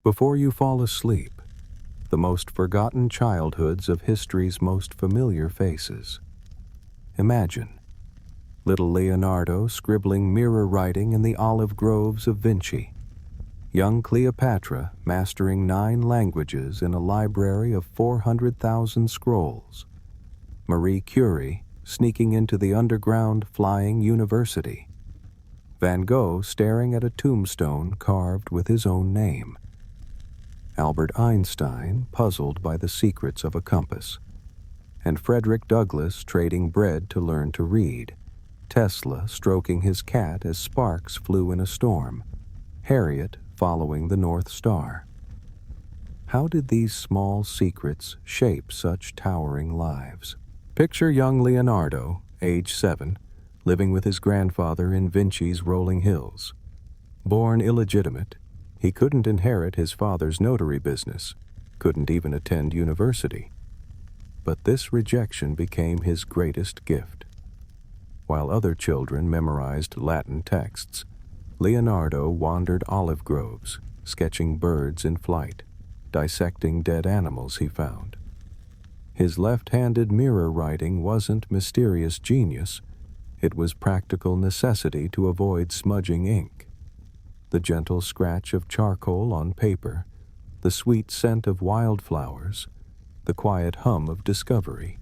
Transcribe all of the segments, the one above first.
Before you fall asleep, the most forgotten childhoods of history's most familiar faces. Imagine little Leonardo scribbling mirror writing in the olive groves of Vinci, young Cleopatra mastering 9 languages in a library of 400,000 scrolls, Marie Curie sneaking into the underground flying university, Van Gogh staring at a tombstone carved with his own name, Albert Einstein puzzled by the secrets of a compass, and Frederick Douglass trading bread to learn to read, Tesla stroking his cat as sparks flew in a storm, Harriet following the North Star. How did these small secrets shape such towering lives? Picture young Leonardo, age 7, living with his grandfather in Vinci's rolling hills. Born illegitimate, he couldn't inherit his father's notary business, couldn't even attend university. But this rejection became his greatest gift. While other children memorized Latin texts, Leonardo wandered olive groves, sketching birds in flight, dissecting dead animals he found. His left-handed mirror writing wasn't mysterious genius, it was practical necessity to avoid smudging ink. The gentle scratch of charcoal on paper, the sweet scent of wildflowers, the quiet hum of discovery.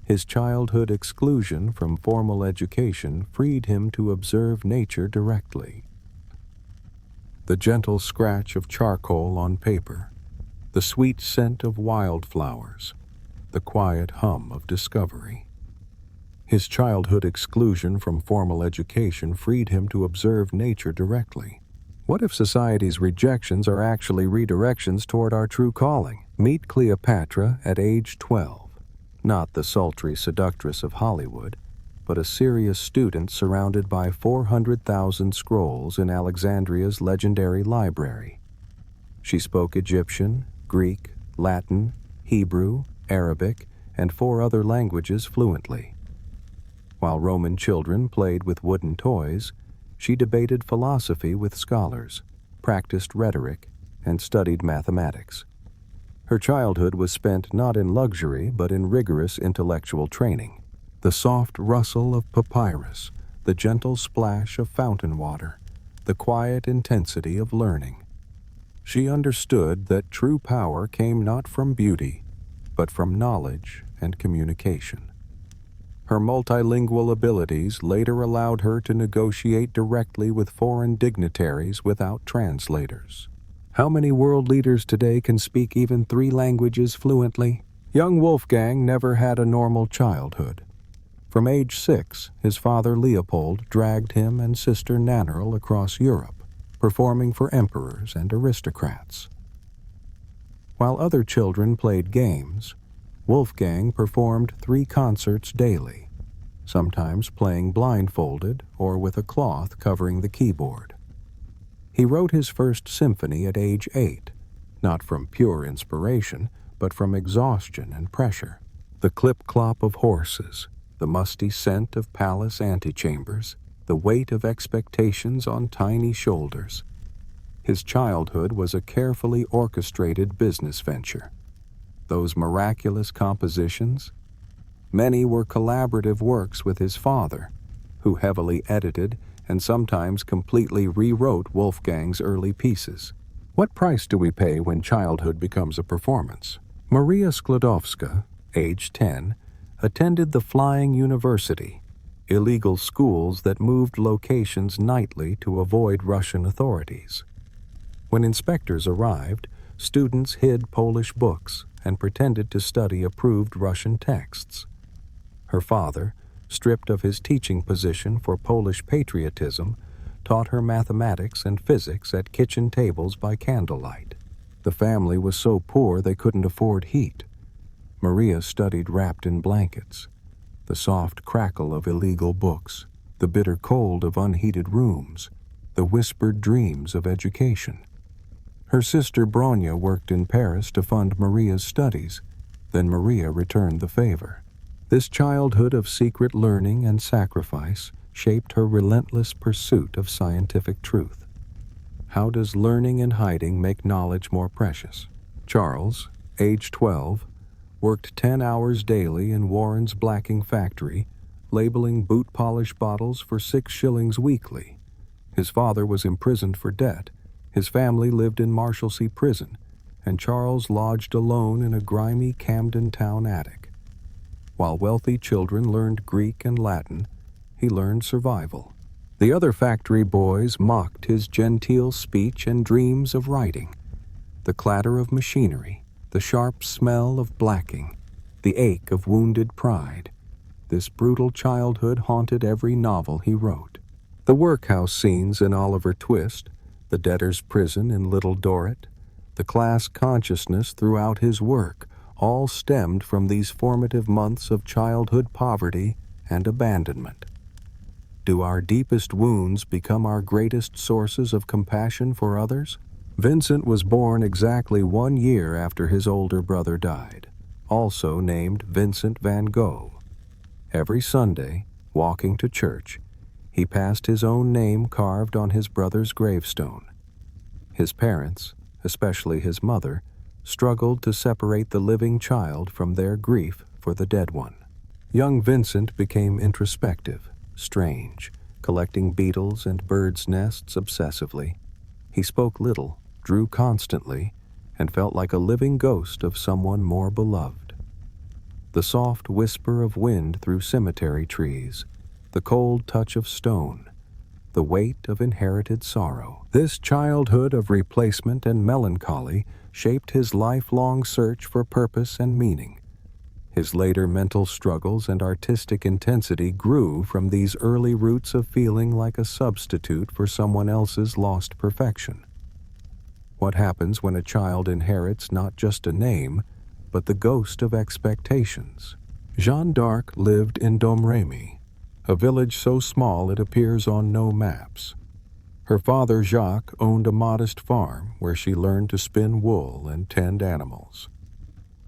His childhood exclusion from formal education freed him to observe nature directly. The gentle scratch of charcoal on paper, the sweet scent of wildflowers, the quiet hum of discovery. His childhood exclusion from formal education freed him to observe nature directly. What if society's rejections are actually redirections toward our true calling? Meet Cleopatra at age 12. Not the sultry seductress of Hollywood, but a serious student surrounded by 400,000 scrolls in Alexandria's legendary library. She spoke Egyptian, Greek, Latin, Hebrew, Arabic, and 4 other languages fluently. While Roman children played with wooden toys, she debated philosophy with scholars, practiced rhetoric, and studied mathematics. Her childhood was spent not in luxury but in rigorous intellectual training. The soft rustle of papyrus, the gentle splash of fountain water, the quiet intensity of learning. She understood that true power came not from beauty, but from knowledge and communication. Her multilingual abilities later allowed her to negotiate directly with foreign dignitaries without translators. How many world leaders today can speak even 3 languages fluently? Young Wolfgang never had a normal childhood. From age 6, his father Leopold dragged him and sister Nannerl across Europe, performing for emperors and aristocrats. While other children played games, Wolfgang performed 3 concerts daily, sometimes playing blindfolded or with a cloth covering the keyboard. He wrote his first symphony at age 8, not from pure inspiration, but from exhaustion and pressure. The clip-clop of horses, the musty scent of palace antechambers, the weight of expectations on tiny shoulders. His childhood was a carefully orchestrated business venture. Those miraculous compositions? Many were collaborative works with his father, who heavily edited and sometimes completely rewrote Wolfgang's early pieces. What price do we pay when childhood becomes a performance? Maria Sklodowska, age 10, attended the Flying University, illegal schools that moved locations nightly to avoid Russian authorities. When inspectors arrived, students hid Polish books and pretended to study approved Russian texts. Her father, stripped of his teaching position for Polish patriotism, taught her mathematics and physics at kitchen tables by candlelight. The family was so poor they couldn't afford heat. Maria studied wrapped in blankets. The soft crackle of illegal books, the bitter cold of unheated rooms, the whispered dreams of education. Her sister Bronya worked in Paris to fund Maria's studies. Then Maria returned the favor. This childhood of secret learning and sacrifice shaped her relentless pursuit of scientific truth. How does learning and hiding make knowledge more precious? Charles, age 12, worked 10 hours daily in Warren's blacking factory, labeling boot polish bottles for 6 shillings weekly. His father was imprisoned for debt, his family lived in Marshalsea prison, and Charles lodged alone in a grimy Camden Town attic. While wealthy children learned Greek and Latin, he learned survival. The other factory boys mocked his genteel speech and dreams of writing. The clatter of machinery, the sharp smell of blacking, the ache of wounded pride. This brutal childhood haunted every novel he wrote. The workhouse scenes in Oliver Twist, the debtor's prison in Little Dorrit, the class consciousness throughout his work all stemmed from these formative months of childhood poverty and abandonment. Do our deepest wounds become our greatest sources of compassion for others? Vincent was born exactly 1 year after his older brother died, also named Vincent van Gogh. Every Sunday, walking to church, he passed his own name carved on his brother's gravestone. His parents, especially his mother, struggled to separate the living child from their grief for the dead one. Young Vincent became introspective, strange, collecting beetles and birds' nests obsessively. He spoke little, drew constantly, and felt like a living ghost of someone more beloved. The soft whisper of wind through cemetery trees, the cold touch of stone, the weight of inherited sorrow. This childhood of replacement and melancholy shaped his lifelong search for purpose and meaning. His later mental struggles and artistic intensity grew from these early roots of feeling like a substitute for someone else's lost perfection. What happens when a child inherits not just a name, but the ghost of expectations? Jeanne d'Arc lived in Domremy, a village so small it appears on no maps. Her father Jacques owned a modest farm where she learned to spin wool and tend animals.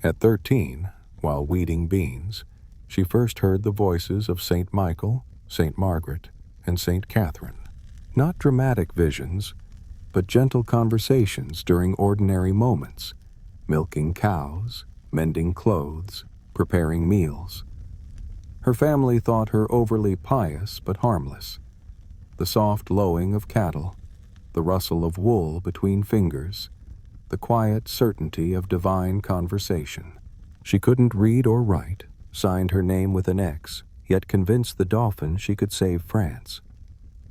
At 13, while weeding beans, she first heard the voices of Saint Michael, Saint Margaret, and Saint Catherine. Not dramatic visions, but gentle conversations during ordinary moments, milking cows, mending clothes, preparing meals. Her family thought her overly pious but harmless. The soft lowing of cattle, the rustle of wool between fingers, the quiet certainty of divine conversation. She couldn't read or write, signed her name with an X, yet convinced the Dauphin she could save France.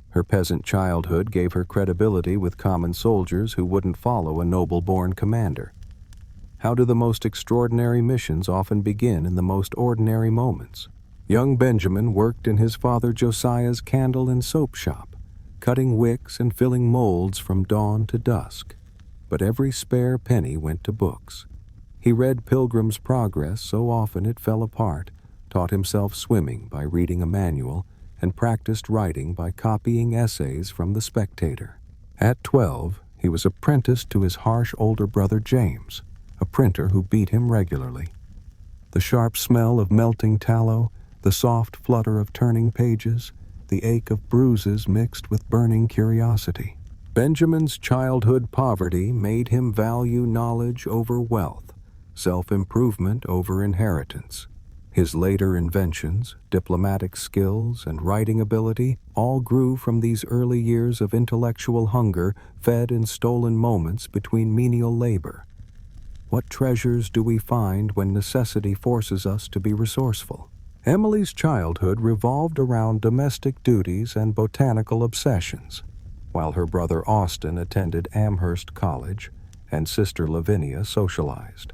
Her peasant childhood gave her credibility with common soldiers who wouldn't follow a noble-born commander. How do the most extraordinary missions often begin in the most ordinary moments? Young Benjamin worked in his father Josiah's candle and soap shop, cutting wicks and filling molds from dawn to dusk. But every spare penny went to books. He read Pilgrim's Progress so often it fell apart, taught himself swimming by reading a manual, and practiced writing by copying essays from The Spectator. At 12, he was apprenticed to his harsh older brother James, a printer who beat him regularly. The sharp smell of melting tallow, the soft flutter of turning pages, the ache of bruises mixed with burning curiosity. Benjamin's childhood poverty made him value knowledge over wealth, self-improvement over inheritance. His later inventions, diplomatic skills, and writing ability all grew from these early years of intellectual hunger fed in stolen moments between menial labor. What treasures do we find when necessity forces us to be resourceful? Emily's childhood revolved around domestic duties and botanical obsessions. While her brother Austin attended Amherst College and sister Lavinia socialized,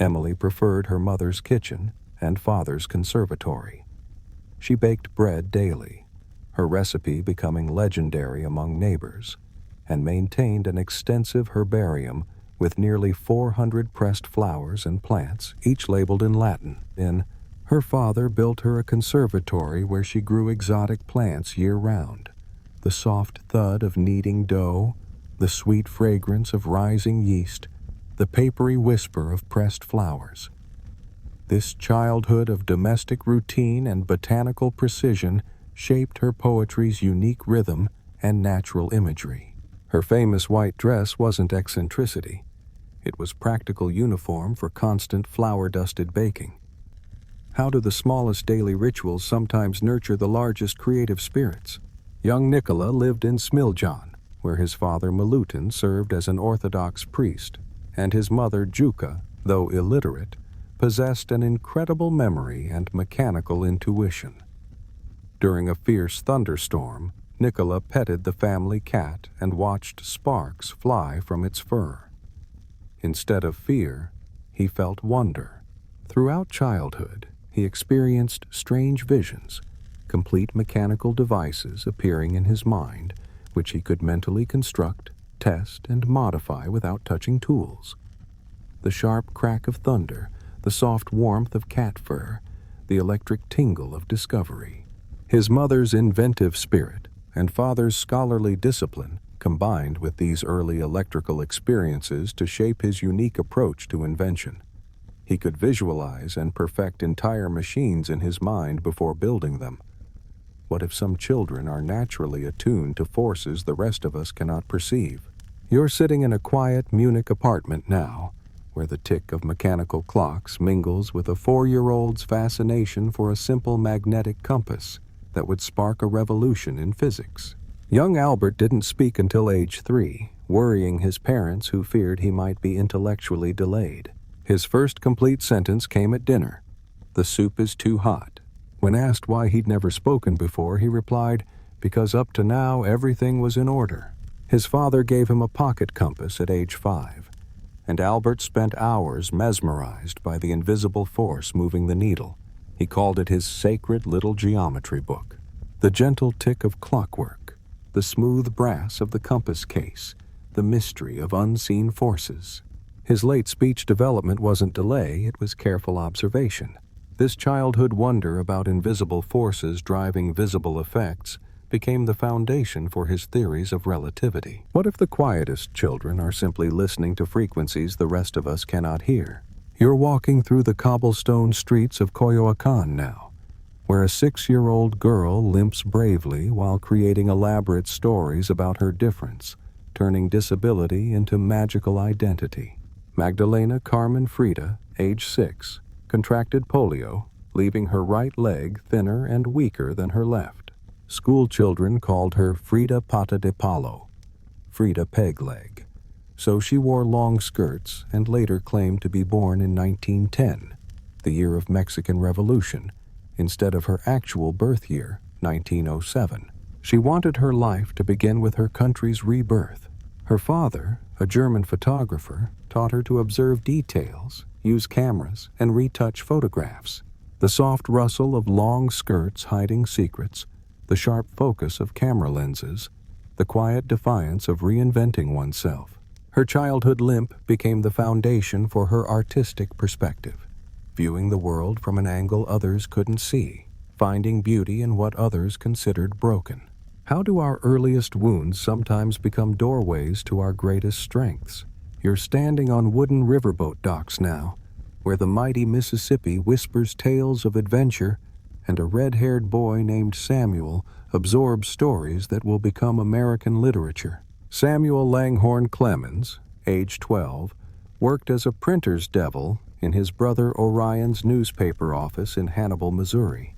Emily preferred her mother's kitchen and father's conservatory. She baked bread daily, her recipe becoming legendary among neighbors, and maintained an extensive herbarium with nearly 400 pressed flowers and plants, each labeled in Latin. Her father built her a conservatory where she grew exotic plants year-round. The soft thud of kneading dough, the sweet fragrance of rising yeast, the papery whisper of pressed flowers. This childhood of domestic routine and botanical precision shaped her poetry's unique rhythm and natural imagery. Her famous white dress wasn't eccentricity. It was practical uniform for constant flour-dusted baking. How do the smallest daily rituals sometimes nurture the largest creative spirits? Young Nicola lived in Smiljan, where his father Milutin served as an Orthodox priest, and his mother Juka, though illiterate, possessed an incredible memory and mechanical intuition. During a fierce thunderstorm, Nicola petted the family cat and watched sparks fly from its fur. Instead of fear, he felt wonder. Throughout childhood, he experienced strange visions, complete mechanical devices appearing in his mind, which he could mentally construct, test, and modify without touching tools. The sharp crack of thunder, the soft warmth of cat fur, the electric tingle of discovery. His mother's inventive spirit and father's scholarly discipline combined with these early electrical experiences to shape his unique approach to invention. He could visualize and perfect entire machines in his mind before building them. What if some children are naturally attuned to forces the rest of us cannot perceive? You're sitting in a quiet Munich apartment now, where the tick of mechanical clocks mingles with a 4-year-old's fascination for a simple magnetic compass that would spark a revolution in physics. Young Albert didn't speak until age 3, worrying his parents who feared he might be intellectually delayed. His first complete sentence came at dinner. "The soup is too hot." When asked why he'd never spoken before, he replied, "Because up to now everything was in order." His father gave him a pocket compass at age 5, and Albert spent hours mesmerized by the invisible force moving the needle. He called it his sacred little geometry book. The gentle tick of clockwork, the smooth brass of the compass case, the mystery of unseen forces. His late speech development wasn't delay, it was careful observation. This childhood wonder about invisible forces driving visible effects became the foundation for his theories of relativity. What if the quietest children are simply listening to frequencies the rest of us cannot hear? You're walking through the cobblestone streets of Coyoacan now, where a 6-year-old girl limps bravely while creating elaborate stories about her difference, turning disability into magical identity. Magdalena Carmen Frida, age 6, contracted polio, leaving her right leg thinner and weaker than her left. School children called her Frida Pata de Palo, Frida Peg Leg. So she wore long skirts and later claimed to be born in 1910, the year of Mexican Revolution, instead of her actual birth year, 1907. She wanted her life to begin with her country's rebirth. Her father, a German photographer, taught her to observe details, use cameras, and retouch photographs. The soft rustle of long skirts hiding secrets, the sharp focus of camera lenses, the quiet defiance of reinventing oneself. Her childhood limp became the foundation for her artistic perspective, viewing the world from an angle others couldn't see, finding beauty in what others considered broken. How do our earliest wounds sometimes become doorways to our greatest strengths? You're standing on wooden riverboat docks now, where the mighty Mississippi whispers tales of adventure, and a red-haired boy named Samuel absorbs stories that will become American literature. Samuel Langhorne Clemens, age 12, worked as a printer's devil in his brother Orion's newspaper office in Hannibal, Missouri.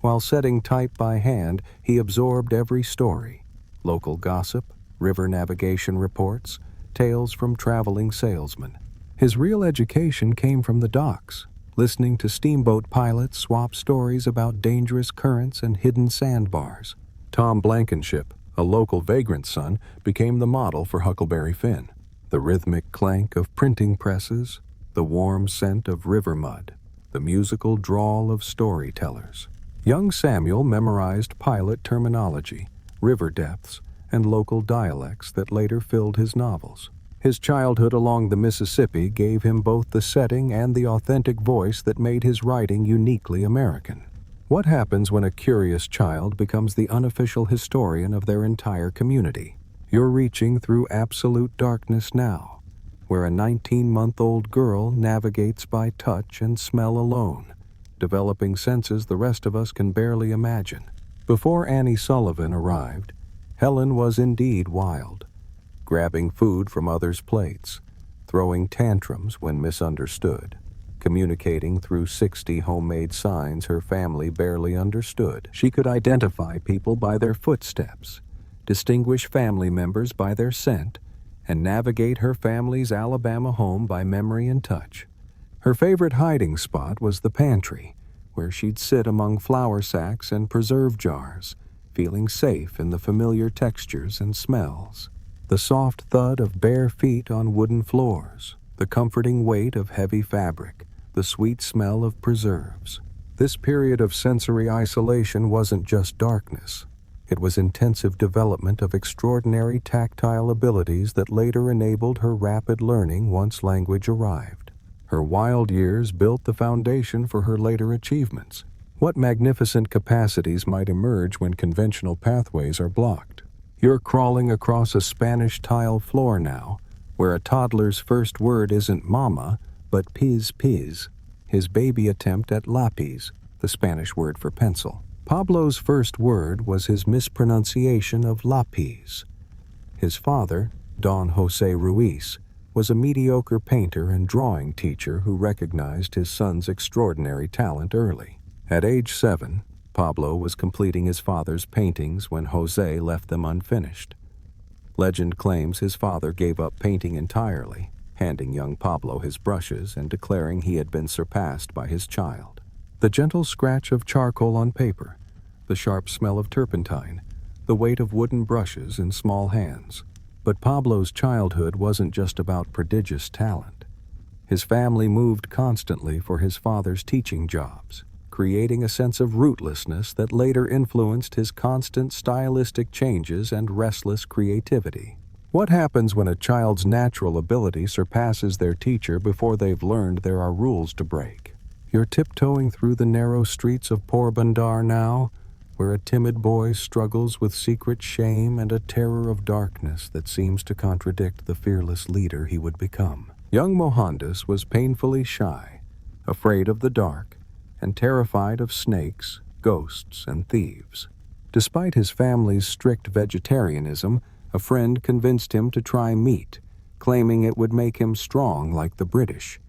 While setting type by hand, he absorbed every story: local gossip, river navigation reports, tales from traveling salesmen. His real education came from the docks, listening to steamboat pilots swap stories about dangerous currents and hidden sandbars. Tom Blankenship, a local vagrant son, became the model for Huckleberry Finn. The rhythmic clank of printing presses, the warm scent of river mud, the musical drawl of storytellers. Young Samuel memorized pilot terminology, river depths, and local dialects that later filled his novels. His childhood along the Mississippi gave him both the setting and the authentic voice that made his writing uniquely American. What happens when a curious child becomes the unofficial historian of their entire community? You're reaching through absolute darkness now, where a 19-month-old girl navigates by touch and smell alone, developing senses the rest of us can barely imagine. Before Annie Sullivan arrived, Helen was indeed wild. grabbing food from others' plates, throwing tantrums when misunderstood, communicating through 60 homemade signs her family barely understood. She could identify people by their footsteps, distinguish family members by their scent, and navigate her family's Alabama home by memory and touch. Her favorite hiding spot was the pantry, where she'd sit among flour sacks and preserve jars, feeling safe in the familiar textures and smells. The soft thud of bare feet on wooden floors, the comforting weight of heavy fabric, the sweet smell of preserves. This period of sensory isolation wasn't just darkness. It was intensive development of extraordinary tactile abilities that later enabled her rapid learning once language arrived. Her wild years built the foundation for her later achievements. What magnificent capacities might emerge when conventional pathways are blocked? You're crawling across a Spanish tile floor now, where a toddler's first word isn't mama, but piz piz, his baby attempt at lápiz, the Spanish word for pencil. Pablo's first word was his mispronunciation of lápiz. His father, Don José Ruiz, was a mediocre painter and drawing teacher who recognized his son's extraordinary talent early. At age 7, Pablo was completing his father's paintings when José left them unfinished. Legend claims his father gave up painting entirely, handing young Pablo his brushes and declaring he had been surpassed by his child. The gentle scratch of charcoal on paper, the sharp smell of turpentine, the weight of wooden brushes in small hands. But Pablo's childhood wasn't just about prodigious talent. His family moved constantly for his father's teaching jobs, creating a sense of rootlessness that later influenced his constant stylistic changes and restless creativity. What happens when a child's natural ability surpasses their teacher before they've learned there are rules to break? You're tiptoeing through the narrow streets of Porbandar now, where a timid boy struggles with secret shame and a terror of darkness that seems to contradict the fearless leader he would become. Young Mohandas was painfully shy, afraid of the dark, and terrified of snakes, ghosts, and thieves. Despite his family's strict vegetarianism, a friend convinced him to try meat, claiming it would make him strong like the British.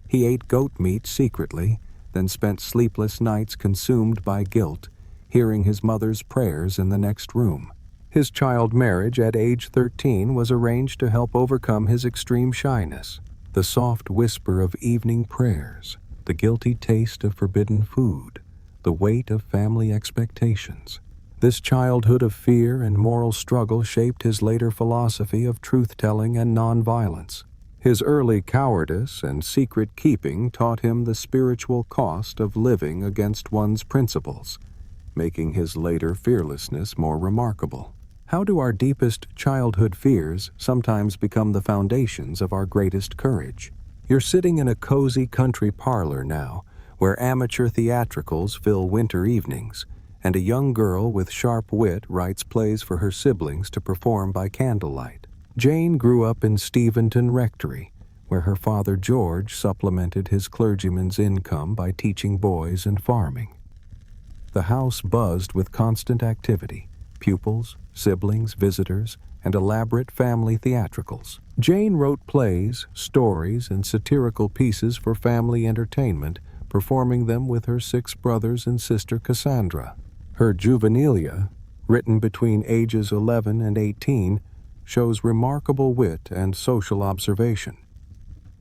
He ate goat meat secretly, then spent sleepless nights consumed by guilt, hearing his mother's prayers in the next room. His child marriage at age 13 was arranged to help overcome his extreme shyness. The soft whisper of evening prayers, the guilty taste of forbidden food, the weight of family expectations. This childhood of fear and moral struggle shaped his later philosophy of truth-telling and nonviolence. His early cowardice and secret-keeping taught him the spiritual cost of living against one's principles, making his later fearlessness more remarkable. How do our deepest childhood fears sometimes become the foundations of our greatest courage? You're sitting in a cozy country parlor now, where amateur theatricals fill winter evenings, and a young girl with sharp wit writes plays for her siblings to perform by candlelight. Jane grew up in Steventon Rectory, where her father George supplemented his clergyman's income by teaching boys and farming. The house buzzed with constant activity, pupils, siblings, visitors, and elaborate family theatricals. Jane wrote plays, stories, and satirical pieces for family entertainment, performing them with her 6 brothers and sister Cassandra. Her juvenilia, written between ages 11 and 18, shows remarkable wit and social observation.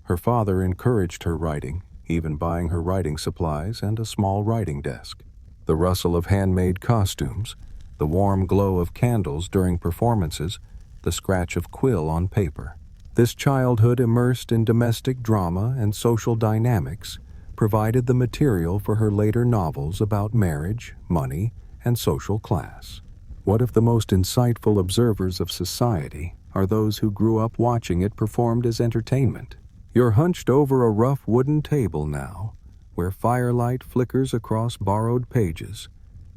Her father encouraged her writing, even buying her writing supplies and a small writing desk. The rustle of handmade costumes, the warm glow of candles during performances, the scratch of quill on paper. This childhood immersed in domestic drama and social dynamics provided the material for her later novels about marriage, money, and social class. What if the most insightful observers of society are those who grew up watching it performed as entertainment? You're hunched over a rough wooden table now, where firelight flickers across borrowed pages,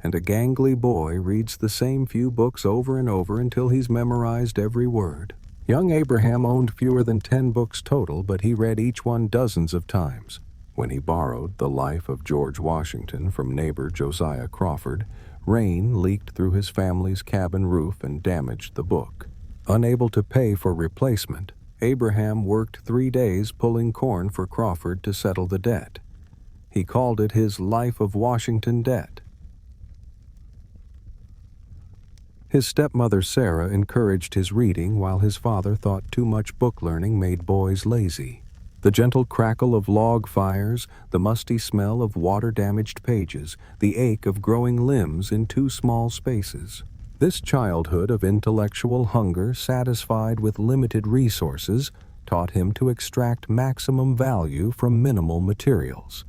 and a gangly boy reads the same few books over and over until he's memorized every word. Young Abraham owned fewer than 10 books total, but he read each one dozens of times. When he borrowed The Life of George Washington from neighbor Josiah Crawford, rain leaked through his family's cabin roof and damaged the book. Unable to pay for replacement, Abraham worked 3 days pulling corn for Crawford to settle the debt. He called it his Life of Washington debt. His stepmother Sarah encouraged his reading while his father thought too much book learning made boys lazy. The gentle crackle of log fires, the musty smell of water-damaged pages, the ache of growing limbs in too small spaces. This childhood of intellectual hunger satisfied with limited resources taught him to extract maximum value from minimal materials,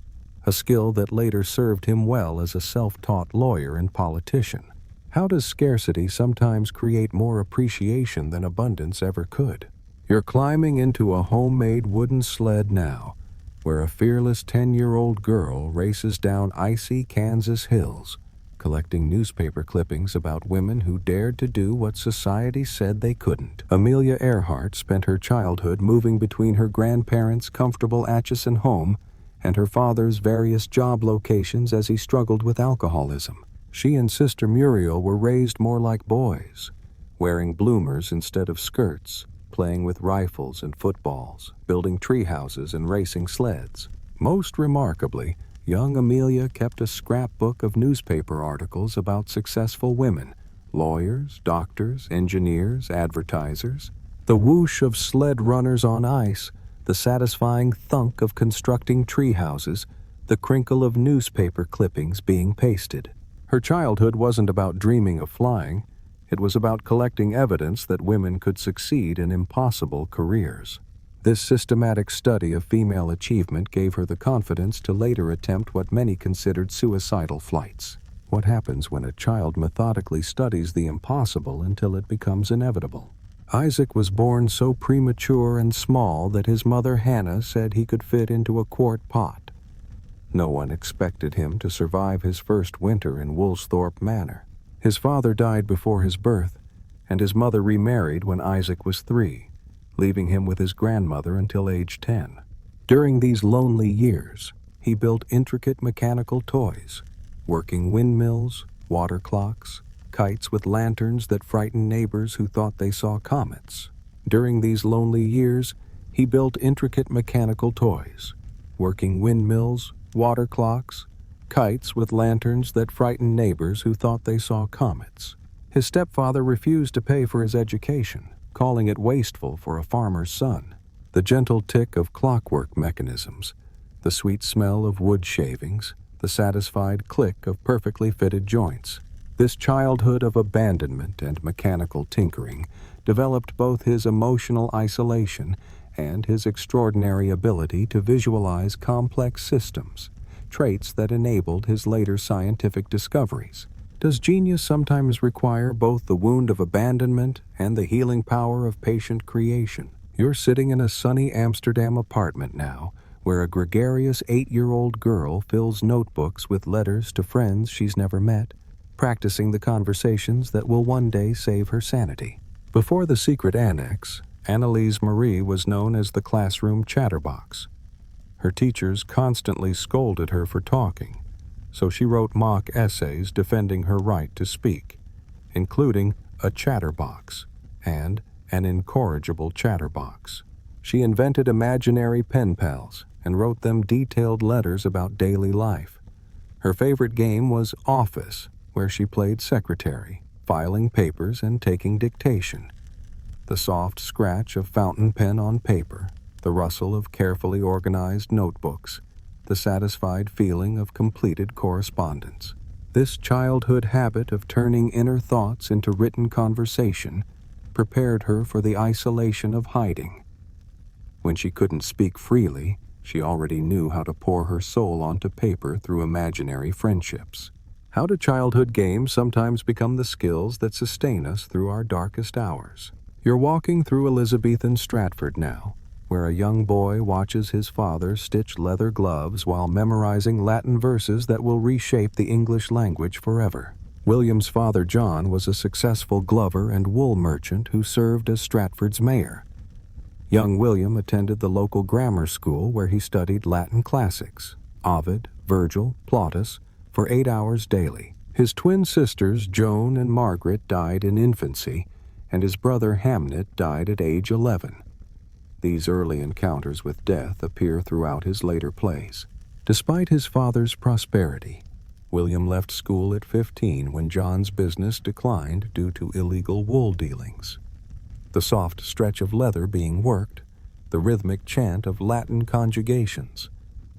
a skill that later served him well as a self-taught lawyer and politician. How does scarcity sometimes create more appreciation than abundance ever could? You're climbing into a homemade wooden sled now, where a fearless 10-year-old girl races down icy Kansas hills, collecting newspaper clippings about women who dared to do what society said they couldn't. Amelia Earhart spent her childhood moving between her grandparents' comfortable Atchison home and her father's various job locations as he struggled with alcoholism. She and Sister Muriel were raised more like boys, wearing bloomers instead of skirts, playing with rifles and footballs, building tree houses and racing sleds. Most remarkably, young Amelia kept a scrapbook of newspaper articles about successful women, lawyers, doctors, engineers, advertisers. The whoosh of sled runners on ice, the satisfying thunk of constructing tree houses, the crinkle of newspaper clippings being pasted. Her childhood wasn't about dreaming of flying. It was about collecting evidence that women could succeed in impossible careers. This systematic study of female achievement gave her the confidence to later attempt what many considered suicidal flights. What happens when a child methodically studies the impossible until it becomes inevitable? Isaac was born so premature and small that his mother Hannah said he could fit into a quart pot. No one expected him to survive his first winter in Woolsthorpe Manor. His father died before his birth, and his mother remarried when Isaac was 3, leaving him with his grandmother until age 10. During these lonely years, he built intricate mechanical toys, working windmills, water clocks, kites with lanterns that frightened neighbors who thought they saw comets. During these lonely years, he built intricate mechanical toys, working windmills, water clocks, kites with lanterns that frightened neighbors who thought they saw comets. His stepfather refused to pay for his education, calling it wasteful for a farmer's son. The gentle tick of clockwork mechanisms, the sweet smell of wood shavings, the satisfied click of perfectly fitted joints. This childhood of abandonment and mechanical tinkering developed both his emotional isolation and his extraordinary ability to visualize complex systems, traits that enabled his later scientific discoveries. Does genius sometimes require both the wound of abandonment and the healing power of patient creation? You're sitting in a sunny Amsterdam apartment now, where a gregarious 8-year-old girl fills notebooks with letters to friends she's never met, practicing the conversations that will one day save her sanity. Before the secret annex, Annalise Marie was known as the classroom chatterbox. Her teachers constantly scolded her for talking, so she wrote mock essays defending her right to speak, including a chatterbox and an incorrigible chatterbox. She invented imaginary pen pals and wrote them detailed letters about daily life. Her favorite game was Office, where she played secretary, filing papers and taking dictation. The soft scratch of fountain pen on paper, the rustle of carefully organized notebooks, the satisfied feeling of completed correspondence. This childhood habit of turning inner thoughts into written conversation prepared her for the isolation of hiding. When she couldn't speak freely, she already knew how to pour her soul onto paper through imaginary friendships. How do childhood games sometimes become the skills that sustain us through our darkest hours? You're walking through Elizabethan Stratford now, where a young boy watches his father stitch leather gloves while memorizing Latin verses that will reshape the English language forever. William's father John was a successful glover and wool merchant who served as Stratford's mayor. Young William attended the local grammar school where he studied Latin classics, Ovid, Virgil, Plautus, for 8 hours daily. His twin sisters, Joan and Margaret, died in infancy, and his brother Hamnet died at age 11. These early encounters with death appear throughout his later plays. Despite his father's prosperity, William left school at 15 when John's business declined due to illegal wool dealings. The soft stretch of leather being worked, the rhythmic chant of Latin conjugations,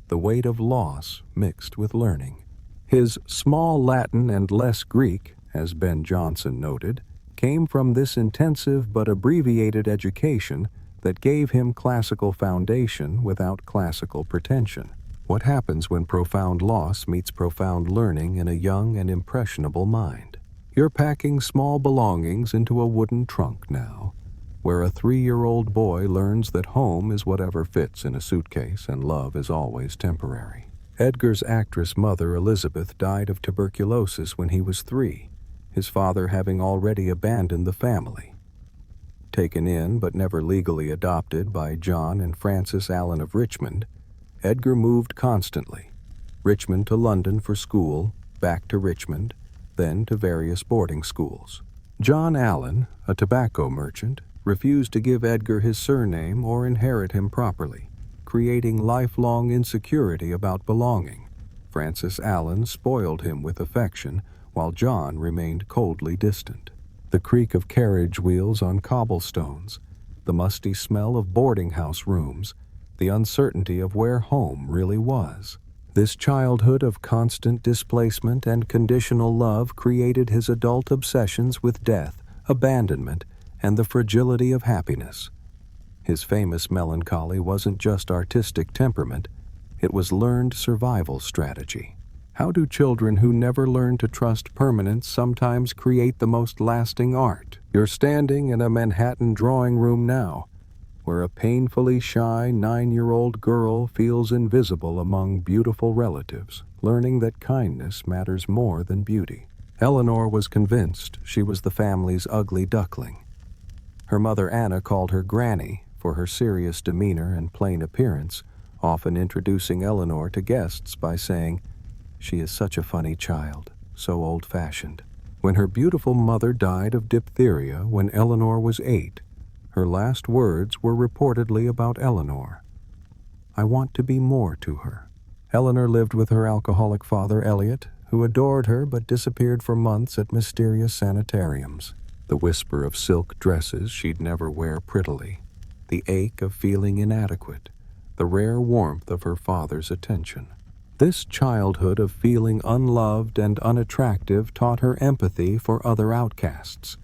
the weight of loss mixed with learning. His small Latin and less Greek, as Ben Jonson noted, came from this intensive but abbreviated education that gave him classical foundation without classical pretension. What happens when profound loss meets profound learning in a young and impressionable mind? You're packing small belongings into a wooden trunk now, where a 3-year-old boy learns that home is whatever fits in a suitcase and love is always temporary. Edgar's actress mother, Elizabeth, died of tuberculosis when he was 3, his father having already abandoned the family. Taken in but never legally adopted by John and Frances Allen of Richmond, Edgar moved constantly, Richmond to London for school, back to Richmond, then to various boarding schools. John Allen, a tobacco merchant, refused to give Edgar his surname or inherit him properly, creating lifelong insecurity about belonging. Frances Allen spoiled him with affection, while John remained coldly distant. The creak of carriage wheels on cobblestones, the musty smell of boarding house rooms, the uncertainty of where home really was. This childhood of constant displacement and conditional love created his adult obsessions with death, abandonment, and the fragility of happiness. His famous melancholy wasn't just artistic temperament, it was learned survival strategy. How do children who never learn to trust permanence sometimes create the most lasting art? You're standing in a Manhattan drawing room now, where a painfully shy 9-year-old girl feels invisible among beautiful relatives, learning that kindness matters more than beauty. Eleanor was convinced she was the family's ugly duckling. Her mother Anna called her Granny for her serious demeanor and plain appearance, often introducing Eleanor to guests by saying, "She is such a funny child, so old-fashioned." When her beautiful mother died of diphtheria when Eleanor was 8, her last words were reportedly about Eleanor. "I want to be more to her." Eleanor lived with her alcoholic father, Elliot, who adored her but disappeared for months at mysterious sanitariums. The whisper of silk dresses she'd never wear prettily, the ache of feeling inadequate, the rare warmth of her father's attention. This childhood of feeling unloved and unattractive taught her empathy for other outcasts,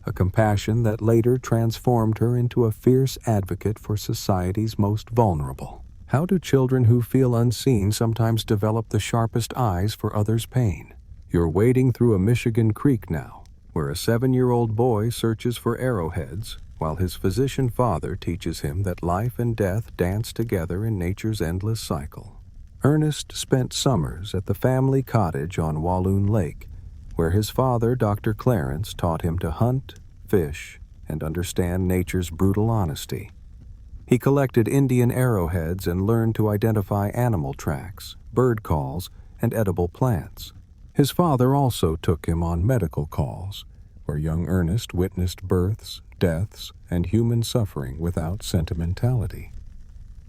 a compassion that later transformed her into a fierce advocate for society's most vulnerable. How do children who feel unseen sometimes develop the sharpest eyes for others' pain? You're wading through a Michigan creek now, where a 7-year-old boy searches for arrowheads, while his physician father teaches him that life and death dance together in nature's endless cycle. Ernest spent summers at the family cottage on Walloon Lake, where his father, Dr. Clarence, taught him to hunt, fish, and understand nature's brutal honesty. He collected Indian arrowheads and learned to identify animal tracks, bird calls, and edible plants. His father also took him on medical calls, where young Ernest witnessed births, deaths, and human suffering without sentimentality.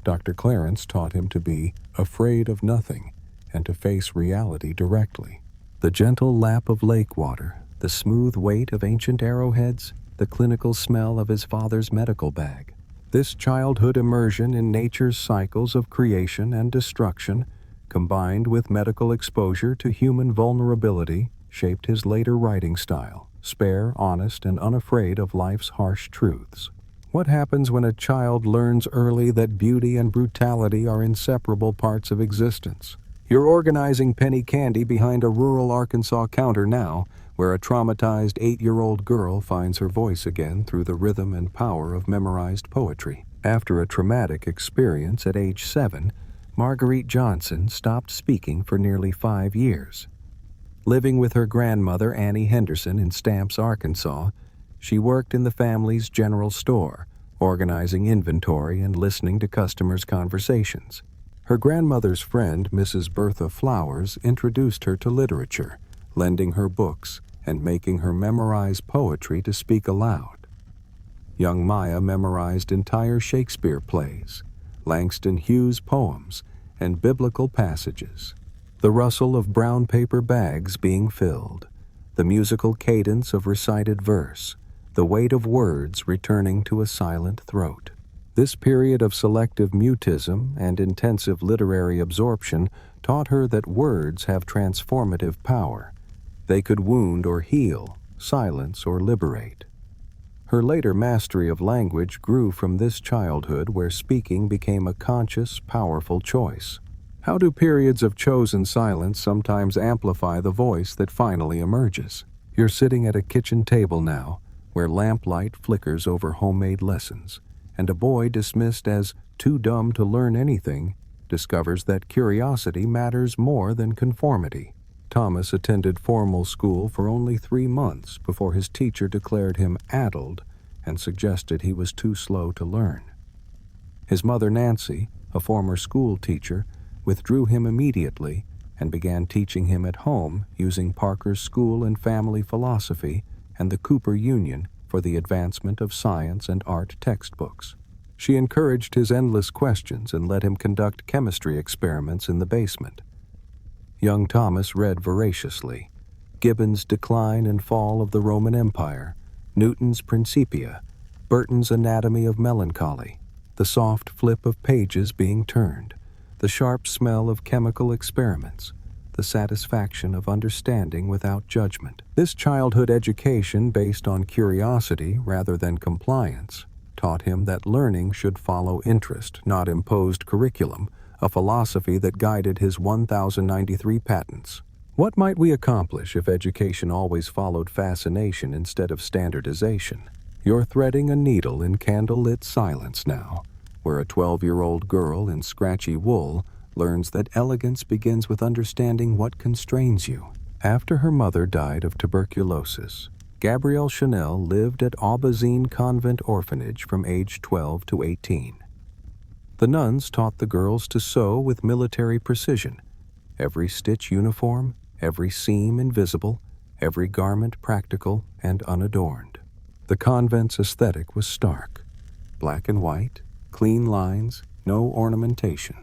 Dr. Clarence taught him to be afraid of nothing and to face reality directly. The gentle lap of lake water, the smooth weight of ancient arrowheads, the clinical smell of his father's medical bag. This childhood immersion in nature's cycles of creation and destruction, combined with medical exposure to human vulnerability, shaped his later writing style, spare, honest, and unafraid of life's harsh truths. What happens when a child learns early that beauty and brutality are inseparable parts of existence? You're organizing penny candy behind a rural Arkansas counter now, where a traumatized 8-year-old girl finds her voice again through the rhythm and power of memorized poetry. After a traumatic experience at age 7, Marguerite Johnson stopped speaking for nearly 5 years. Living with her grandmother, Annie Henderson, in Stamps, Arkansas, she worked in the family's general store, organizing inventory and listening to customers' conversations. Her grandmother's friend, Mrs. Bertha Flowers, introduced her to literature, lending her books and making her memorize poetry to speak aloud. Young Maya memorized entire Shakespeare plays, Langston Hughes poems, and biblical passages. The rustle of brown paper bags being filled, the musical cadence of recited verse, the weight of words returning to a silent throat. This period of selective mutism and intensive literary absorption taught her that words have transformative power. They could wound or heal, silence or liberate. Her later mastery of language grew from this childhood where speaking became a conscious, powerful choice. How do periods of chosen silence sometimes amplify the voice that finally emerges? You're sitting at a kitchen table now, where lamplight flickers over homemade lessons, and a boy dismissed as too dumb to learn anything discovers that curiosity matters more than conformity. Thomas attended formal school for only 3 months before his teacher declared him addled and suggested he was too slow to learn. His mother, Nancy, a former school teacher, withdrew him immediately and began teaching him at home using Parker's school and family philosophy and the Cooper Union for the advancement of science and art textbooks. She encouraged his endless questions and let him conduct chemistry experiments in the basement. Young Thomas read voraciously: Gibbon's Decline and Fall of the Roman Empire, Newton's Principia, Burton's Anatomy of Melancholy, the soft flip of pages being turned, the sharp smell of chemical experiments, the satisfaction of understanding without judgment. This childhood education based on curiosity rather than compliance taught him that learning should follow interest, not imposed curriculum, a philosophy that guided his 1,093 patents. What might we accomplish if education always followed fascination instead of standardization? You're threading a needle in candle-lit silence now, where a 12-year-old girl in scratchy wool learns that elegance begins with understanding what constrains you. After her mother died of tuberculosis, Gabrielle Chanel lived at Aubazine Convent Orphanage from age 12 to 18. The nuns taught the girls to sew with military precision, every stitch uniform, every seam invisible, every garment practical and unadorned. The convent's aesthetic was stark: black and white, clean lines, no ornamentation.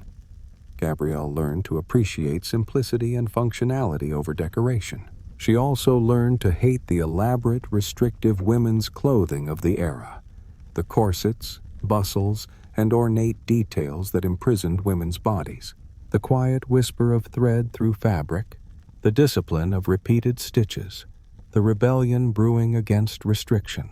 Gabrielle learned to appreciate simplicity and functionality over decoration. She also learned to hate the elaborate, restrictive women's clothing of the era, the corsets, bustles, and ornate details that imprisoned women's bodies, the quiet whisper of thread through fabric, the discipline of repeated stitches, the rebellion brewing against restriction.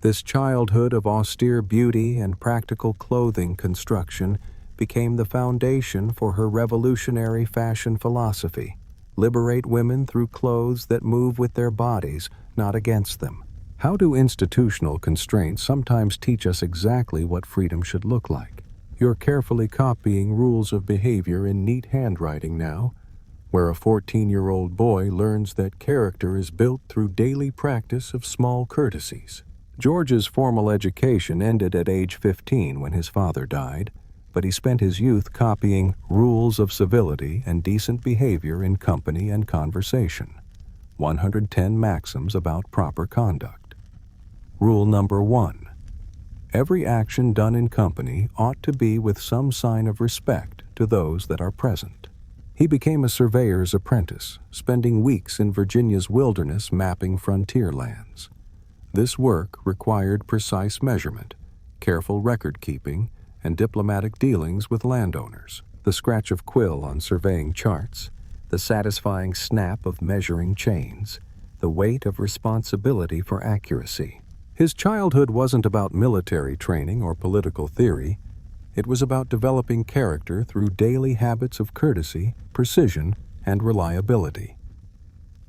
This childhood of austere beauty and practical clothing construction became the foundation for her revolutionary fashion philosophy: liberate women through clothes that move with their bodies, not against them. How do institutional constraints sometimes teach us exactly what freedom should look like? You're carefully copying rules of behavior in neat handwriting now, where a 14-year-old boy learns that character is built through daily practice of small courtesies. George's formal education ended at age 15 when his father died, but he spent his youth copying rules of civility and decent behavior in company and conversation. 110 maxims about proper conduct. Rule number 1. Every action done in company ought to be with some sign of respect to those that are present. He became a surveyor's apprentice, spending weeks in Virginia's wilderness mapping frontier lands. This work required precise measurement, careful record-keeping, and diplomatic dealings with landowners. The scratch of quill on surveying charts, the satisfying snap of measuring chains, the weight of responsibility for accuracy. His childhood wasn't about military training or political theory. It was about developing character through daily habits of courtesy, precision, and reliability.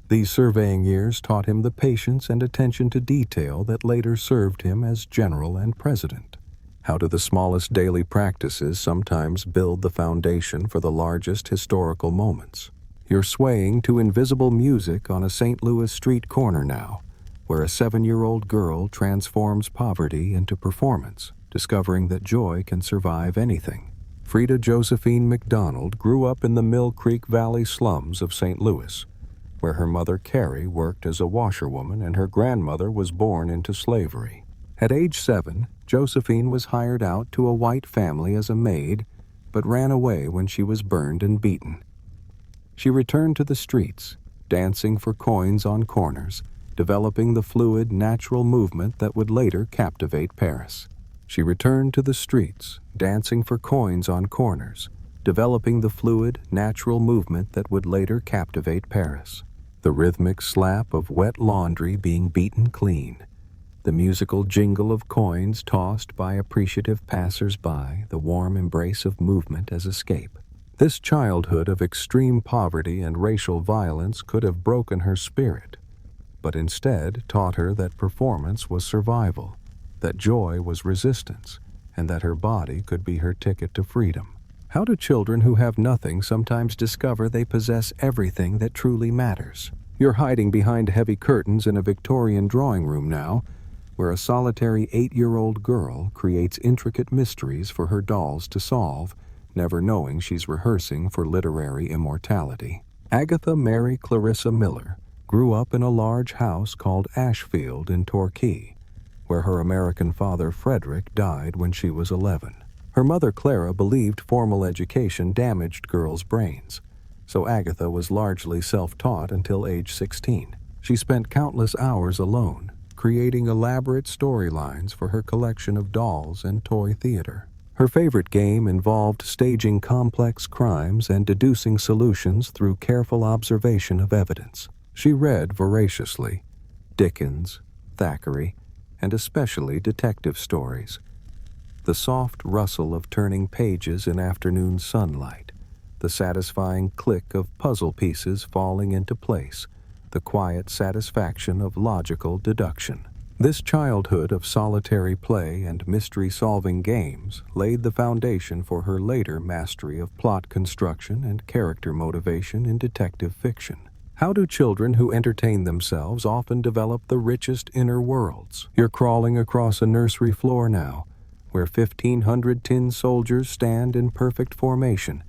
These surveying years taught him the patience and attention to detail that later served him as general and president. How do the smallest daily practices sometimes build the foundation for the largest historical moments? You're swaying to invisible music on a St. Louis street corner now, where a 7-year-old girl transforms poverty into performance, discovering that joy can survive anything. Frida Josephine McDonald grew up in the Mill Creek Valley slums of St. Louis, where her mother Carrie worked as a washerwoman and her grandmother was born into slavery. At age 7, Josephine was hired out to a white family as a maid, but ran away when she was burned and beaten. She returned to the streets, dancing for coins on corners, developing the fluid, natural movement that would later captivate Paris. She returned to the streets, dancing for coins on corners, developing the fluid, natural movement that would later captivate Paris. The rhythmic slap of wet laundry being beaten clean, the musical jingle of coins tossed by appreciative passers-by, the warm embrace of movement as escape. This childhood of extreme poverty and racial violence could have broken her spirit, but instead taught her that performance was survival, that joy was resistance, and that her body could be her ticket to freedom. How do children who have nothing sometimes discover they possess everything that truly matters? You're hiding behind heavy curtains in a Victorian drawing room now, where a solitary 8-year-old girl creates intricate mysteries for her dolls to solve, never knowing she's rehearsing for literary immortality. Agatha Mary Clarissa Miller grew up in a large house called Ashfield in Torquay, where her American father Frederick died when she was 11. Her mother Clara believed formal education damaged girls' brains, so Agatha was largely self-taught until age 16. She spent countless hours alone, creating elaborate storylines for her collection of dolls and toy theater. Her favorite game involved staging complex crimes and deducing solutions through careful observation of evidence. She read voraciously Dickens, Thackeray, and especially detective stories. The soft rustle of turning pages in afternoon sunlight, the satisfying click of puzzle pieces falling into place, the quiet satisfaction of logical deduction. This childhood of solitary play and mystery-solving games laid the foundation for her later mastery of plot construction and character motivation in detective fiction. How do children who entertain themselves often develop the richest inner worlds? You're crawling across a nursery floor now, where 1,500 tin soldiers stand in perfect formation,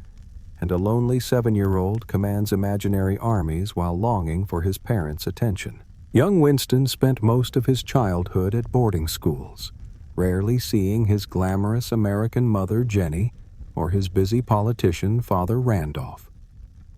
and a lonely 7-year-old commands imaginary armies while longing for his parents' attention. Young Winston spent most of his childhood at boarding schools, rarely seeing his glamorous American mother Jenny or his busy politician Father Randolph.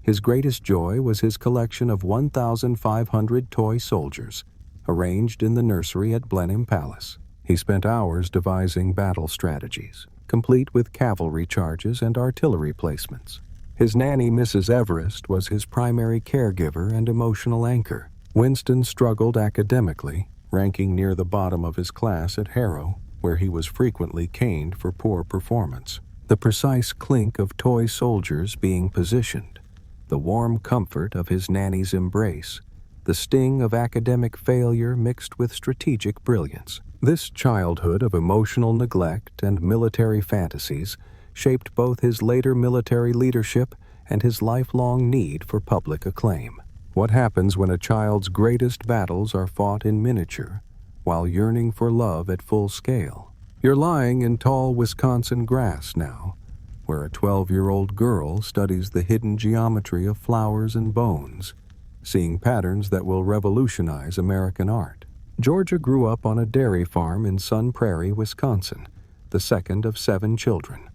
His greatest joy was his collection of 1,500 toy soldiers, arranged in the nursery at Blenheim Palace. He spent hours devising battle strategies, complete with cavalry charges and artillery placements. His nanny, Mrs. Everest, was his primary caregiver and emotional anchor. Winston struggled academically, ranking near the bottom of his class at Harrow, where he was frequently caned for poor performance. The precise clink of toy soldiers being positioned, the warm comfort of his nanny's embrace, the sting of academic failure mixed with strategic brilliance. This childhood of emotional neglect and military fantasies shaped both his later military leadership and his lifelong need for public acclaim. What happens when a child's greatest battles are fought in miniature, while yearning for love at full scale? You're lying in tall Wisconsin grass now, where a 12-year-old girl studies the hidden geometry of flowers and bones, seeing patterns that will revolutionize American art. Georgia grew up on a dairy farm in Sun Prairie, Wisconsin, the second of 7 children.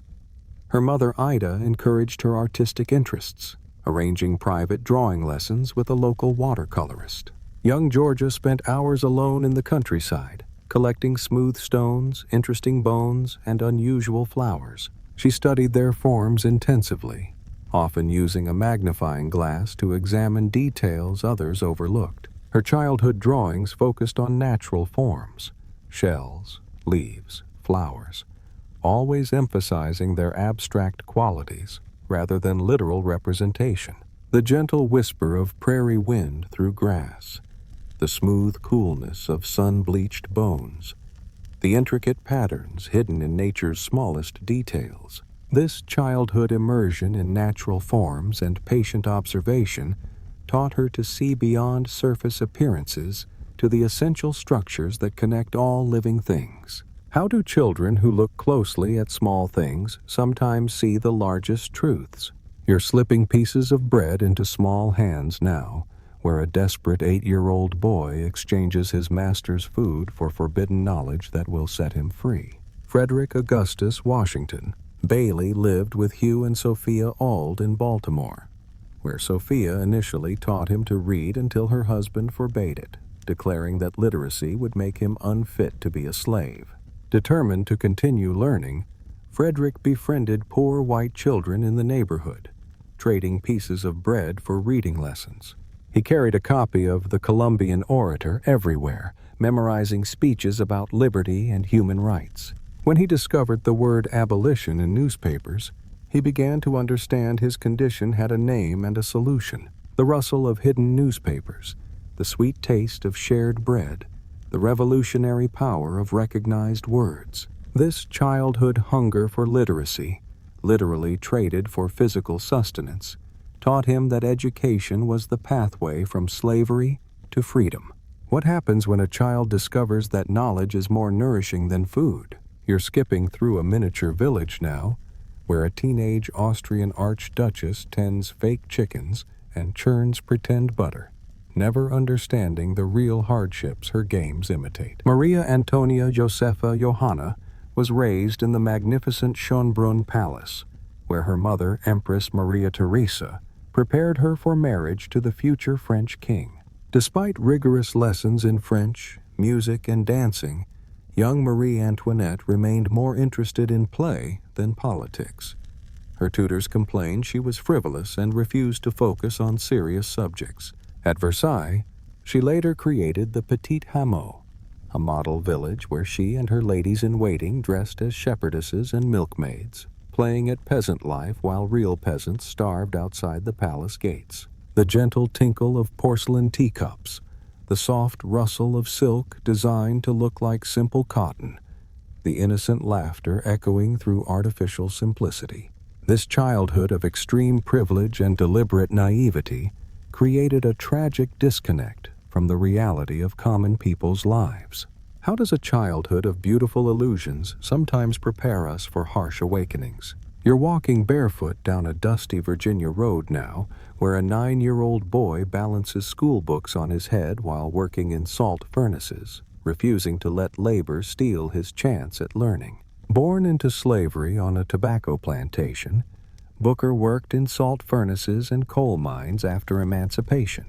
Her mother, Ida, encouraged her artistic interests, arranging private drawing lessons with a local watercolorist. Young Georgia spent hours alone in the countryside, collecting smooth stones, interesting bones, and unusual flowers. She studied their forms intensively, often using a magnifying glass to examine details others overlooked. Her childhood drawings focused on natural forms, shells, leaves, flowers, always emphasizing their abstract qualities rather than literal representation. The gentle whisper of prairie wind through grass, the smooth coolness of sun-bleached bones, the intricate patterns hidden in nature's smallest details. This childhood immersion in natural forms and patient observation taught her to see beyond surface appearances to the essential structures that connect all living things. How do children who look closely at small things sometimes see the largest truths? You're slipping pieces of bread into small hands now, where a desperate 8-year-old boy exchanges his master's food for forbidden knowledge that will set him free. Frederick Augustus Washington Bailey lived with Hugh and Sophia Auld in Baltimore, where Sophia initially taught him to read until her husband forbade it, declaring that literacy would make him unfit to be a slave. Determined to continue learning, Frederick befriended poor white children in the neighborhood, trading pieces of bread for reading lessons. He carried a copy of the Columbian Orator everywhere, memorizing speeches about liberty and human rights. When he discovered the word abolition in newspapers, he began to understand his condition had a name and a solution. The rustle of hidden newspapers, the sweet taste of shared bread, the revolutionary power of recognized words. This childhood hunger for literacy, literally traded for physical sustenance, taught him that education was the pathway from slavery to freedom. What happens when a child discovers that knowledge is more nourishing than food? You're skipping through a miniature village now, where a teenage Austrian archduchess tends fake chickens and churns pretend butter, never understanding the real hardships her games imitate. Maria Antonia Josepha Johanna was raised in the magnificent Schönbrunn Palace, where her mother, Empress Maria Theresa, prepared her for marriage to the future French king. Despite rigorous lessons in French, music, and dancing, young Marie Antoinette remained more interested in play than politics. Her tutors complained she was frivolous and refused to focus on serious subjects. At Versailles, she later created the Petit Hameau, a model village where she and her ladies-in-waiting dressed as shepherdesses and milkmaids, playing at peasant life while real peasants starved outside the palace gates. The gentle tinkle of porcelain teacups, the soft rustle of silk designed to look like simple cotton, the innocent laughter echoing through artificial simplicity. This childhood of extreme privilege and deliberate naivety created a tragic disconnect from the reality of common people's lives. How does a childhood of beautiful illusions sometimes prepare us for harsh awakenings? You're walking barefoot down a dusty Virginia road now, where a 9-year-old boy balances school books on his head while working in salt furnaces, refusing to let labor steal his chance at learning. Born into slavery on a tobacco plantation, Booker worked in salt furnaces and coal mines after emancipation.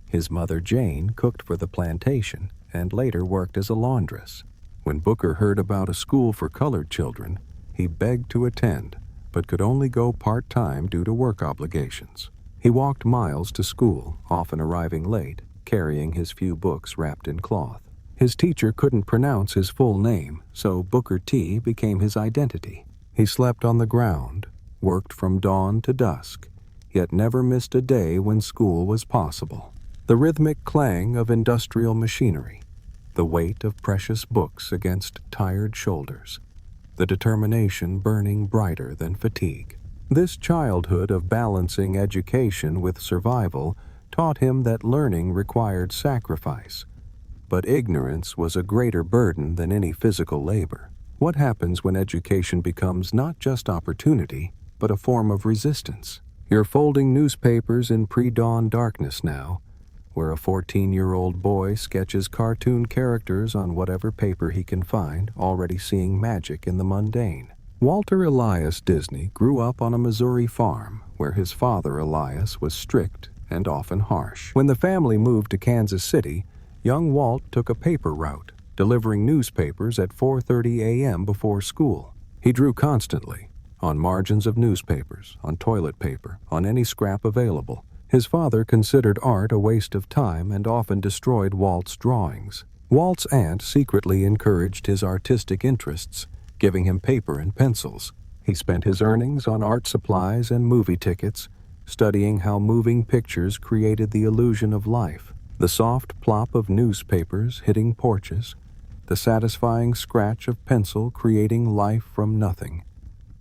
His mother, Jane, cooked for the plantation and later worked as a laundress. When Booker heard about a school for colored children, he begged to attend, but could only go part-time due to work obligations. He walked miles to school, often arriving late, carrying his few books wrapped in cloth. His teacher couldn't pronounce his full name, so Booker T became his identity. He slept on the ground, worked from dawn to dusk, yet never missed a day when school was possible. The rhythmic clang of industrial machinery, the weight of precious books against tired shoulders, the determination burning brighter than fatigue. This childhood of balancing education with survival taught him that learning required sacrifice, but ignorance was a greater burden than any physical labor. What happens when education becomes not just opportunity, but a form of resistance? You're folding newspapers in pre-dawn darkness now, where a 14-year-old boy sketches cartoon characters on whatever paper he can find, already seeing magic in the mundane. Walter Elias Disney grew up on a Missouri farm, where his father Elias was strict and often harsh. When the family moved to Kansas City, young Walt took a paper route, delivering newspapers at 4:30 a.m. before school. He drew constantly, on margins of newspapers, on toilet paper, on any scrap available. His father considered art a waste of time and often destroyed Walt's drawings. Walt's aunt secretly encouraged his artistic interests, giving him paper and pencils. He spent his earnings on art supplies and movie tickets, studying how moving pictures created the illusion of life. The soft plop of newspapers hitting porches, the satisfying scratch of pencil creating life from nothing,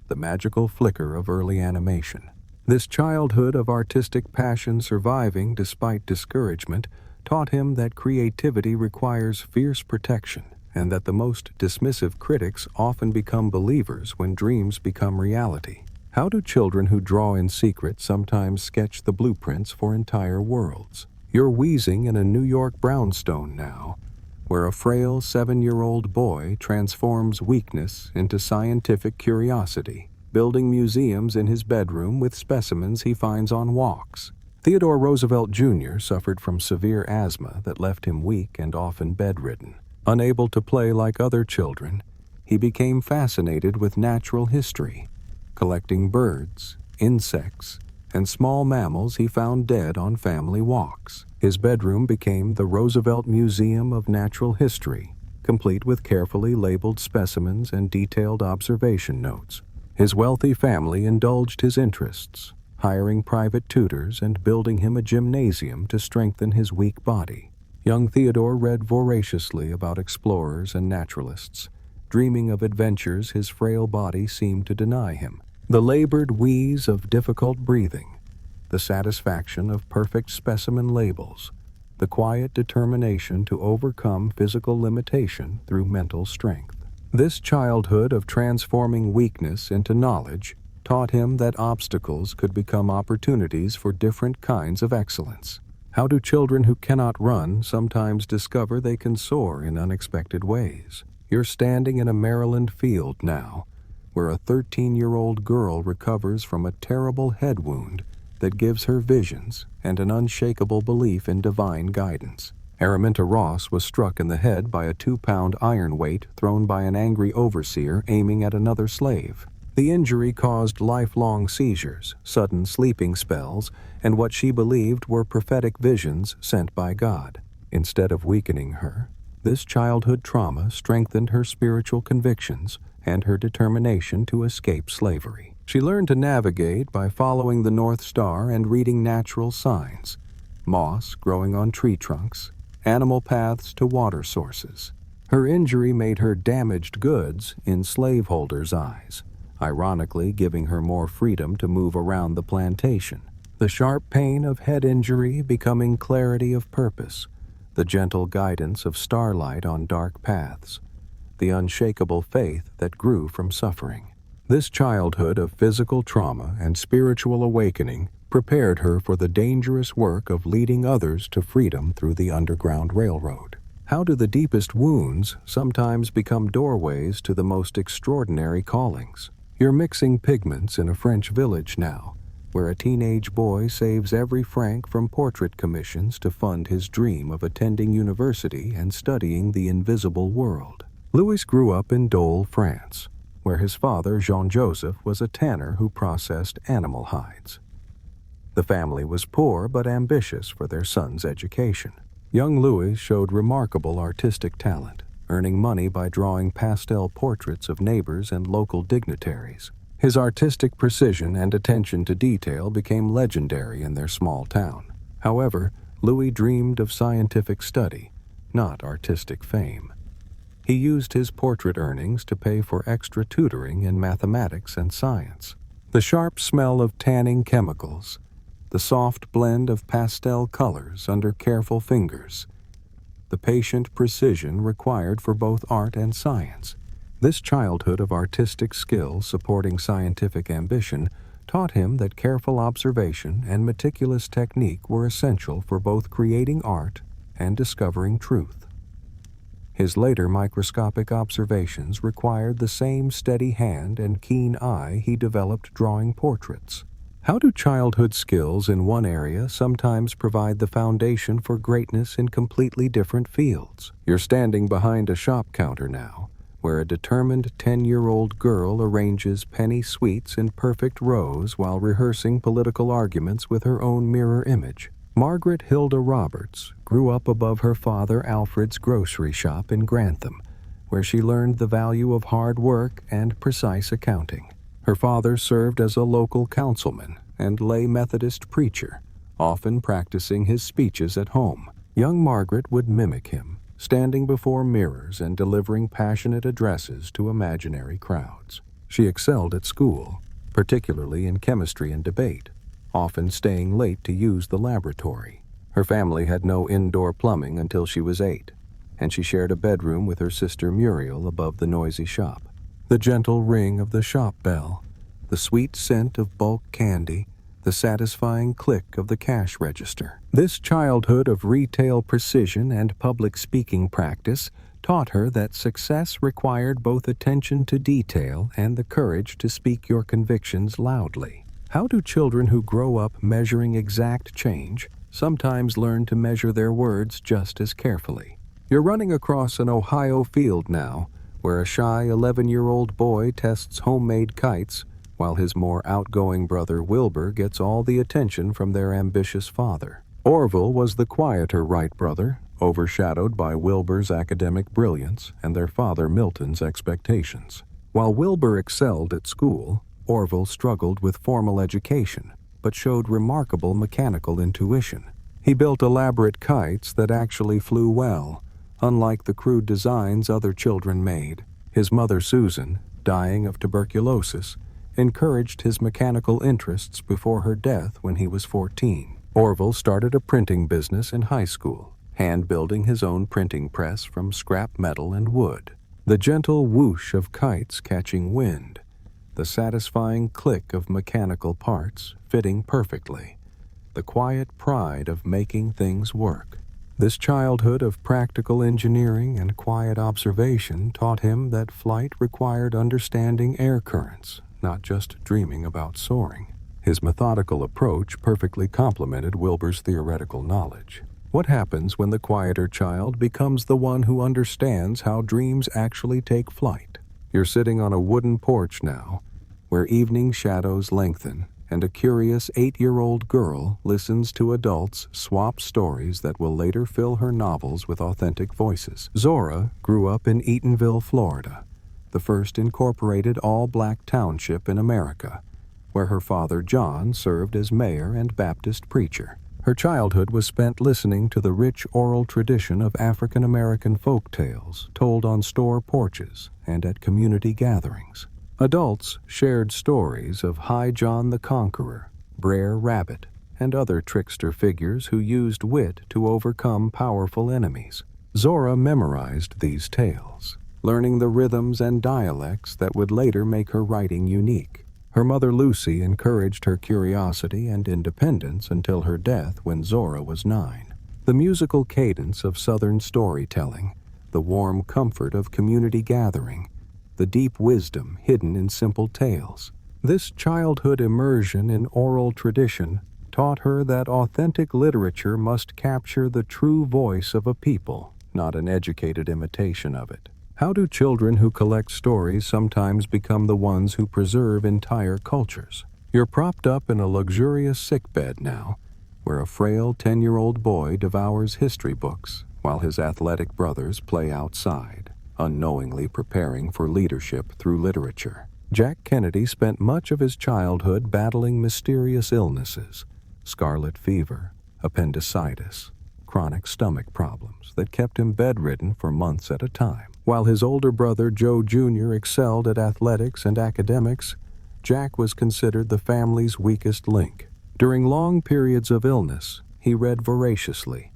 the magical flicker of early animation. This childhood of artistic passion surviving despite discouragement taught him that creativity requires fierce protection, and that the most dismissive critics often become believers when dreams become reality. How do children who draw in secret sometimes sketch the blueprints for entire worlds? You're wheezing in a New York brownstone now, where a frail 7-year-old boy transforms weakness into scientific curiosity, building museums in his bedroom with specimens he finds on walks. Theodore Roosevelt Jr. suffered from severe asthma that left him weak and often bedridden. Unable to play like other children, he became fascinated with natural history, collecting birds, insects, and small mammals he found dead on family walks. His bedroom became the Roosevelt Museum of Natural History, complete with carefully labeled specimens and detailed observation notes. His wealthy family indulged his interests, hiring private tutors and building him a gymnasium to strengthen his weak body. Young Theodore read voraciously about explorers and naturalists, dreaming of adventures his frail body seemed to deny him. The labored wheeze of difficult breathing, the satisfaction of perfect specimen labels, the quiet determination to overcome physical limitation through mental strength. This childhood of transforming weakness into knowledge taught him that obstacles could become opportunities for different kinds of excellence. How do children who cannot run sometimes discover they can soar in unexpected ways? You're standing in a Maryland field now, where a 13-year-old girl recovers from a terrible head wound that gives her visions and an unshakable belief in divine guidance. Araminta Ross was struck in the head by a 2-pound iron weight thrown by an angry overseer aiming at another slave. The injury caused lifelong seizures, sudden sleeping spells, and what she believed were prophetic visions sent by God. Instead of weakening her, this childhood trauma strengthened her spiritual convictions and her determination to escape slavery. She learned to navigate by following the North Star and reading natural signs, moss growing on tree trunks, animal paths to water sources. Her injury made her damaged goods in slaveholders' eyes, ironically giving her more freedom to move around the plantation. The sharp pain of head injury becoming clarity of purpose, the gentle guidance of starlight on dark paths, the unshakable faith that grew from suffering. This childhood of physical trauma and spiritual awakening prepared her for the dangerous work of leading others to freedom through the Underground Railroad. How do the deepest wounds sometimes become doorways to the most extraordinary callings? You're mixing pigments in a French village now, where a teenage boy saves every franc from portrait commissions to fund his dream of attending university and studying the invisible world. Louis grew up in Dole, France, where his father, Jean-Joseph, was a tanner who processed animal hides. The family was poor but ambitious for their son's education. Young Louis showed remarkable artistic talent, earning money by drawing pastel portraits of neighbors and local dignitaries. His artistic precision and attention to detail became legendary in their small town. However, Louis dreamed of scientific study, not artistic fame. He used his portrait earnings to pay for extra tutoring in mathematics and science. The sharp smell of tanning chemicals, the soft blend of pastel colors under careful fingers, the patient precision required for both art and science. This childhood of artistic skill supporting scientific ambition taught him that careful observation and meticulous technique were essential for both creating art and discovering truth. His later microscopic observations required the same steady hand and keen eye he developed drawing portraits. How do childhood skills in one area sometimes provide the foundation for greatness in completely different fields? You're standing behind a shop counter now, where a determined 10-year-old girl arranges penny sweets in perfect rows while rehearsing political arguments with her own mirror image. Margaret Hilda Roberts grew up above her father Alfred's grocery shop in Grantham, where she learned the value of hard work and precise accounting. Her father served as a local councilman and lay Methodist preacher, often practicing his speeches at home. Young Margaret would mimic him, standing before mirrors and delivering passionate addresses to imaginary crowds. She excelled at school, particularly in chemistry and debate, often staying late to use the laboratory. Her family had no indoor plumbing until she was 8, and she shared a bedroom with her sister Muriel above the noisy shop. The gentle ring of the shop bell, the sweet scent of bulk candy, the satisfying click of the cash register. This childhood of retail precision and public speaking practice taught her that success required both attention to detail and the courage to speak your convictions loudly. How do children who grow up measuring exact change sometimes learn to measure their words just as carefully? You're running across an Ohio field now, where a shy 11-year-old boy tests homemade kites, while his more outgoing brother Wilbur gets all the attention from their ambitious father. Orville was the quieter Wright brother, overshadowed by Wilbur's academic brilliance and their father Milton's expectations. While Wilbur excelled at school, Orville struggled with formal education, but showed remarkable mechanical intuition. He built elaborate kites that actually flew well, unlike the crude designs other children made. His mother Susan, dying of tuberculosis, encouraged his mechanical interests before her death when he was 14. Orville started a printing business in high school, hand-building his own printing press from scrap metal and wood. The gentle whoosh of kites catching wind, the satisfying click of mechanical parts fitting perfectly, the quiet pride of making things work. This childhood of practical engineering and quiet observation taught him that flight required understanding air currents, not just dreaming about soaring. His methodical approach perfectly complemented Wilbur's theoretical knowledge. What happens when the quieter child becomes the one who understands how dreams actually take flight? You're sitting on a wooden porch now, where evening shadows lengthen, and a curious 8-year-old girl listens to adults swap stories that will later fill her novels with authentic voices. Zora grew up in Eatonville, Florida, the first incorporated all-black township in America, where her father John served as mayor and Baptist preacher. Her childhood was spent listening to the rich oral tradition of African American folk tales told on store porches and at community gatherings. Adults shared stories of High John the Conqueror, Brer Rabbit, and other trickster figures who used wit to overcome powerful enemies. Zora memorized these tales, learning the rhythms and dialects that would later make her writing unique. Her mother Lucy encouraged her curiosity and independence until her death when Zora was 9. The musical cadence of Southern storytelling, the warm comfort of community gathering, the deep wisdom hidden in simple tales. This childhood immersion in oral tradition taught her that authentic literature must capture the true voice of a people, not an educated imitation of it. How do children who collect stories sometimes become the ones who preserve entire cultures? You're propped up in a luxurious sickbed now, where a frail 10-year-old boy devours history books while his athletic brothers play outside, unknowingly preparing for leadership through literature. Jack Kennedy spent much of his childhood battling mysterious illnesses, scarlet fever, appendicitis, chronic stomach problems that kept him bedridden for months at a time. While his older brother Joe Jr. excelled at athletics and academics, Jack was considered the family's weakest link. During long periods of illness, he read voraciously.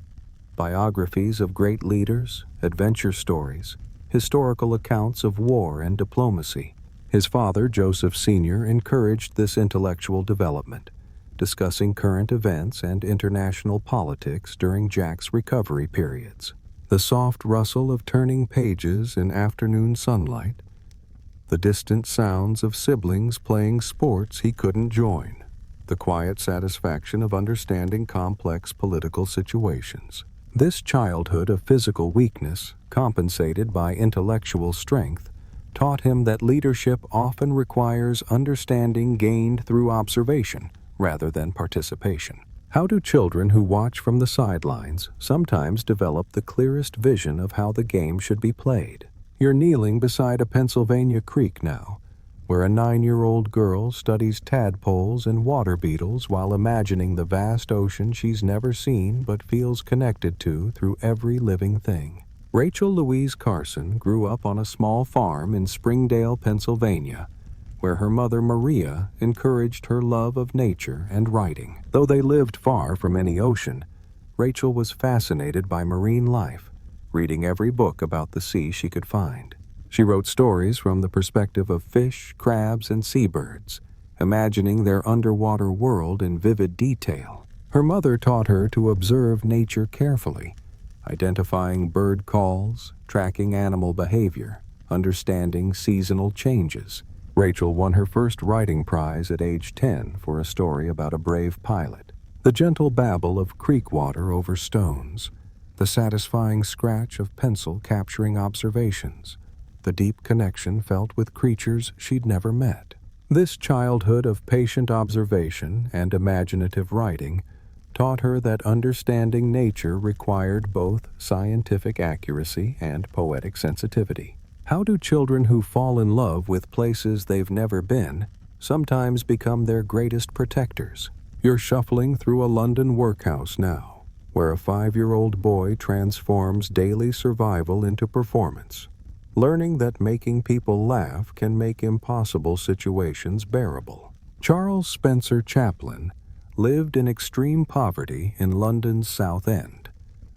Biographies of great leaders, adventure stories, historical accounts of war and diplomacy. His father, Joseph Sr., encouraged this intellectual development, discussing current events and international politics during Jack's recovery periods. The soft rustle of turning pages in afternoon sunlight, the distant sounds of siblings playing sports he couldn't join, the quiet satisfaction of understanding complex political situations. This childhood of physical weakness, compensated by intellectual strength, taught him that leadership often requires understanding gained through observation rather than participation. How do children who watch from the sidelines sometimes develop the clearest vision of how the game should be played? You're kneeling beside a Pennsylvania creek now, where a 9-year-old girl studies tadpoles and water beetles while imagining the vast ocean she's never seen but feels connected to through every living thing. Rachel Louise Carson grew up on a small farm in Springdale, Pennsylvania, where her mother Maria encouraged her love of nature and writing. Though they lived far from any ocean, Rachel was fascinated by marine life, reading every book about the sea she could find. She wrote stories from the perspective of fish, crabs, and seabirds, imagining their underwater world in vivid detail. Her mother taught her to observe nature carefully, identifying bird calls, tracking animal behavior, understanding seasonal changes. Rachel won her first writing prize at age 10 for a story about a brave pilot. The gentle babble of creek water over stones, the satisfying scratch of pencil capturing observations, the deep connection felt with creatures she'd never met. This childhood of patient observation and imaginative writing taught her that understanding nature required both scientific accuracy and poetic sensitivity. How do children who fall in love with places they've never been sometimes become their greatest protectors? You're shuffling through a London workhouse now, where a 5-year-old boy transforms daily survival into performance, learning that making people laugh can make impossible situations bearable. Charles Spencer Chaplin lived in extreme poverty in London's South End,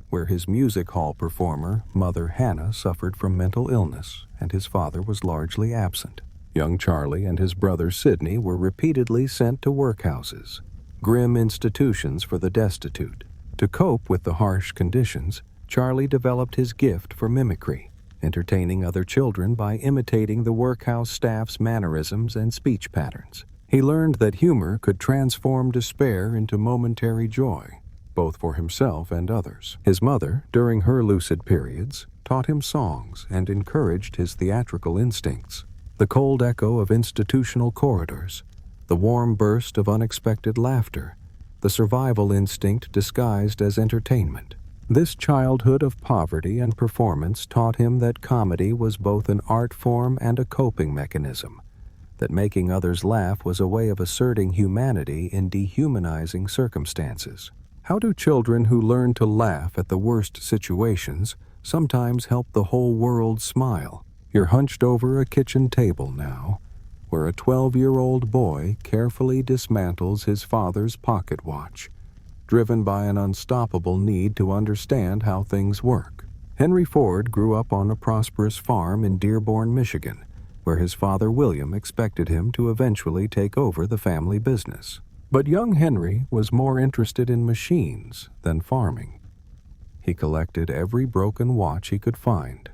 where his music hall performer, Mother Hannah, suffered from mental illness and his father was largely absent. Young Charlie and his brother Sidney were repeatedly sent to workhouses, grim institutions for the destitute. To cope with the harsh conditions, Charlie developed his gift for mimicry, entertaining other children by imitating the workhouse staff's mannerisms and speech patterns. He learned that humor could transform despair into momentary joy, both for himself and others. His mother, during her lucid periods, taught him songs and encouraged his theatrical instincts. The cold echo of institutional corridors, the warm burst of unexpected laughter, the survival instinct disguised as entertainment. This childhood of poverty and performance taught him that comedy was both an art form and a coping mechanism, that making others laugh was a way of asserting humanity in dehumanizing circumstances. How do children who learn to laugh at the worst situations sometimes help the whole world smile? You're hunched over a kitchen table now, where a 12-year-old boy carefully dismantles his father's pocket watch, driven by an unstoppable need to understand how things work. Henry Ford grew up on a prosperous farm in Dearborn, Michigan, where his father William expected him to eventually take over the family business. But young Henry was more interested in machines than farming. He collected every broken watch he could find,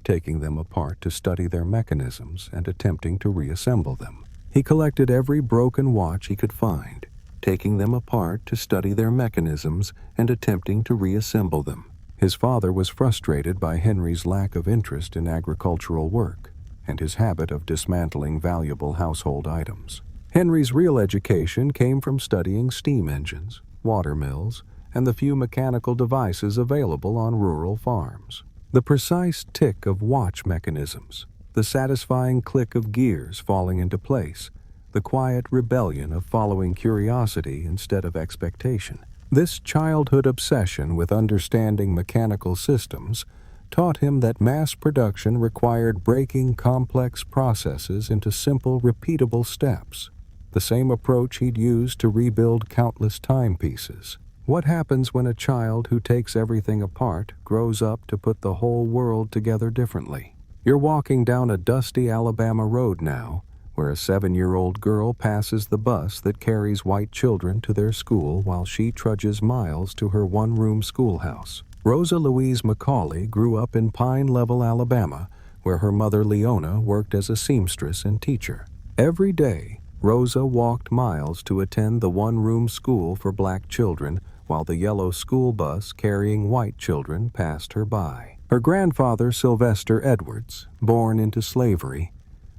taking them apart to study their mechanisms and attempting to reassemble them. He collected every broken watch he could find, taking them apart to study their mechanisms and attempting to reassemble them. His father was frustrated by Henry's lack of interest in agricultural work and his habit of dismantling valuable household items. Henry's real education came from studying steam engines, water mills, and the few mechanical devices available on rural farms. The precise tick of watch mechanisms, the satisfying click of gears falling into place, the quiet rebellion of following curiosity instead of expectation. This childhood obsession with understanding mechanical systems taught him that mass production required breaking complex processes into simple, repeatable steps, the same approach he'd used to rebuild countless timepieces. What happens when a child who takes everything apart grows up to put the whole world together differently? You're walking down a dusty Alabama road now, where a 7-year-old girl passes the bus that carries white children to their school while she trudges miles to her one-room schoolhouse. Rosa Louise Macaulay grew up in Pine Level, Alabama, where her mother Leona worked as a seamstress and teacher. Every day, Rosa walked miles to attend the one-room school for black children while the yellow school bus carrying white children passed her by. Her grandfather, Sylvester Edwards, born into slavery,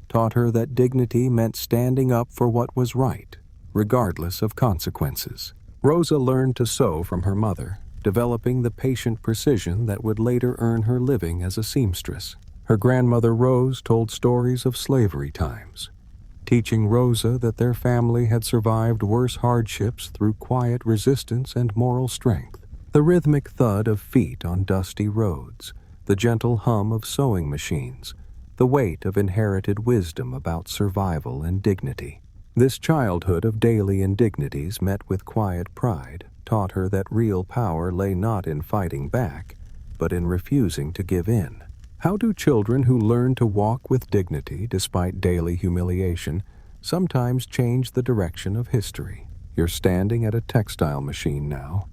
taught her that dignity meant standing up for what was right, regardless of consequences. Rosa learned to sew from her mother, developing the patient precision that would later earn her living as a seamstress. Her grandmother Rose told stories of slavery times, teaching Rosa that their family had survived worse hardships through quiet resistance and moral strength. The rhythmic thud of feet on dusty roads, the gentle hum of sewing machines, the weight of inherited wisdom about survival and dignity. This childhood of daily indignities met with quiet pride taught her that real power lay not in fighting back, but in refusing to give in. How do children who learn to walk with dignity despite daily humiliation sometimes change the direction of history. You're standing at a textile machine now,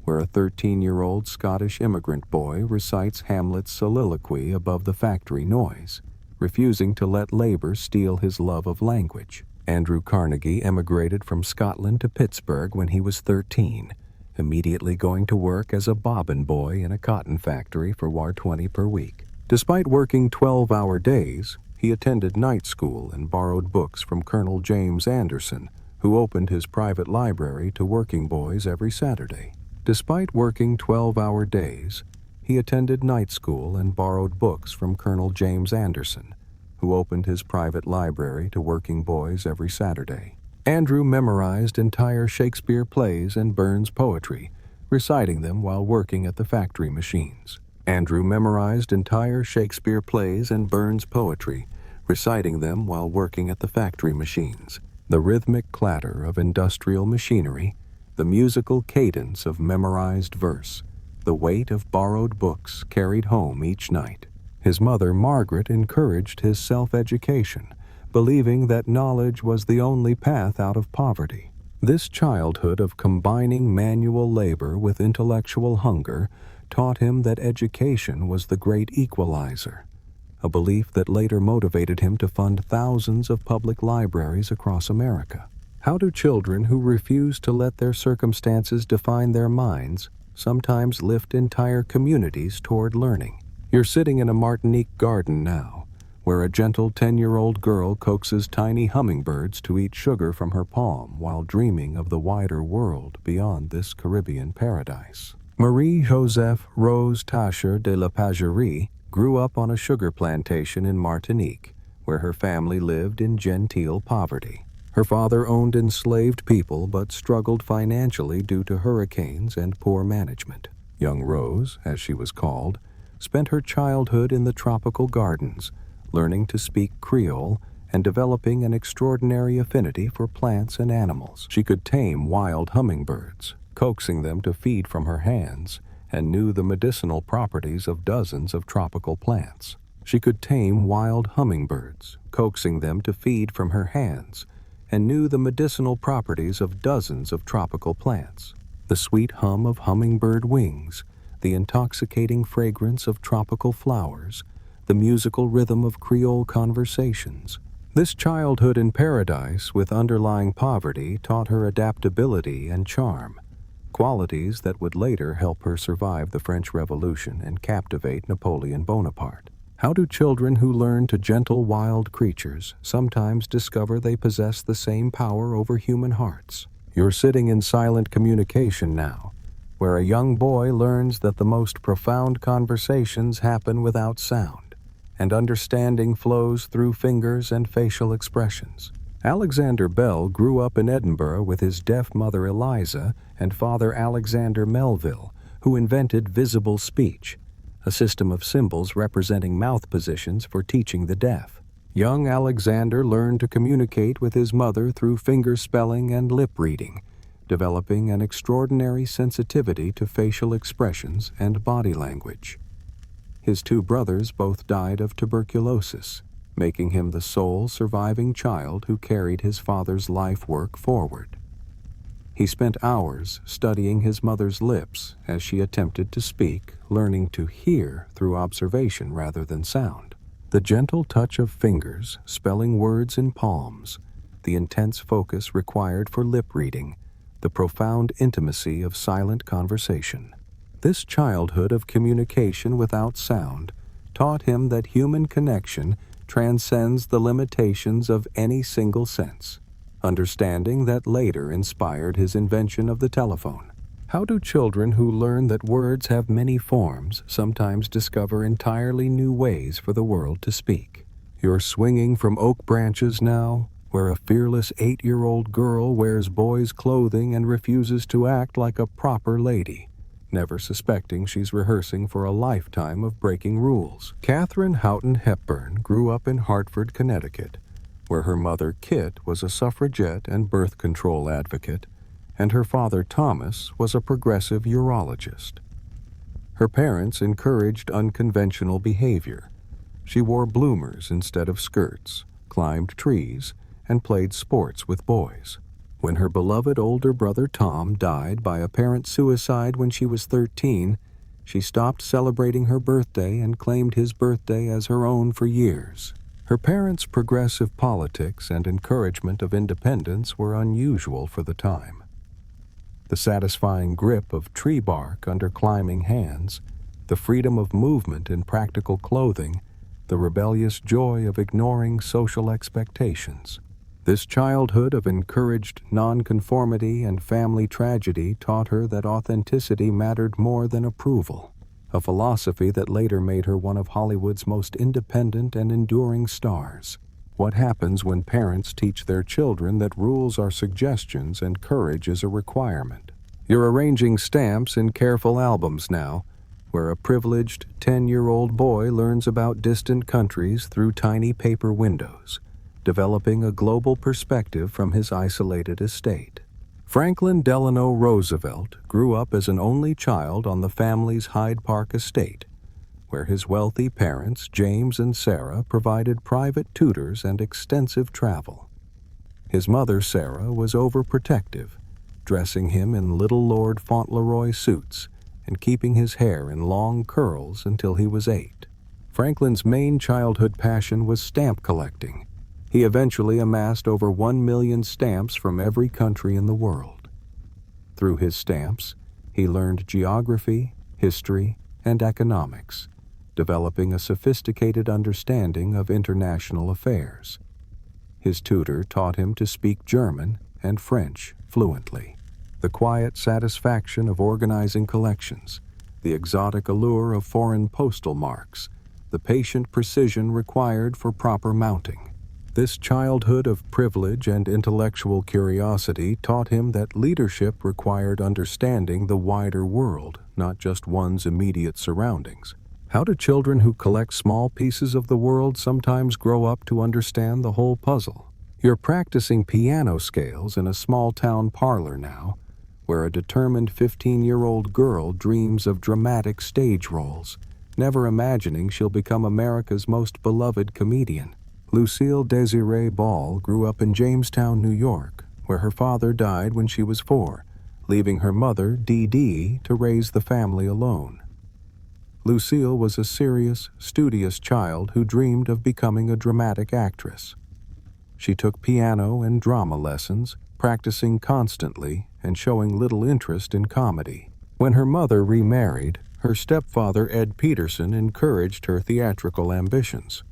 where a 13-year-old Scottish immigrant boy recites Hamlet's soliloquy above the factory noise, refusing to let labor steal his love of language. Andrew Carnegie emigrated from Scotland to Pittsburgh when he was 13, immediately going to work as a bobbin boy in a cotton factory for $20 per week. Despite working 12-hour days, he attended night school and borrowed books from Colonel James Anderson, who opened his private library to working boys every Saturday. Despite working 12-hour days, he attended night school and borrowed books from Colonel James Anderson, who opened his private library to working boys every Saturday. Andrew memorized entire Shakespeare plays and Burns poetry, reciting them while working at the factory machines. Andrew memorized entire Shakespeare plays and Burns poetry, reciting them while working at the factory machines. The rhythmic clatter of industrial machinery, the musical cadence of memorized verse, the weight of borrowed books carried home each night. His mother, Margaret, encouraged his self-education, believing that knowledge was the only path out of poverty. This childhood of combining manual labor with intellectual hunger taught him that education was the great equalizer, a belief that later motivated him to fund thousands of public libraries across America. How do children who refuse to let their circumstances define their minds sometimes lift entire communities toward learning? You're sitting in a Martinique garden now, where a gentle 10-year-old girl coaxes tiny hummingbirds to eat sugar from her palm while dreaming of the wider world beyond this Caribbean paradise. Marie-Joseph Rose Tacher de la Pagerie grew up on a sugar plantation in Martinique, where her family lived in genteel poverty. Her father owned enslaved people but struggled financially due to hurricanes and poor management. Young Rose, as she was called, spent her childhood in the tropical gardens, learning to speak Creole and developing an extraordinary affinity for plants and animals. She could tame wild hummingbirds, coaxing them to feed from her hands, and knew the medicinal properties of dozens of tropical plants. She could tame wild hummingbirds, coaxing them to feed from her hands, and knew the medicinal properties of dozens of tropical plants. The sweet hum of hummingbird wings, the intoxicating fragrance of tropical flowers, the musical rhythm of Creole conversations. This childhood in paradise with underlying poverty taught her adaptability and charm, qualities that would later help her survive the French Revolution and captivate Napoleon Bonaparte. How do children who learn to gentle wild creatures sometimes discover they possess the same power over human hearts? You're sitting in silent communication now, where a young boy learns that the most profound conversations happen without sound, and understanding flows through fingers and facial expressions. Alexander Bell grew up in Edinburgh with his deaf mother Eliza and father Alexander Melville, who invented visible speech, a system of symbols representing mouth positions for teaching the deaf. Young Alexander learned to communicate with his mother through finger spelling and lip reading, developing an extraordinary sensitivity to facial expressions and body language. His two brothers both died of tuberculosis, making him the sole surviving child who carried his father's life work forward. He spent hours studying his mother's lips as she attempted to speak, learning to hear through observation rather than sound. The gentle touch of fingers spelling words in palms, the intense focus required for lip reading, the profound intimacy of silent conversation. This childhood of communication without sound taught him that human connection transcends the limitations of any single sense, understanding that later inspired his invention of the telephone. How do children who learn that words have many forms sometimes discover entirely new ways for the world to speak? You're swinging from oak branches now, where a fearless 8-year-old girl wears boys' clothing and refuses to act like a proper lady, never suspecting she's rehearsing for a lifetime of breaking rules. Katharine Houghton Hepburn grew up in Hartford, Connecticut, where her mother Kit was a suffragette and birth control advocate, and her father Thomas was a progressive urologist. Her parents encouraged unconventional behavior. She wore bloomers instead of skirts, climbed trees, and played sports with boys. When her beloved older brother Tom died by apparent suicide when she was 13, she stopped celebrating her birthday and claimed his birthday as her own for years. Her parents' progressive politics and encouragement of independence were unusual for the time. The satisfying grip of tree bark under climbing hands, the freedom of movement in practical clothing, the rebellious joy of ignoring social expectations. This childhood of encouraged nonconformity and family tragedy taught her that authenticity mattered more than approval, a philosophy that later made her one of Hollywood's most independent and enduring stars. What happens when parents teach their children that rules are suggestions and courage is a requirement? You're arranging stamps in careful albums now, where a privileged 10-year-old boy learns about distant countries through tiny paper windows, developing a global perspective from his isolated estate. Franklin Delano Roosevelt grew up as an only child on the family's Hyde Park estate, where his wealthy parents, James and Sarah, provided private tutors and extensive travel. His mother, Sarah, was overprotective, dressing him in Little Lord Fauntleroy suits and keeping his hair in long curls until he was 8. Franklin's main childhood passion was stamp collecting. He eventually amassed over 1 million stamps from every country in the world. Through his stamps, he learned geography, history, and economics, developing a sophisticated understanding of international affairs. His tutor taught him to speak German and French fluently. The quiet satisfaction of organizing collections, the exotic allure of foreign postal marks, the patient precision required for proper mounting. This childhood of privilege and intellectual curiosity taught him that leadership required understanding the wider world, not just one's immediate surroundings. How do children who collect small pieces of the world sometimes grow up to understand the whole puzzle? You're practicing piano scales in a small-town parlor now, where a determined 15-year-old girl dreams of dramatic stage roles, never imagining she'll become America's most beloved comedian. Lucille Desiree Ball grew up in Jamestown, New York, where her father died when she was 4, leaving her mother, Dee Dee, to raise the family alone. Lucille was a serious, studious child who dreamed of becoming a dramatic actress. She took piano and drama lessons, practicing constantly and showing little interest in comedy. When her mother remarried, her stepfather, Ed Peterson, encouraged her theatrical ambitions.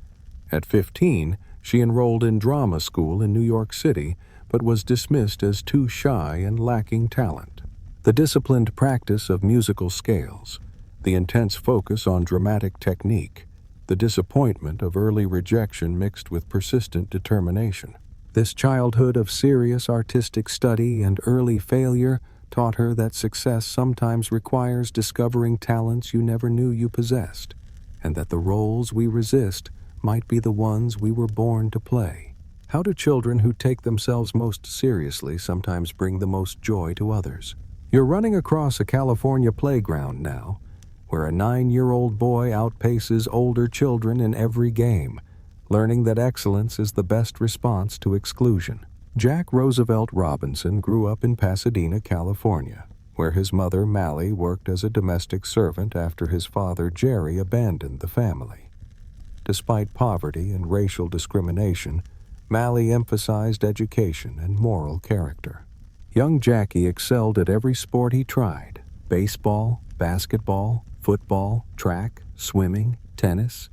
At 15, she enrolled in drama school in New York City, but was dismissed as too shy and lacking talent. The disciplined practice of musical scales, the intense focus on dramatic technique, the disappointment of early rejection mixed with persistent determination. This childhood of serious artistic study and early failure taught her that success sometimes requires discovering talents you never knew you possessed, and that the roles we resist might be the ones we were born to play. How do children who take themselves most seriously sometimes bring the most joy to others? You're running across a California playground now, where a 9-year-old boy outpaces older children in every game, learning that excellence is the best response to exclusion. Jack Roosevelt Robinson grew up in Pasadena, California, where his mother, Mally, worked as a domestic servant after his father, Jerry, abandoned the family. Despite poverty and racial discrimination, Mally emphasized education and moral character. Young Jackie excelled at every sport he tried: baseball, basketball, football, track, swimming, tennis.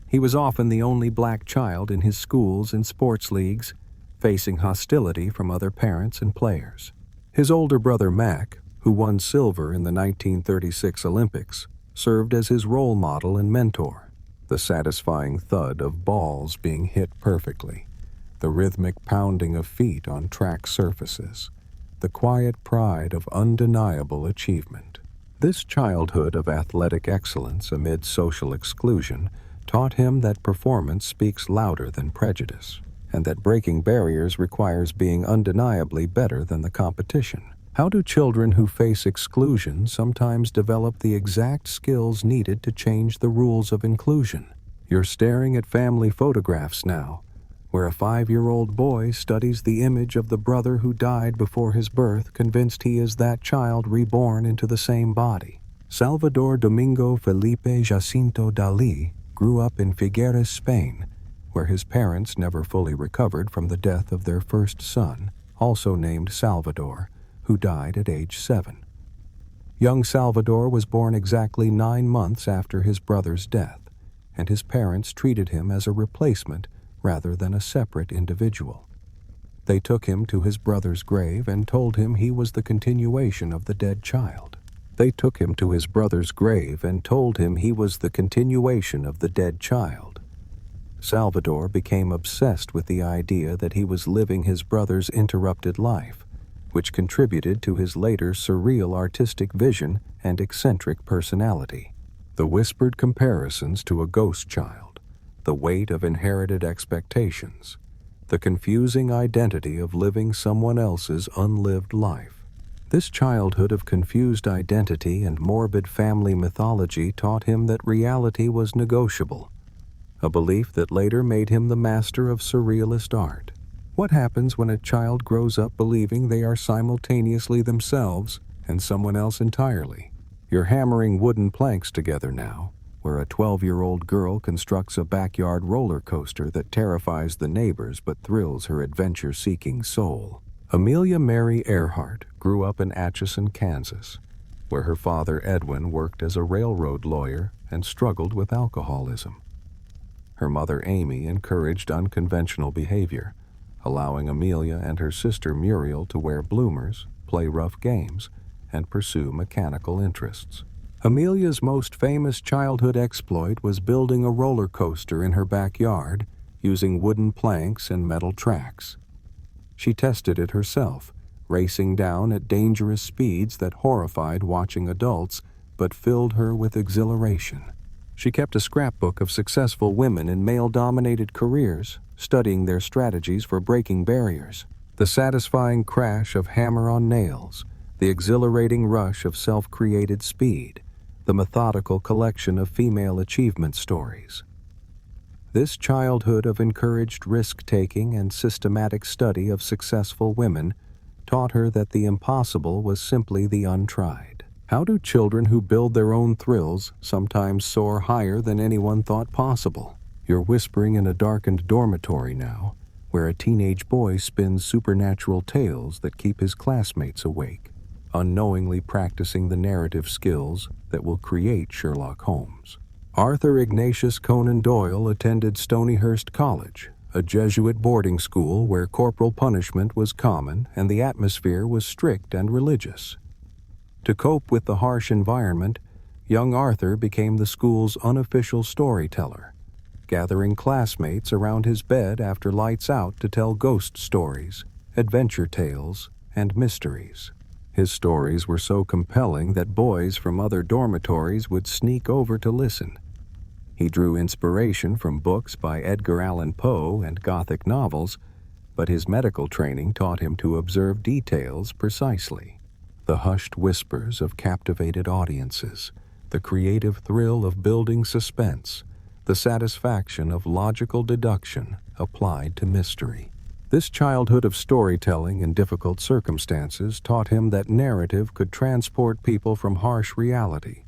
He was often the only black child in his schools and sports leagues, facing hostility from other parents and players. His older brother Mac, who won silver in the 1936 Olympics, served as his role model and mentor. The satisfying thud of balls being hit perfectly, the rhythmic pounding of feet on track surfaces, the quiet pride of undeniable achievement. This childhood of athletic excellence amid social exclusion taught him that performance speaks louder than prejudice, and that breaking barriers requires being undeniably better than the competition. How do children who face exclusion sometimes develop the exact skills needed to change the rules of inclusion? You're staring at family photographs now, where a 5-year-old boy studies the image of the brother who died before his birth, convinced he is that child reborn into the same body. Salvador Domingo Felipe Jacinto Dalí grew up in Figueres, Spain, where his parents never fully recovered from the death of their first son, also named Salvador, who died at age 7. Young Salvador was born exactly 9 months after his brother's death, and his parents treated him as a replacement rather than a separate individual. They took him to his brother's grave and told him he was the continuation of the dead child. Salvador became obsessed with the idea that he was living his brother's interrupted life, which contributed to his later surreal artistic vision and eccentric personality. The whispered comparisons to a ghost child, the weight of inherited expectations, the confusing identity of living someone else's unlived life. This childhood of confused identity and morbid family mythology taught him that reality was negotiable, a belief that later made him the master of surrealist art. What happens when a child grows up believing they are simultaneously themselves and someone else entirely? You're hammering wooden planks together now, where a 12-year-old girl constructs a backyard roller coaster that terrifies the neighbors but thrills her adventure-seeking soul. Amelia Mary Earhart grew up in Atchison, Kansas, where her father Edwin worked as a railroad lawyer and struggled with alcoholism. Her mother Amy encouraged unconventional behavior, allowing Amelia and her sister Muriel to wear bloomers, play rough games, and pursue mechanical interests. Amelia's most famous childhood exploit was building a roller coaster in her backyard using wooden planks and metal tracks. She tested it herself, racing down at dangerous speeds that horrified watching adults but filled her with exhilaration. She kept a scrapbook of successful women in male-dominated careers, studying their strategies for breaking barriers. The satisfying crash of hammer on nails, the exhilarating rush of self-created speed, the methodical collection of female achievement stories. This childhood of encouraged risk-taking and systematic study of successful women taught her that the impossible was simply the untried. How do children who build their own thrills sometimes soar higher than anyone thought possible? You're whispering in a darkened dormitory now, where a teenage boy spins supernatural tales that keep his classmates awake, unknowingly practicing the narrative skills that will create Sherlock Holmes. Arthur Ignatius Conan Doyle attended Stonyhurst College, a Jesuit boarding school where corporal punishment was common and the atmosphere was strict and religious. To cope with the harsh environment, young Arthur became the school's unofficial storyteller, gathering classmates around his bed after lights out to tell ghost stories, adventure tales, and mysteries. His stories were so compelling that boys from other dormitories would sneak over to listen. He drew inspiration from books by Edgar Allan Poe and Gothic novels, but his medical training taught him to observe details precisely. The hushed whispers of captivated audiences, the creative thrill of building suspense, the satisfaction of logical deduction applied to mystery. This childhood of storytelling in difficult circumstances taught him that narrative could transport people from harsh reality,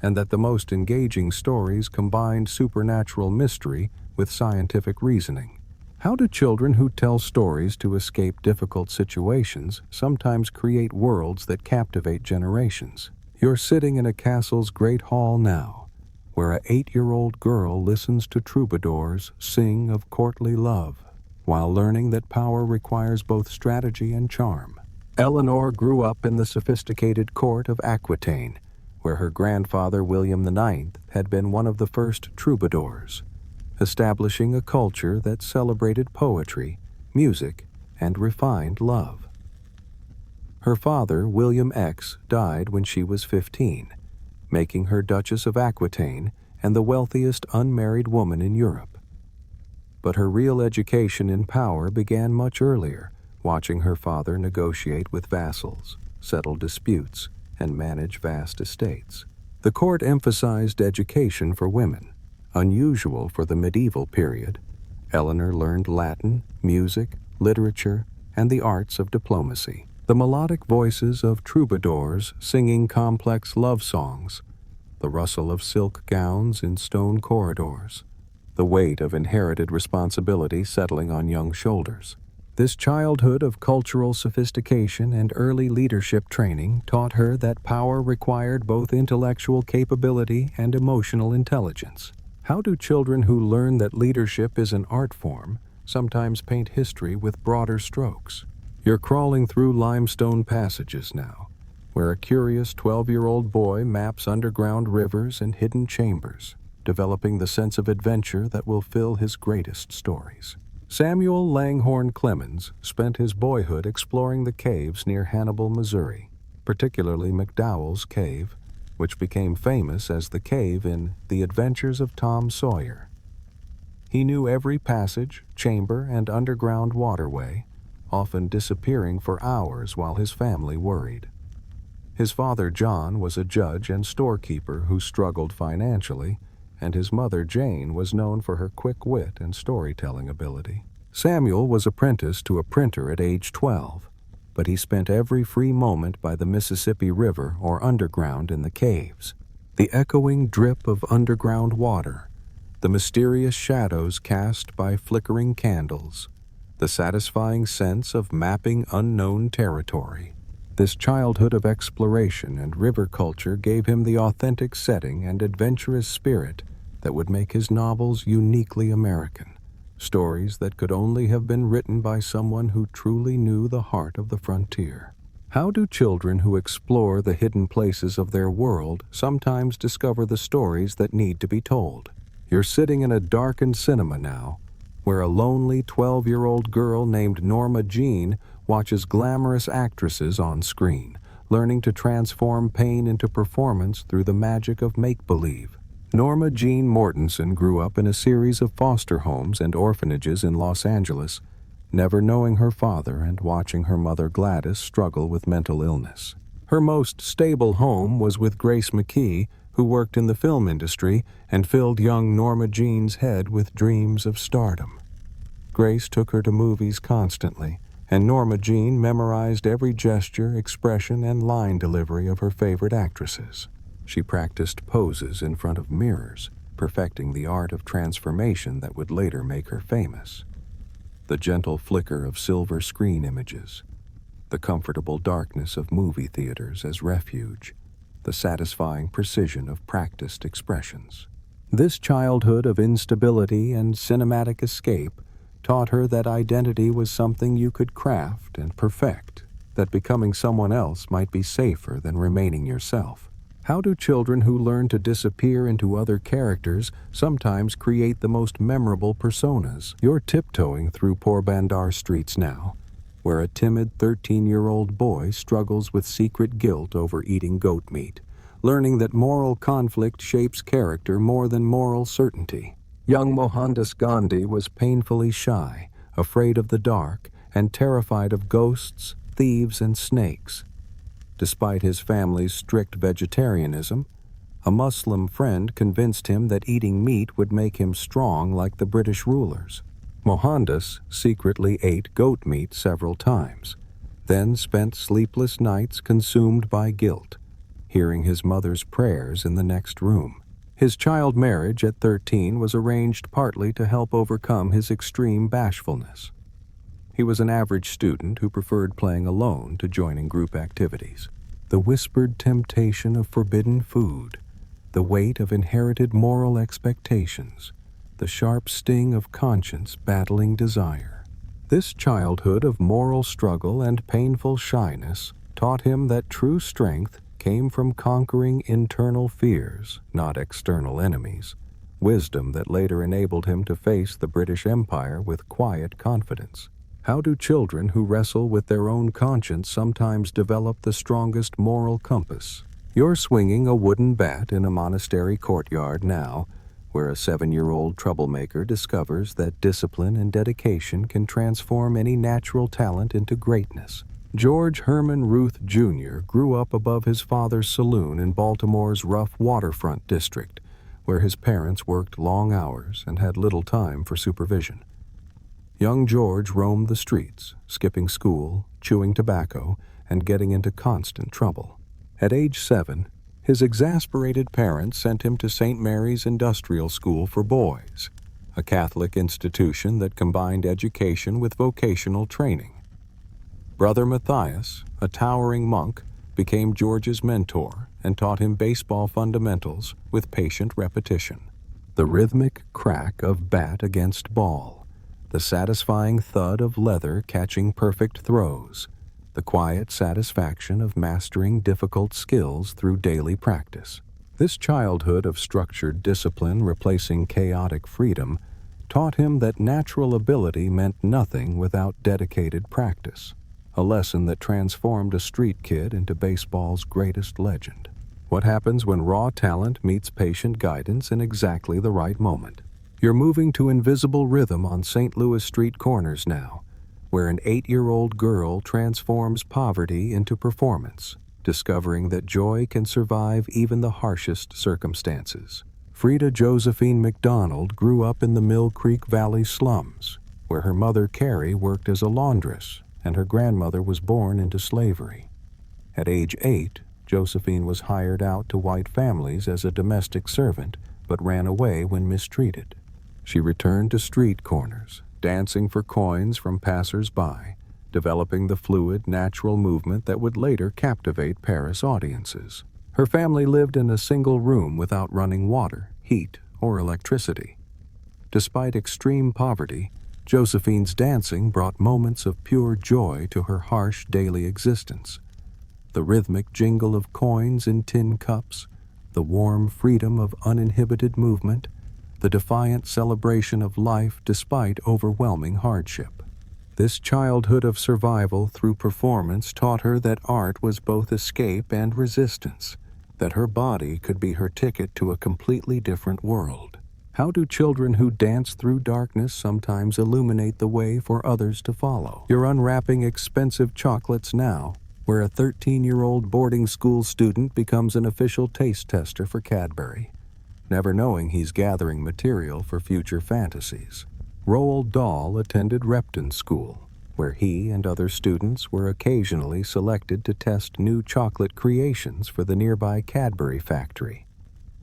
and that the most engaging stories combined supernatural mystery with scientific reasoning. How do children who tell stories to escape difficult situations sometimes create worlds that captivate generations? You're sitting in a castle's great hall now, where an 8-year-old girl listens to troubadours sing of courtly love, while learning that power requires both strategy and charm. Eleanor grew up in the sophisticated court of Aquitaine, where her grandfather William IX had been one of the first troubadours, establishing a culture that celebrated poetry, music, and refined love. Her father, William X, died when she was 15, making her Duchess of Aquitaine and the wealthiest unmarried woman in Europe. But her real education in power began much earlier, watching her father negotiate with vassals, settle disputes, and manage vast estates. The court emphasized education for women, unusual for the medieval period, Eleanor learned Latin, music, literature, and the arts of diplomacy. The melodic voices of troubadours singing complex love songs, the rustle of silk gowns in stone corridors, the weight of inherited responsibility settling on young shoulders. This childhood of cultural sophistication and early leadership training taught her that power required both intellectual capability and emotional intelligence. How do children who learn that leadership is an art form sometimes paint history with broader strokes? You're crawling through limestone passages now, where a curious 12-year-old boy maps underground rivers and hidden chambers, developing the sense of adventure that will fill his greatest stories. Samuel Langhorne Clemens spent his boyhood exploring the caves near Hannibal, Missouri, particularly McDowell's Cave, which became famous as the cave in The Adventures of Tom Sawyer. He knew every passage, chamber, and underground waterway, often disappearing for hours while his family worried. His father, John, was a judge and storekeeper who struggled financially, and his mother, Jane, was known for her quick wit and storytelling ability. Samuel was apprenticed to a printer at age 12, but he spent every free moment by the Mississippi River or underground in the caves. The echoing drip of underground water, the mysterious shadows cast by flickering candles, the satisfying sense of mapping unknown territory. This childhood of exploration and river culture gave him the authentic setting and adventurous spirit that would make his novels uniquely American, stories that could only have been written by someone who truly knew the heart of the frontier. How do children who explore the hidden places of their world sometimes discover the stories that need to be told? You're sitting in a darkened cinema now, where a lonely 12-year-old girl named Norma Jean watches glamorous actresses on screen, learning to transform pain into performance through the magic of make-believe. Norma Jean Mortensen grew up in a series of foster homes and orphanages in Los Angeles, never knowing her father and watching her mother Gladys struggle with mental illness. Her most stable home was with Grace McKee, who worked in the film industry and filled young Norma Jean's head with dreams of stardom. Grace took her to movies constantly, and Norma Jean memorized every gesture, expression, and line delivery of her favorite actresses. She practiced poses in front of mirrors, perfecting the art of transformation that would later make her famous. The gentle flicker of silver screen images, the comfortable darkness of movie theaters as refuge, the satisfying precision of practiced expressions. This childhood of instability and cinematic escape taught her that identity was something you could craft and perfect, that becoming someone else might be safer than remaining yourself. How do children who learn to disappear into other characters sometimes create the most memorable personas? You're tiptoeing through Porbandar streets now, where a timid 13-year-old boy struggles with secret guilt over eating goat meat, learning that moral conflict shapes character more than moral certainty. Young Mohandas Gandhi was painfully shy, afraid of the dark, and terrified of ghosts, thieves, and snakes. Despite his family's strict vegetarianism, a Muslim friend convinced him that eating meat would make him strong like the British rulers. Mohandas secretly ate goat meat several times, then spent sleepless nights consumed by guilt, hearing his mother's prayers in the next room. His child marriage at 13 was arranged partly to help overcome his extreme bashfulness. He was an average student who preferred playing alone to joining group activities. The whispered temptation of forbidden food, the weight of inherited moral expectations, the sharp sting of conscience battling desire. This childhood of moral struggle and painful shyness taught him that true strength came from conquering internal fears, not external enemies, wisdom that later enabled him to face the British Empire with quiet confidence. How do children who wrestle with their own conscience sometimes develop the strongest moral compass? You're swinging a wooden bat in a monastery courtyard now, where a 7-year-old troublemaker discovers that discipline and dedication can transform any natural talent into greatness. George Herman Ruth Jr. grew up above his father's saloon in Baltimore's rough waterfront district, where his parents worked long hours and had little time for supervision. Young George roamed the streets, skipping school, chewing tobacco, and getting into constant trouble. At age 7, his exasperated parents sent him to St. Mary's Industrial School for Boys, a Catholic institution that combined education with vocational training. Brother Matthias, a towering monk, became George's mentor and taught him baseball fundamentals with patient repetition. The rhythmic crack of bat against ball, the satisfying thud of leather catching perfect throws, the quiet satisfaction of mastering difficult skills through daily practice. This childhood of structured discipline replacing chaotic freedom taught him that natural ability meant nothing without dedicated practice, a lesson that transformed a street kid into baseball's greatest legend. What happens when raw talent meets patient guidance in exactly the right moment? You're moving to invisible rhythm on St. Louis street corners now, where an 8-year-old girl transforms poverty into performance, discovering that joy can survive even the harshest circumstances. Frida Josephine McDonald grew up in the Mill Creek Valley slums, where her mother Carrie worked as a laundress and her grandmother was born into slavery. At age 8, Josephine was hired out to white families as a domestic servant, but ran away when mistreated. She returned to street corners, dancing for coins from passers-by, developing the fluid, natural movement that would later captivate Paris audiences. Her family lived in a single room without running water, heat, or electricity. Despite extreme poverty, Josephine's dancing brought moments of pure joy to her harsh daily existence. The rhythmic jingle of coins in tin cups, the warm freedom of uninhibited movement, the defiant celebration of life despite overwhelming hardship. This childhood of survival through performance taught her that art was both escape and resistance, that her body could be her ticket to a completely different world. How do children who dance through darkness sometimes illuminate the way for others to follow? You're unwrapping expensive chocolates now, where a 13-year-old boarding school student becomes an official taste tester for Cadbury, never knowing he's gathering material for future fantasies. Roald Dahl attended Repton School, where he and other students were occasionally selected to test new chocolate creations for the nearby Cadbury factory.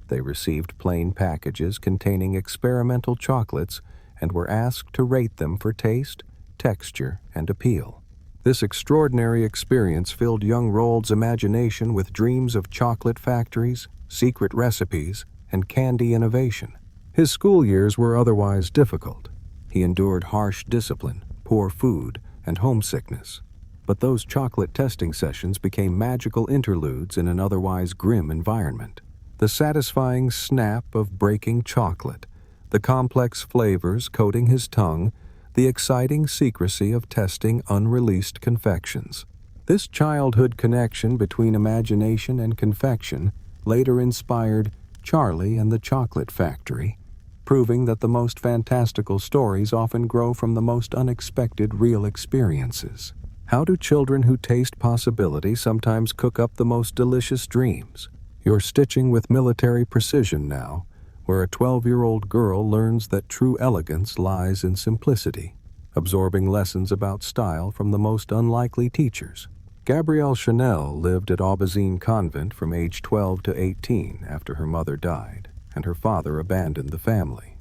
They received plain packages containing experimental chocolates and were asked to rate them for taste, texture, and appeal. This extraordinary experience filled young Roald's imagination with dreams of chocolate factories, secret recipes, and candy innovation. His school years were otherwise difficult. He endured harsh discipline, poor food, and homesickness. But those chocolate testing sessions became magical interludes in an otherwise grim environment. The satisfying snap of breaking chocolate, the complex flavors coating his tongue, the exciting secrecy of testing unreleased confections. This childhood connection between imagination and confection later inspired Charlie and the Chocolate Factory, proving that the most fantastical stories often grow from the most unexpected real experiences. How do children who taste possibility sometimes cook up the most delicious dreams? You're stitching with military precision now, where a 12-year-old girl learns that true elegance lies in simplicity, absorbing lessons about style from the most unlikely teachers. Gabrielle Chanel lived at Aubazine Convent from age 12 to 18 after her mother died, and her father abandoned the family.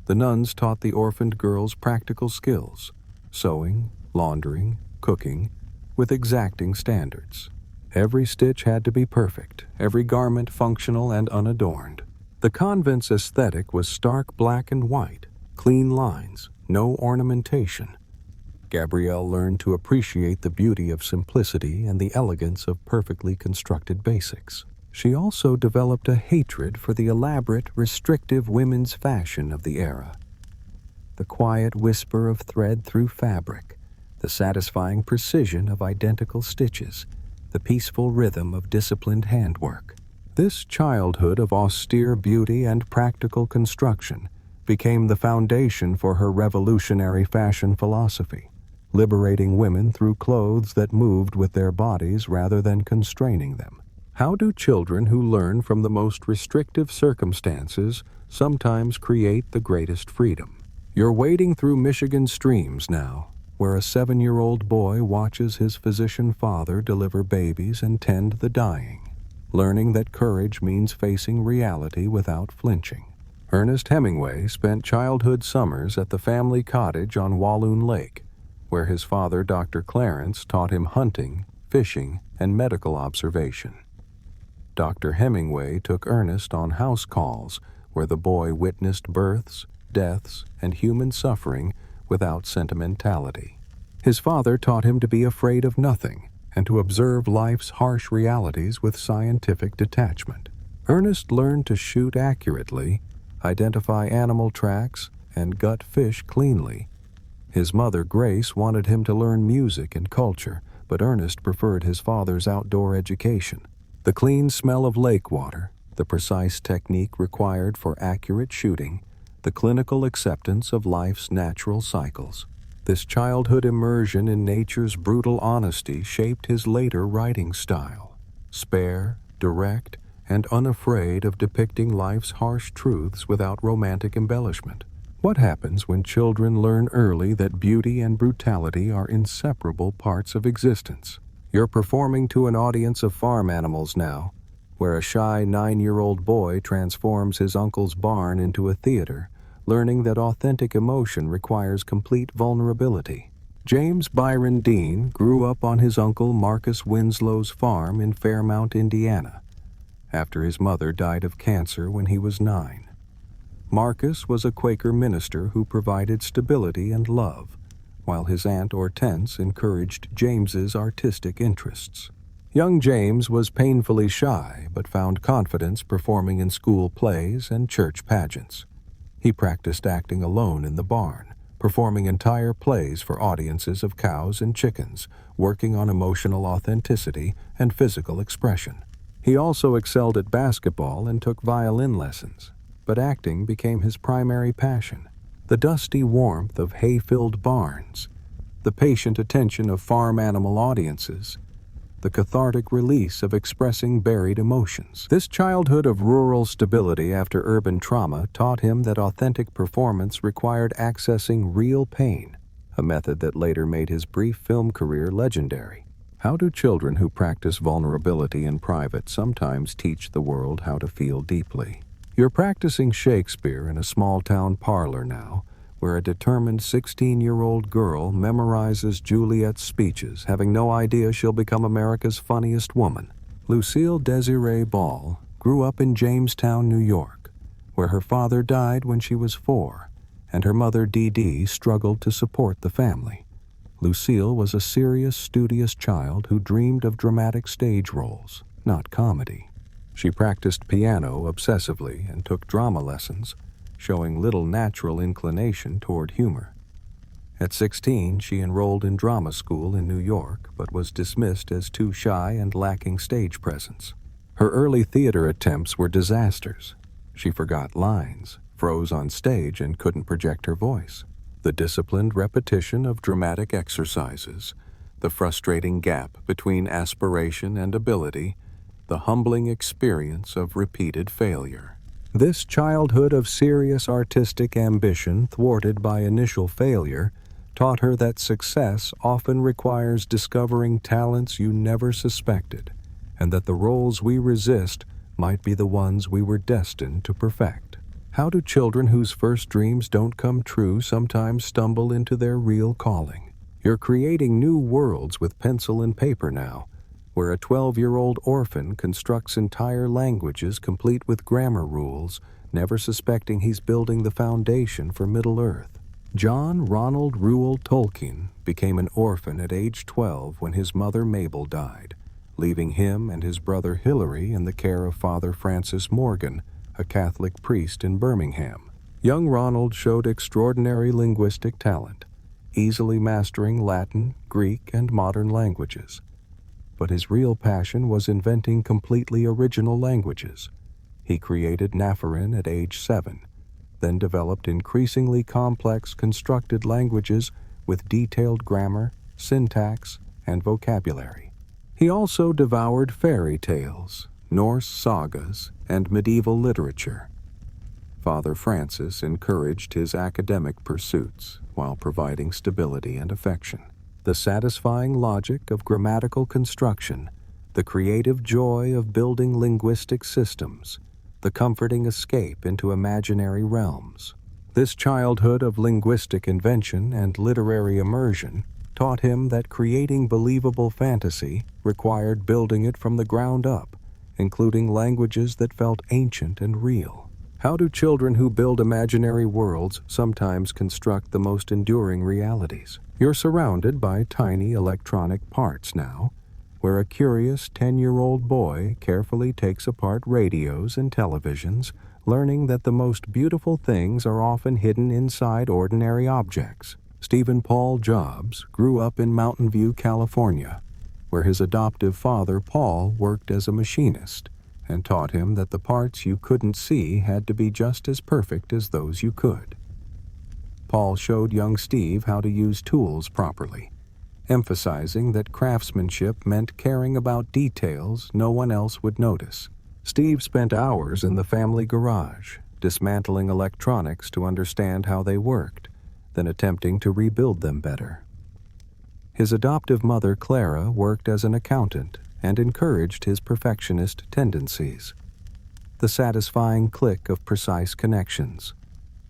The nuns taught the orphaned girls practical skills, sewing, laundering, cooking, with exacting standards. Every stitch had to be perfect, every garment functional and unadorned. The convent's aesthetic was stark black and white, clean lines, no ornamentation. Gabrielle learned to appreciate the beauty of simplicity and the elegance of perfectly constructed basics. She also developed a hatred for the elaborate, restrictive women's fashion of the era. The quiet whisper of thread through fabric, the satisfying precision of identical stitches, the peaceful rhythm of disciplined handwork. This childhood of austere beauty and practical construction became the foundation for her revolutionary fashion philosophy, liberating women through clothes that moved with their bodies rather than constraining them. How do children who learn from the most restrictive circumstances sometimes create the greatest freedom? You're wading through Michigan streams now, where a 7-year-old boy watches his physician father deliver babies and tend the dying, learning that courage means facing reality without flinching. Ernest Hemingway spent childhood summers at the family cottage on Walloon Lake, where his father, Dr. Clarence, taught him hunting, fishing, and medical observation. Dr. Hemingway took Ernest on house calls, where the boy witnessed births, deaths, and human suffering without sentimentality. His father taught him to be afraid of nothing and to observe life's harsh realities with scientific detachment. Ernest learned to shoot accurately, identify animal tracks, and gut fish cleanly. His mother, Grace, wanted him to learn music and culture, but Ernest preferred his father's outdoor education. The clean smell of lake water, the precise technique required for accurate shooting, the clinical acceptance of life's natural cycles. This childhood immersion in nature's brutal honesty shaped his later writing style, spare, direct, and unafraid of depicting life's harsh truths without romantic embellishment. What happens when children learn early that beauty and brutality are inseparable parts of existence? You're performing to an audience of farm animals now, where a shy 9-year-old boy transforms his uncle's barn into a theater, learning that authentic emotion requires complete vulnerability. James Byron Dean grew up on his uncle Marcus Winslow's farm in Fairmount, Indiana, after his mother died of cancer when he was 9. Marcus was a Quaker minister who provided stability and love, while his aunt Hortense encouraged James's artistic interests. Young James was painfully shy but found confidence performing in school plays and church pageants. He practiced acting alone in the barn, performing entire plays for audiences of cows and chickens, working on emotional authenticity and physical expression. He also excelled at basketball and took violin lessons, but acting became his primary passion. The dusty warmth of hay-filled barns, the patient attention of farm animal audiences, the cathartic release of expressing buried emotions. This childhood of rural stability after urban trauma taught him that authentic performance required accessing real pain, a method that later made his brief film career legendary. How do children who practice vulnerability in private sometimes teach the world how to feel deeply? You're practicing Shakespeare in a small-town parlor now, where a determined 16-year-old girl memorizes Juliet's speeches, having no idea she'll become America's funniest woman. Lucille Desiree Ball grew up in Jamestown, New York, where her father died when she was 4, and her mother, Dee Dee, struggled to support the family. Lucille was a serious, studious child who dreamed of dramatic stage roles, not comedy. She practiced piano obsessively and took drama lessons, showing little natural inclination toward humor. At 16, she enrolled in drama school in New York, but was dismissed as too shy and lacking stage presence. Her early theater attempts were disasters. She forgot lines, froze on stage, and couldn't project her voice. The disciplined repetition of dramatic exercises, the frustrating gap between aspiration and ability, the humbling experience of repeated failure. This childhood of serious artistic ambition thwarted by initial failure taught her that success often requires discovering talents you never suspected, and that the roles we resist might be the ones we were destined to perfect. How do children whose first dreams don't come true sometimes stumble into their real calling? You're creating new worlds with pencil and paper now, where a 12-year-old orphan constructs entire languages complete with grammar rules, never suspecting he's building the foundation for Middle-earth. John Ronald Reuel Tolkien became an orphan at age 12 when his mother Mabel died, leaving him and his brother Hilary in the care of Father Francis Morgan, a Catholic priest in Birmingham. Young Ronald showed extraordinary linguistic talent, easily mastering Latin, Greek, and modern languages. But his real passion was inventing completely original languages. He created Napharin at age 7, then developed increasingly complex constructed languages with detailed grammar, syntax, and vocabulary. He also devoured fairy tales, Norse sagas, and medieval literature. Father Francis encouraged his academic pursuits while providing stability and affection. The satisfying logic of grammatical construction, the creative joy of building linguistic systems, the comforting escape into imaginary realms. This childhood of linguistic invention and literary immersion taught him that creating believable fantasy required building it from the ground up, including languages that felt ancient and real. How do children who build imaginary worlds sometimes construct the most enduring realities? You're surrounded by tiny electronic parts now, where a curious 10-year-old boy carefully takes apart radios and televisions, learning that the most beautiful things are often hidden inside ordinary objects. Stephen Paul Jobs grew up in Mountain View, California, where his adoptive father, Paul, worked as a machinist and taught him that the parts you couldn't see had to be just as perfect as those you could. Paul showed young Steve how to use tools properly, emphasizing that craftsmanship meant caring about details no one else would notice. Steve spent hours in the family garage, dismantling electronics to understand how they worked, then attempting to rebuild them better. His adoptive mother, Clara, worked as an accountant and encouraged his perfectionist tendencies. The satisfying click of precise connections,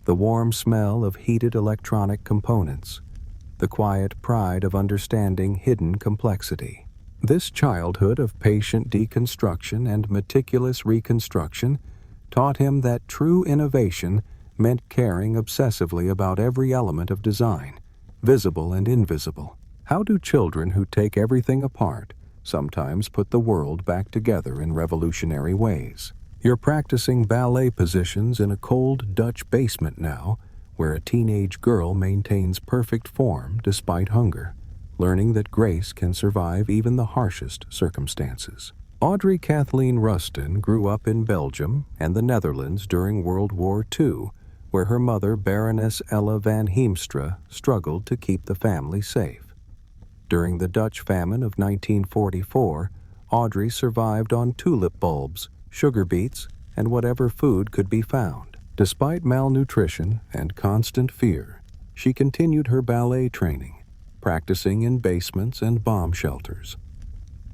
the warm smell of heated electronic components, the quiet pride of understanding hidden complexity. This childhood of patient deconstruction and meticulous reconstruction taught him that true innovation meant caring obsessively about every element of design, visible and invisible. How do children who take everything apart sometimes put the world back together in revolutionary ways? You're practicing ballet positions in a cold Dutch basement now, where a teenage girl maintains perfect form despite hunger, learning that grace can survive even the harshest circumstances. Audrey Kathleen Rustin grew up in Belgium and the Netherlands during World War II, where her mother, Baroness Ella van Heemstra, struggled to keep the family safe. During the Dutch famine of 1944, Audrey survived on tulip bulbs, sugar beets, and whatever food could be found. Despite malnutrition and constant fear, she continued her ballet training, practicing in basements and bomb shelters.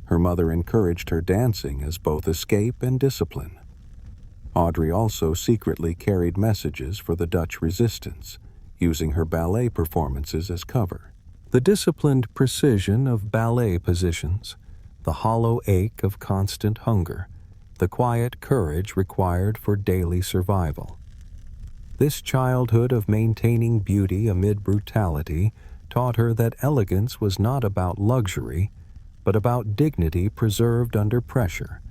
Her mother encouraged her dancing as both escape and discipline. Audrey also secretly carried messages for the Dutch resistance, using her ballet performances as cover. The disciplined precision of ballet positions, the hollow ache of constant hunger, the quiet courage required for daily survival. This childhood of maintaining beauty amid brutality taught her that elegance was not about luxury, but about dignity preserved under pressure,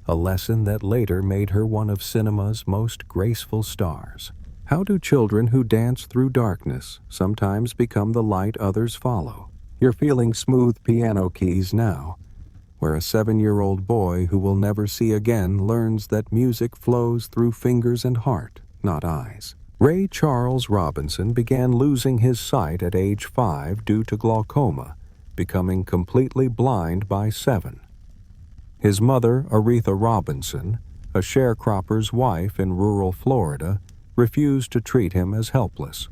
a lesson that later made her one of cinema's most graceful stars. How do children who dance through darkness sometimes become the light others follow? You're feeling smooth piano keys now, where a 7-year-old boy who will never see again learns that music flows through fingers and heart, not eyes. Ray Charles Robinson began losing his sight at age 5 due to glaucoma, becoming completely blind by 7. His mother, Aretha Robinson, a sharecropper's wife in rural Florida, refused to treat him as helpless.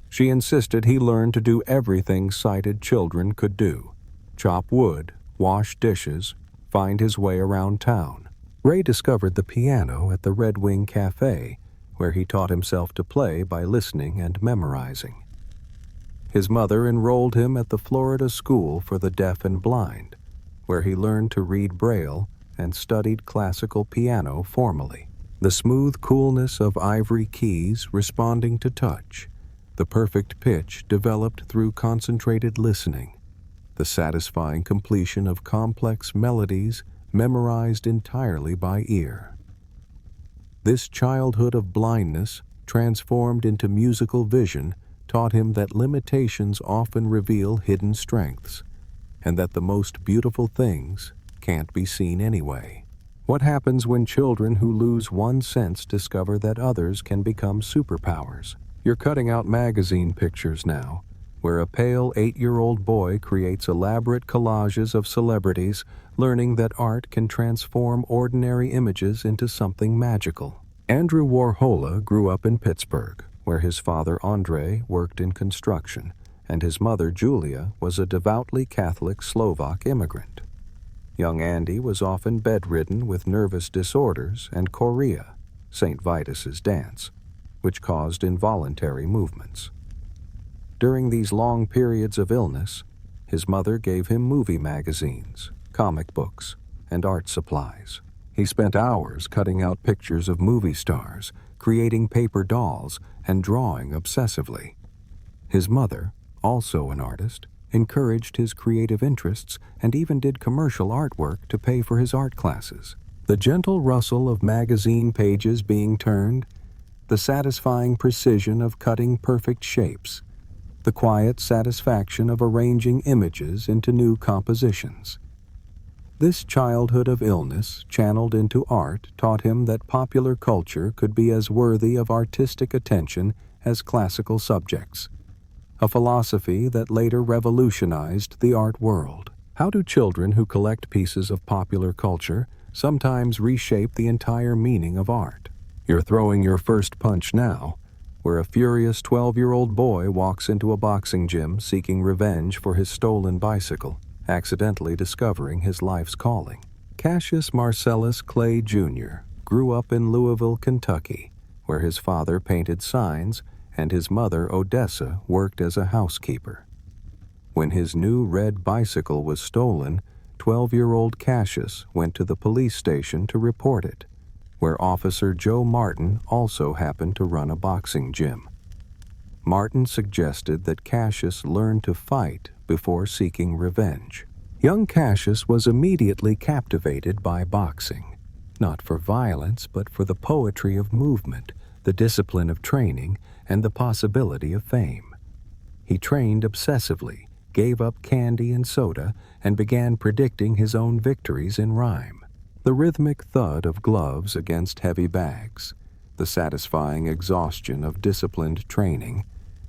She insisted he learn to do everything sighted children could do: chop wood, wash dishes, find his way around town. Ray discovered the piano at the Red Wing Cafe, where he taught himself to play by listening and memorizing. His mother enrolled him at the Florida School for the Deaf and Blind, where he learned to read Braille and studied classical piano formally. The smooth coolness of ivory keys responding to touch, the perfect pitch developed through concentrated listening, the satisfying completion of complex melodies memorized entirely by ear. This childhood of blindness, transformed into musical vision, taught him that limitations often reveal hidden strengths, and that the most beautiful things can't be seen anyway. What happens when children who lose one sense discover that others can become superpowers? You're cutting out magazine pictures now, where a pale 8-year-old boy creates elaborate collages of celebrities, learning that art can transform ordinary images into something magical. Andrew Warhola grew up in Pittsburgh, where his father Andrei worked in construction, and his mother Julia was a devoutly Catholic Slovak immigrant. Young Andy was often bedridden with nervous disorders and chorea, St. Vitus's dance, which caused involuntary movements. During these long periods of illness, his mother gave him movie magazines, comic books, and art supplies. He spent hours cutting out pictures of movie stars, creating paper dolls, and drawing obsessively. His mother, also an artist, encouraged his creative interests and even did commercial artwork to pay for his art classes. The gentle rustle of magazine pages being turned, the satisfying precision of cutting perfect shapes, the quiet satisfaction of arranging images into new compositions. This childhood of illness channeled into art taught him that popular culture could be as worthy of artistic attention as classical subjects, a philosophy that later revolutionized the art world. How do children who collect pieces of popular culture sometimes reshape the entire meaning of art? You're throwing your first punch now, where a furious 12-year-old boy walks into a boxing gym seeking revenge for his stolen bicycle, accidentally discovering his life's calling. Cassius Marcellus Clay Jr. grew up in Louisville, Kentucky, where his father painted signs and his mother, Odessa, worked as a housekeeper. When his new red bicycle was stolen, 12-year-old Cassius went to the police station to report it, where Officer Joe Martin also happened to run a boxing gym. Martin suggested that Cassius learn to fight before seeking revenge. Young Cassius was immediately captivated by boxing, not for violence but for the poetry of movement, the discipline of training, and the possibility of fame. He trained obsessively, gave up candy and soda, and began predicting his own victories in rhyme. The rhythmic thud of gloves against heavy bags, the satisfying exhaustion of disciplined training,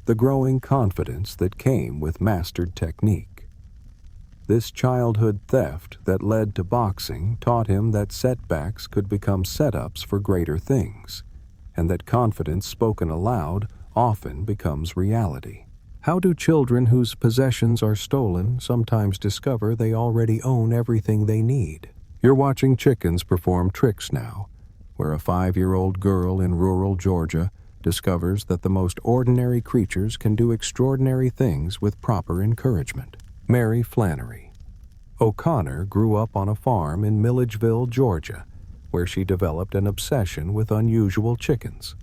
the growing confidence that came with mastered technique. This childhood theft that led to boxing taught him that setbacks could become setups for greater things, and that confidence spoken aloud often becomes reality. How do children whose possessions are stolen sometimes discover they already own everything they need? You're watching chickens perform tricks now, where a 5-year-old girl in rural Georgia discovers that the most ordinary creatures can do extraordinary things with proper encouragement. Mary Flannery. O'Connor grew up on a farm in Milledgeville, Georgia, where she developed an obsession with unusual chickens.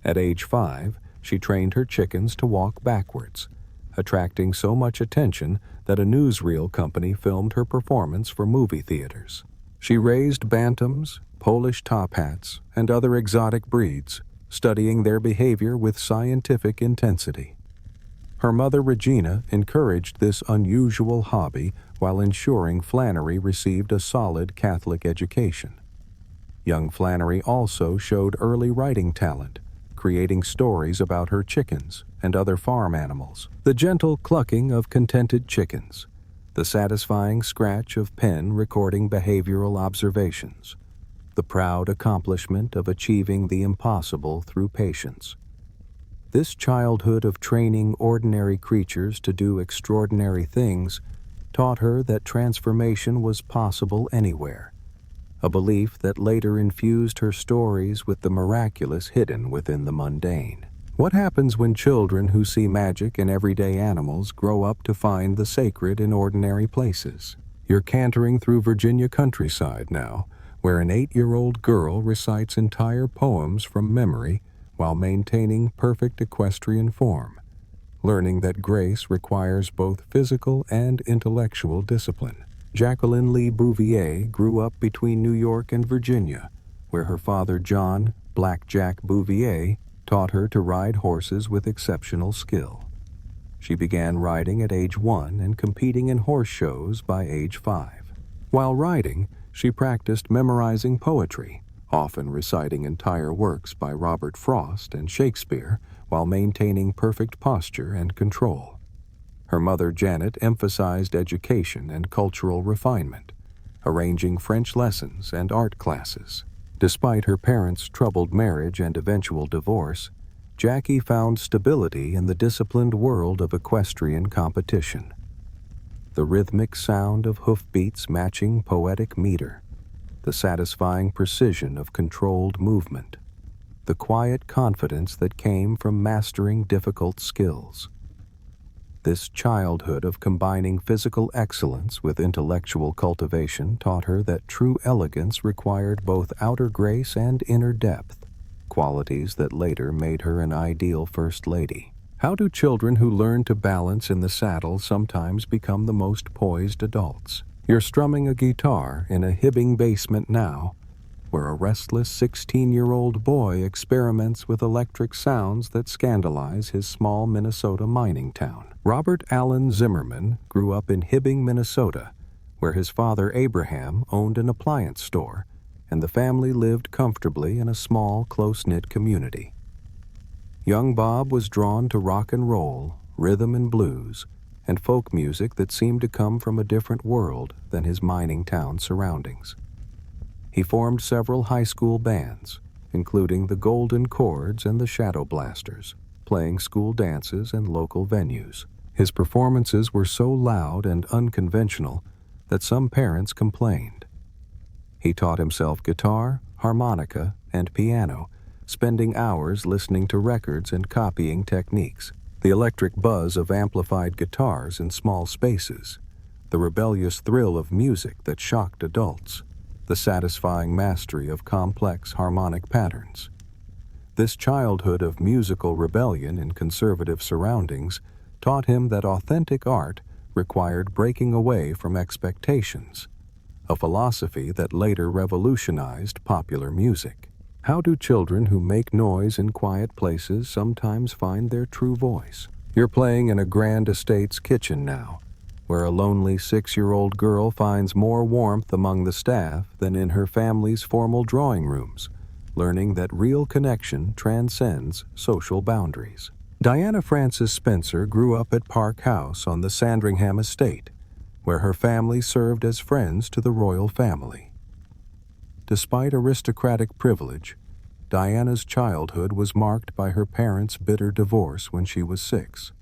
At age 5, she trained her chickens to walk backwards, attracting so much attention that a newsreel company filmed her performance for movie theaters. She raised bantams, Polish top hats, and other exotic breeds, studying their behavior with scientific intensity. Her mother, Regina, encouraged this unusual hobby while ensuring Flannery received a solid Catholic education. Young Flannery also showed early writing talent, creating stories about her chickens and other farm animals. The gentle clucking of contented chickens, the satisfying scratch of pen recording behavioral observations, the proud accomplishment of achieving the impossible through patience. This childhood of training ordinary creatures to do extraordinary things taught her that transformation was possible anywhere, a belief that later infused her stories with the miraculous hidden within the mundane. What happens when children who see magic in everyday animals grow up to find the sacred in ordinary places? You're cantering through Virginia countryside now, where an 8-year-old girl recites entire poems from memory while maintaining perfect equestrian form, learning that grace requires both physical and intellectual discipline. Jacqueline Lee Bouvier grew up between New York and Virginia, where her father John "Black Jack" Bouvier taught her to ride horses with exceptional skill. She began riding at age 1 and competing in horse shows by age 5. While riding, she practiced memorizing poetry, often reciting entire works by Robert Frost and Shakespeare while maintaining perfect posture and control. Her mother Janet emphasized education and cultural refinement, arranging French lessons and art classes. Despite her parents' troubled marriage and eventual divorce, Jackie found stability in the disciplined world of equestrian competition. The rhythmic sound of hoofbeats matching poetic meter, the satisfying precision of controlled movement, the quiet confidence that came from mastering difficult skills. This childhood of combining physical excellence with intellectual cultivation taught her that true elegance required both outer grace and inner depth, qualities that later made her an ideal first lady. How do children who learn to balance in the saddle sometimes become the most poised adults? You're strumming a guitar in a Hibbing basement now, where a restless 16-year-old boy experiments with electric sounds that scandalize his small Minnesota mining town. Robert Allen Zimmerman grew up in Hibbing, Minnesota, where his father Abraham owned an appliance store, and the family lived comfortably in a small, close-knit community. Young Bob was drawn to rock and roll, rhythm and blues, and folk music that seemed to come from a different world than his mining town surroundings. He formed several high school bands, including the Golden Chords and the Shadow Blasters, playing school dances and local venues. His performances were so loud and unconventional that some parents complained. He taught himself guitar, harmonica, and piano, spending hours listening to records and copying techniques. The electric buzz of amplified guitars in small spaces, the rebellious thrill of music that shocked adults, the satisfying mastery of complex harmonic patterns. This childhood of musical rebellion in conservative surroundings taught him that authentic art required breaking away from expectations, a philosophy that later revolutionized popular music. How do children who make noise in quiet places sometimes find their true voice? You're playing in a Grand Estate's kitchen now, where a lonely 6-year-old girl finds more warmth among the staff than in her family's formal drawing rooms, learning that real connection transcends social boundaries. Diana Frances Spencer grew up at Park House on the Sandringham estate, where her family served as friends to the royal family. Despite aristocratic privilege, Diana's childhood was marked by her parents' bitter divorce when she was 6.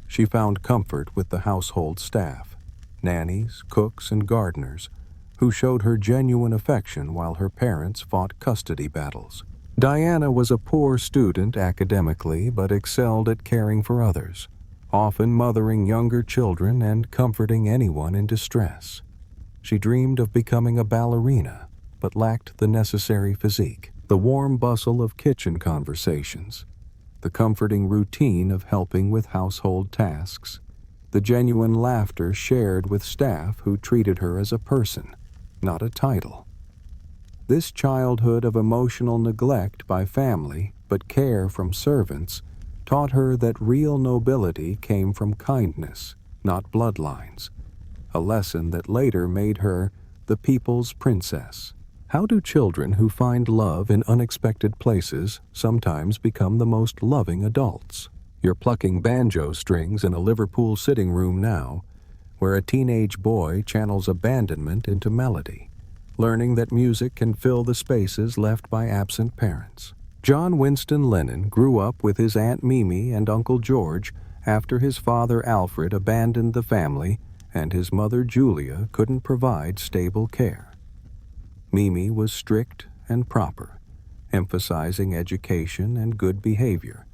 She found comfort with the household staff, nannies, cooks, and gardeners, who showed her genuine affection while her parents fought custody battles. Diana was a poor student academically, but excelled at caring for others, often mothering younger children and comforting anyone in distress. She dreamed of becoming a ballerina, but lacked the necessary physique. The warm bustle of kitchen conversations, the comforting routine of helping with household tasks, the genuine laughter shared with staff who treated her as a person, not a title. This childhood of emotional neglect by family, but care from servants, taught her that real nobility came from kindness, not bloodlines, a lesson that later made her the people's princess. How do children who find love in unexpected places sometimes become the most loving adults? You're plucking banjo strings in a Liverpool sitting room now, where a teenage boy channels abandonment into melody, learning that music can fill the spaces left by absent parents. John Winston Lennon grew up with his Aunt Mimi and Uncle George after his father Alfred abandoned the family and his mother Julia couldn't provide stable care. Mimi was strict and proper, emphasizing education and good behavior,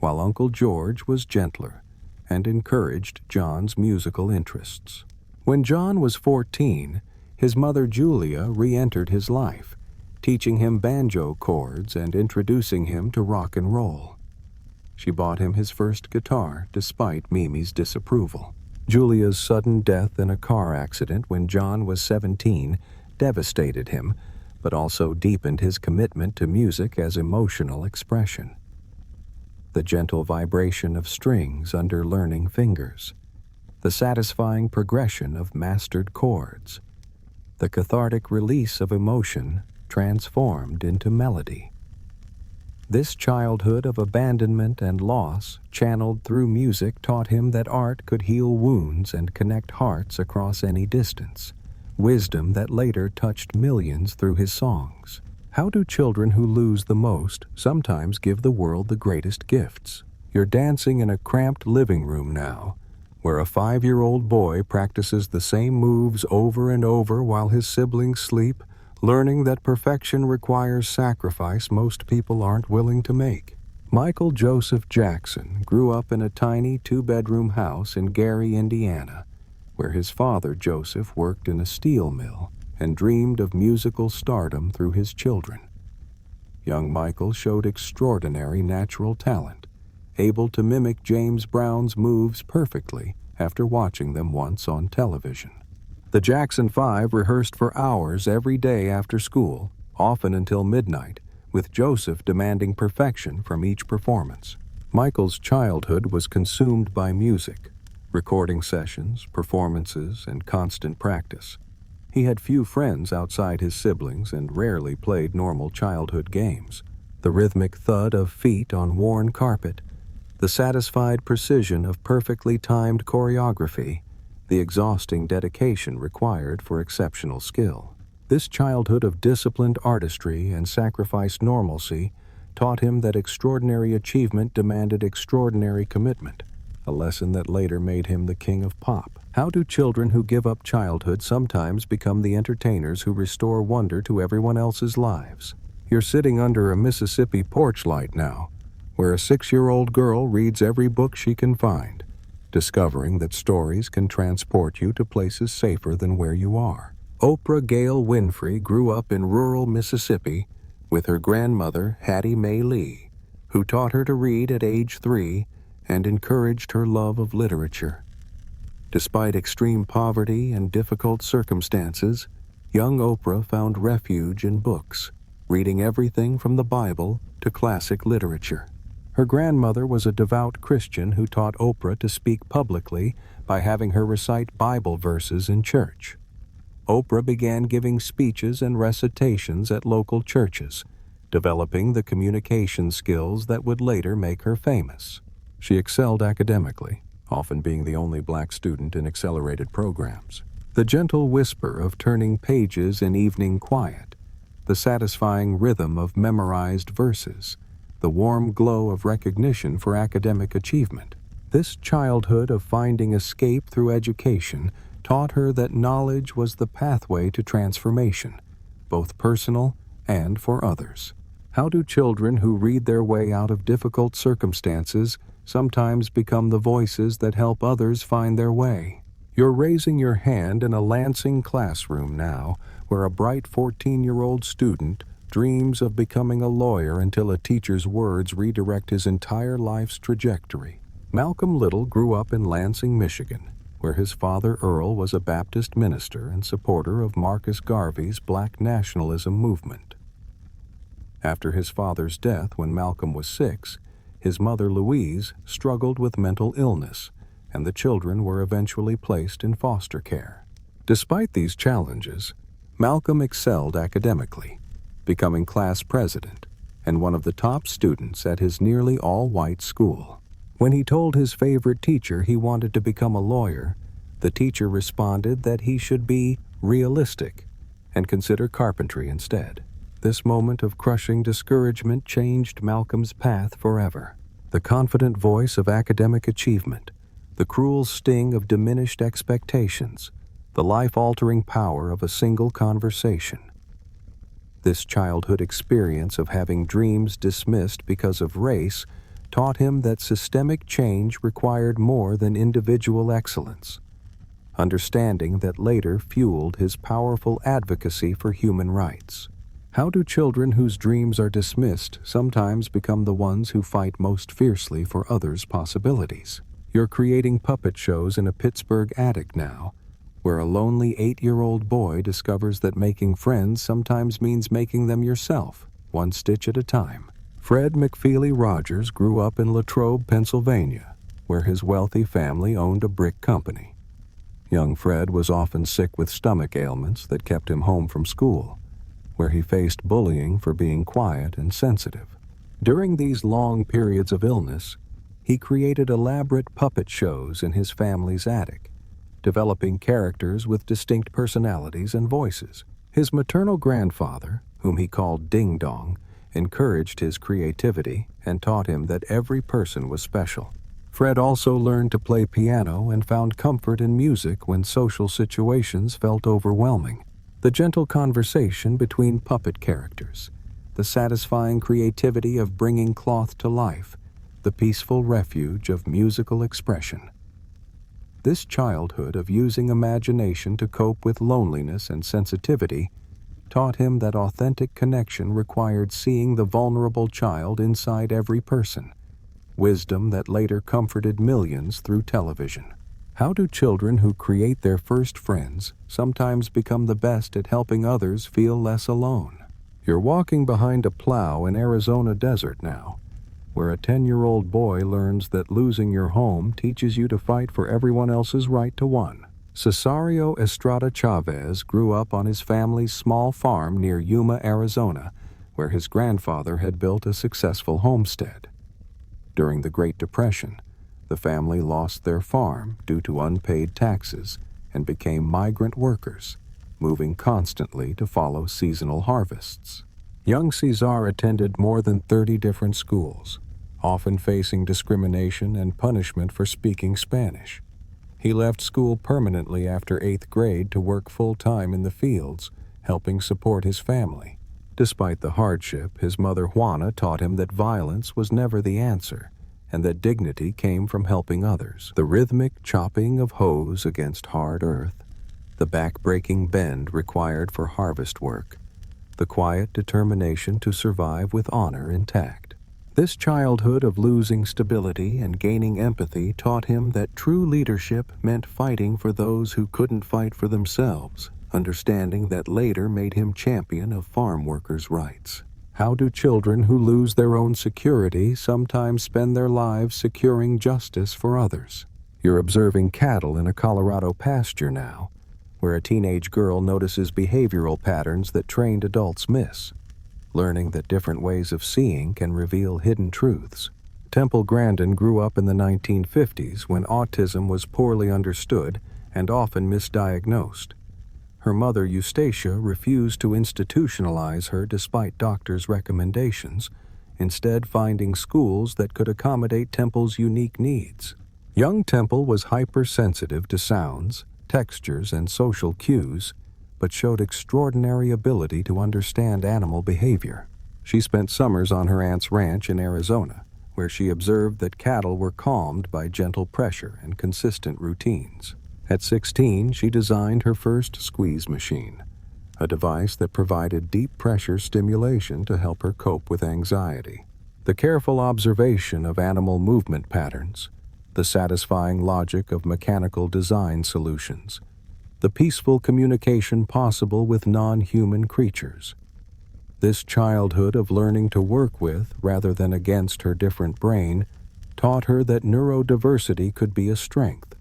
while Uncle George was gentler and encouraged John's musical interests. When John was 14, his mother Julia re-entered his life, teaching him banjo chords and introducing him to rock and roll. She bought him his first guitar despite Mimi's disapproval. Julia's sudden death in a car accident when John was 17 devastated him, but also deepened his commitment to music as emotional expression. The gentle vibration of strings under learning fingers, the satisfying progression of mastered chords, the cathartic release of emotion transformed into melody. This childhood of abandonment and loss, channeled through music, taught him that art could heal wounds and connect hearts across any distance, wisdom that later touched millions through his songs. How do children who lose the most sometimes give the world the greatest gifts? You're dancing in a cramped living room now, where a 5-year-old boy practices the same moves over and over while his siblings sleep, learning that perfection requires sacrifice most people aren't willing to make. Michael Joseph Jackson grew up in a tiny 2-bedroom house in Gary, Indiana, where his father, Joseph, worked in a steel mill and dreamed of musical stardom through his children. Young Michael showed extraordinary natural talent, able to mimic James Brown's moves perfectly after watching them once on television. The Jackson Five rehearsed for hours every day after school, often until midnight, with Joseph demanding perfection from each performance. Michael's childhood was consumed by music, recording sessions, performances, and constant practice. He had few friends outside his siblings and rarely played normal childhood games. The rhythmic thud of feet on worn carpet, the satisfied precision of perfectly timed choreography, the exhausting dedication required for exceptional skill. This childhood of disciplined artistry and sacrificed normalcy taught him that extraordinary achievement demanded extraordinary commitment, a lesson that later made him the king of pop. How do children who give up childhood sometimes become the entertainers who restore wonder to everyone else's lives? You're sitting under a Mississippi porch light now, where a 6-year-old girl reads every book she can find, discovering that stories can transport you to places safer than where you are. Oprah Gail Winfrey grew up in rural Mississippi with her grandmother, Hattie Mae Lee, who taught her to read at age 3 and encouraged her love of literature. Despite extreme poverty and difficult circumstances, young Oprah found refuge in books, reading everything from the Bible to classic literature. Her grandmother was a devout Christian who taught Oprah to speak publicly by having her recite Bible verses in church. Oprah began giving speeches and recitations at local churches, developing the communication skills that would later make her famous. She excelled academically, often being the only black student in accelerated programs. The gentle whisper of turning pages in evening quiet, the satisfying rhythm of memorized verses, the warm glow of recognition for academic achievement. This childhood of finding escape through education taught her that knowledge was the pathway to transformation, both personal and for others. How do children who read their way out of difficult circumstances sometimes become the voices that help others find their way? You're raising your hand in a Lansing classroom now, where a bright 14-year-old student dreams of becoming a lawyer until a teacher's words redirect his entire life's trajectory. Malcolm Little grew up in Lansing, Michigan, where his father Earl was a Baptist minister and supporter of Marcus Garvey's Black nationalism movement. After his father's death when Malcolm was 6, his mother Louise struggled with mental illness, and the children were eventually placed in foster care. Despite these challenges, Malcolm excelled academically, becoming class president and one of the top students at his nearly all-white school. When he told his favorite teacher he wanted to become a lawyer, the teacher responded that he should be realistic and consider carpentry instead. This moment of crushing discouragement changed Malcolm's path forever. The confident voice of academic achievement, the cruel sting of diminished expectations, the life-altering power of a single conversation. This childhood experience of having dreams dismissed because of race taught him that systemic change required more than individual excellence, understanding that later fueled his powerful advocacy for human rights. How do children whose dreams are dismissed sometimes become the ones who fight most fiercely for others' possibilities? You're creating puppet shows in a Pittsburgh attic now, where a lonely 8-year-old boy discovers that making friends sometimes means making them yourself, one stitch at a time. Fred McFeely Rogers grew up in Latrobe, Pennsylvania, where his wealthy family owned a brick company. Young Fred was often sick with stomach ailments that kept him home from school, where he faced bullying for being quiet and sensitive. During these long periods of illness, he created elaborate puppet shows in his family's attic, developing characters with distinct personalities and voices. His maternal grandfather, whom he called Ding Dong, encouraged his creativity and taught him that every person was special. Fred also learned to play piano and found comfort in music when social situations felt overwhelming. The gentle conversation between puppet characters, the satisfying creativity of bringing cloth to life, the peaceful refuge of musical expression. This childhood of using imagination to cope with loneliness and sensitivity taught him that authentic connection required seeing the vulnerable child inside every person, wisdom that later comforted millions through television. How do children who create their first friends sometimes become the best at helping others feel less alone? You're walking behind a plow in Arizona desert now, where a 10-year-old boy learns that losing your home teaches you to fight for everyone else's right to one. Cesario Estrada Chavez grew up on his family's small farm near Yuma, Arizona, where his grandfather had built a successful homestead. During the Great Depression, the family lost their farm due to unpaid taxes and became migrant workers, moving constantly to follow seasonal harvests. Young Cesar attended more than 30 different schools, often facing discrimination and punishment for speaking Spanish. He left school permanently after 8th grade to work full-time in the fields, helping support his family. Despite the hardship, his mother Juana taught him that violence was never the answer, and that dignity came from helping others. The rhythmic chopping of hoes against hard earth, the back-breaking bend required for harvest work, the quiet determination to survive with honor intact. This childhood of losing stability and gaining empathy taught him that true leadership meant fighting for those who couldn't fight for themselves, understanding that later made him champion of farm workers' rights. How do children who lose their own security sometimes spend their lives securing justice for others? You're observing cattle in a Colorado pasture now, where a teenage girl notices behavioral patterns that trained adults miss, learning that different ways of seeing can reveal hidden truths. Temple Grandin grew up in the 1950s when autism was poorly understood and often misdiagnosed. Her mother, Eustacia, refused to institutionalize her despite doctors' recommendations, instead finding schools that could accommodate Temple's unique needs. Young Temple was hypersensitive to sounds, textures, and social cues, but showed extraordinary ability to understand animal behavior. She spent summers on her aunt's ranch in Arizona, where she observed that cattle were calmed by gentle pressure and consistent routines. At 16, she designed her first squeeze machine, a device that provided deep pressure stimulation to help her cope with anxiety. The careful observation of animal movement patterns, the satisfying logic of mechanical design solutions, the peaceful communication possible with non-human creatures. This childhood of learning to work with rather than against her different brain taught her that neurodiversity could be a strength,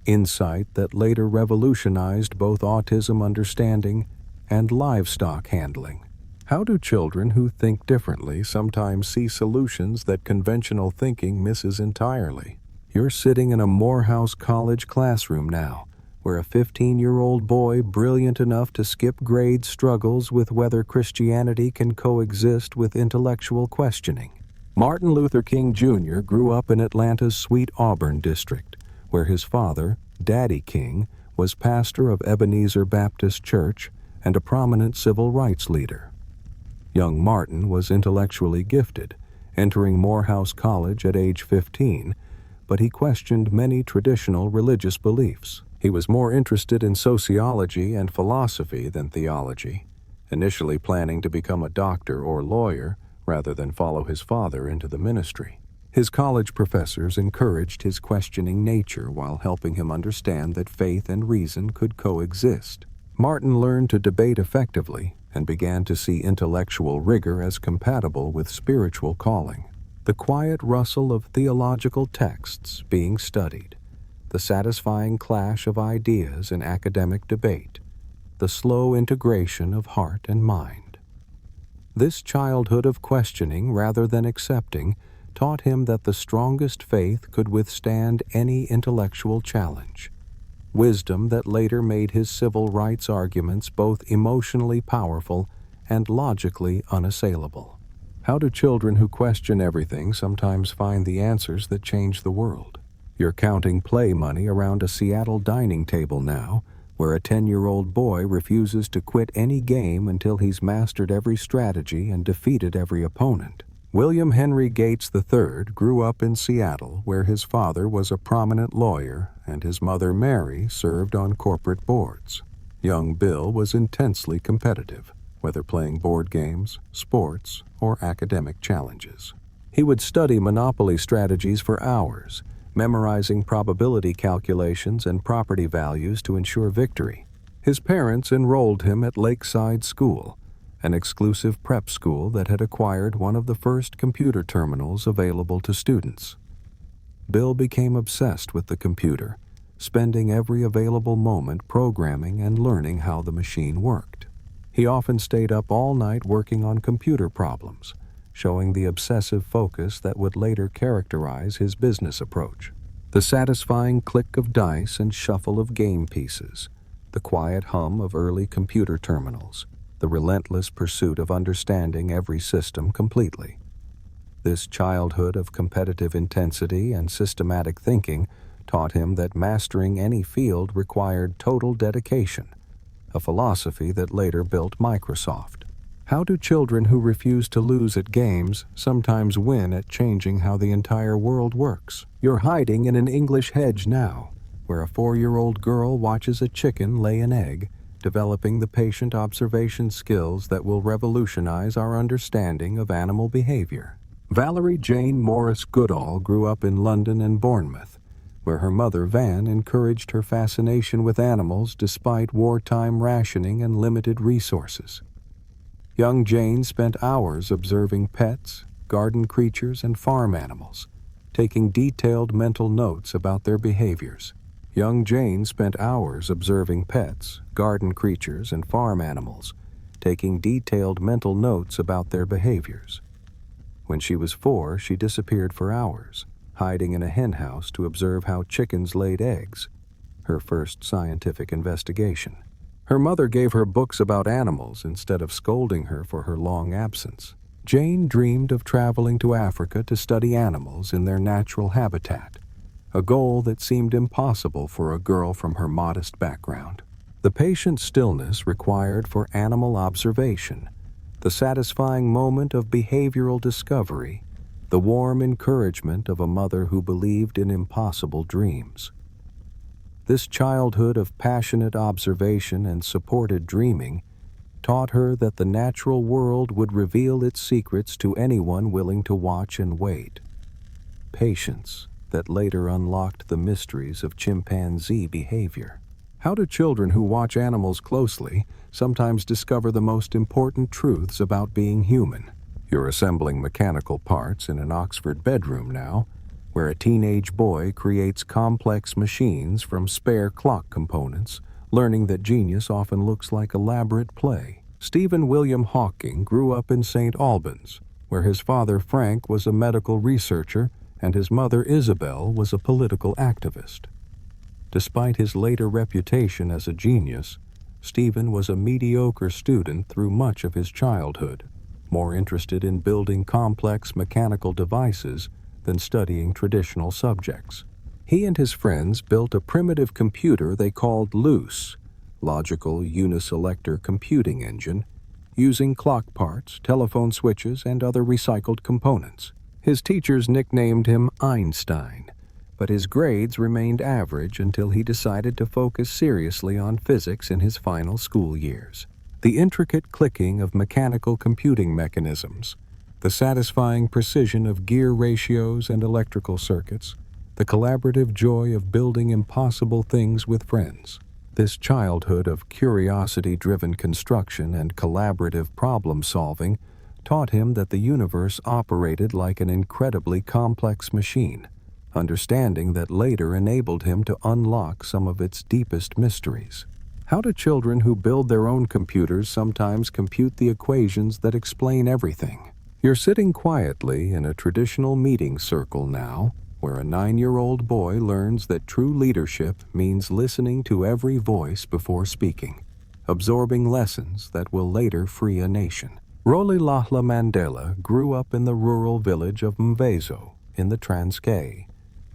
insight that later revolutionized both autism understanding and livestock handling. How do children who think differently sometimes see solutions that conventional thinking misses entirely? You're sitting in a Morehouse College classroom now, where a 15-year-old boy brilliant enough to skip grades struggles with whether Christianity can coexist with intellectual questioning. Martin Luther King Jr. grew up in Atlanta's Sweet Auburn district, where his father, Daddy King, was pastor of Ebenezer Baptist Church and a prominent civil rights leader. Young Martin was intellectually gifted, entering Morehouse College at age 15, but he questioned many traditional religious beliefs. He was more interested in sociology and philosophy than theology, initially planning to become a doctor or lawyer rather than follow his father into the ministry. His college professors encouraged his questioning nature while helping him understand that faith and reason could coexist. Martin learned to debate effectively and began to see intellectual rigor as compatible with spiritual calling. The quiet rustle of theological texts being studied, the satisfying clash of ideas in academic debate, the slow integration of heart and mind. This childhood of questioning rather than accepting taught him that the strongest faith could withstand any intellectual challenge. wisdom that later made his civil rights arguments both emotionally powerful and logically unassailable. How do children who question everything sometimes find the answers that change the world? You're counting play money around a Seattle dining table now, where a 10-year-old boy refuses to quit any game until he's mastered every strategy and defeated every opponent. William Henry Gates III grew up in Seattle, where his father was a prominent lawyer and his mother Mary served on corporate boards. Young Bill was intensely competitive, whether playing board games, sports, or academic challenges. He would study Monopoly strategies for hours, memorizing probability calculations and property values to ensure victory. His parents enrolled him at Lakeside School, an exclusive prep school that had acquired one of the first computer terminals available to students. Bill became obsessed with the computer, spending every available moment programming and learning how the machine worked. He often stayed up all night working on computer problems, showing the obsessive focus that would later characterize his business approach. The satisfying click of dice and shuffle of game pieces, the quiet hum of early computer terminals, the relentless pursuit of understanding every system completely. This childhood of competitive intensity and systematic thinking taught him that mastering any field required total dedication, a philosophy that later built Microsoft. How do children who refuse to lose at games sometimes win at changing how the entire world works? You're hiding in an English hedge now, where a 4-year-old girl watches a chicken lay an egg, developing the patient observation skills that will revolutionize our understanding of animal behavior. Valerie Jane Morris Goodall grew up in London and Bournemouth, where her mother Van encouraged her fascination with animals despite wartime rationing and limited resources. Young Jane spent hours observing pets, garden creatures, and farm animals, taking detailed mental notes about their behaviors. Young Jane spent hours observing pets, garden creatures, and farm animals, taking detailed mental notes about their behaviors. When she was 4, she disappeared for hours, hiding in a henhouse to observe how chickens laid eggs, her first scientific investigation. Her mother gave her books about animals instead of scolding her for her long absence. Jane dreamed of traveling to Africa to study animals in their natural habitat, a goal that seemed impossible for a girl from her modest background. The patient stillness required for animal observation, the satisfying moment of behavioral discovery, the warm encouragement of a mother who believed in impossible dreams. This childhood of passionate observation and supported dreaming taught her that the natural world would reveal its secrets to anyone willing to watch and wait. Patience that later unlocked the mysteries of chimpanzee behavior. How do children who watch animals closely sometimes discover the most important truths about being human? You're assembling mechanical parts in an Oxford bedroom now, where a teenage boy creates complex machines from spare clock components, learning that genius often looks like elaborate play. Stephen William Hawking grew up in St. Albans, where his father Frank was a medical researcher and his mother Isabel was a political activist. Despite his later reputation as a genius, Stephen was a mediocre student through much of his childhood, more interested in building complex mechanical devices than studying traditional subjects. He and his friends built a primitive computer they called Luce, logical uniselector computing engine, using clock parts, telephone switches, and other recycled components. His teachers nicknamed him Einstein, but his grades remained average until he decided to focus seriously on physics in his final school years. The intricate clicking of mechanical computing mechanisms, the satisfying precision of gear ratios and electrical circuits, the collaborative joy of building impossible things with friends. This childhood of curiosity-driven construction and collaborative problem-solving taught him that the universe operated like an incredibly complex machine, understanding that later enabled him to unlock some of its deepest mysteries. How do children who build their own computers sometimes compute the equations that explain everything? You're sitting quietly in a traditional meeting circle now, where a 9-year-old boy learns that true leadership means listening to every voice before speaking, absorbing lessons that will later free a nation. Rolihlahla Mandela grew up in the rural village of Mvezo in the Transkei,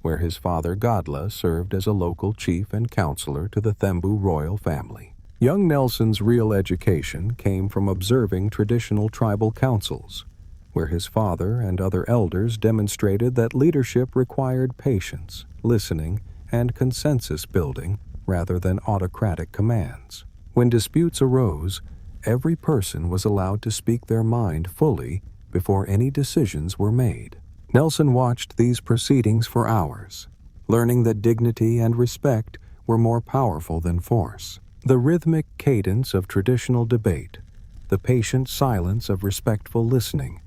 where his father Godla served as a local chief and counselor to the Thembu royal family. Young Nelson's real education came from observing traditional tribal councils, where his father and other elders demonstrated that leadership required patience, listening, and consensus building rather than autocratic commands. When disputes arose, every person was allowed to speak their mind fully before any decisions were made. Nelson watched these proceedings for hours, learning that dignity and respect were more powerful than force. The rhythmic cadence of traditional debate, the patient silence of respectful listening,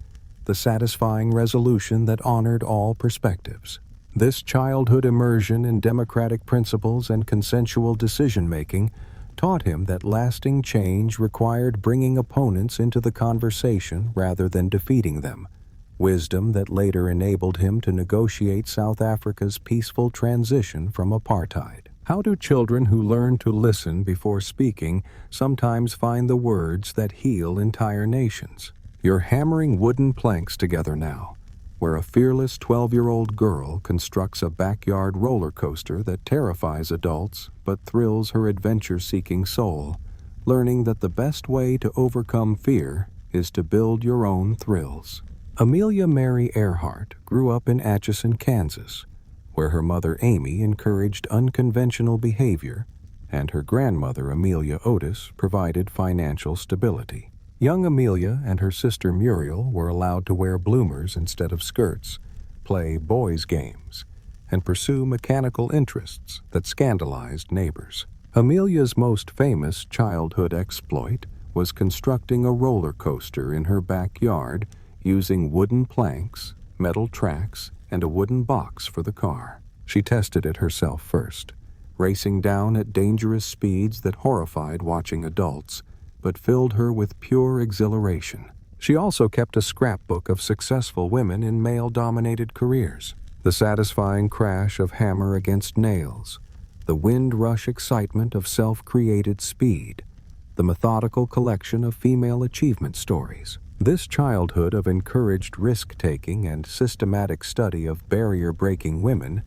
the satisfying resolution that honored all perspectives. This childhood immersion in democratic principles and consensual decision-making taught him that lasting change required bringing opponents into the conversation rather than defeating them, wisdom that later enabled him to negotiate South Africa's peaceful transition from apartheid. How do children who learn to listen before speaking sometimes find the words that heal entire nations? You're hammering wooden planks together now, where a fearless 12-year-old girl constructs a backyard roller coaster that terrifies adults but thrills her adventure-seeking soul, learning that the best way to overcome fear is to build your own thrills. Amelia Mary Earhart grew up in Atchison, Kansas, where her mother Amy encouraged unconventional behavior and her grandmother Amelia Otis provided financial stability. Young Amelia and her sister Muriel were allowed to wear bloomers instead of skirts, play boys' games, and pursue mechanical interests that scandalized neighbors. Amelia's most famous childhood exploit was constructing a roller coaster in her backyard using wooden planks, metal tracks, and a wooden box for the car. She tested it herself first, racing down at dangerous speeds that horrified watching adults, but filled her with pure exhilaration. She also kept a scrapbook of successful women in male-dominated careers. The satisfying crash of hammer against nails, the wind-rush excitement of self-created speed, the methodical collection of female achievement stories. This childhood of encouraged risk-taking and systematic study of barrier-breaking women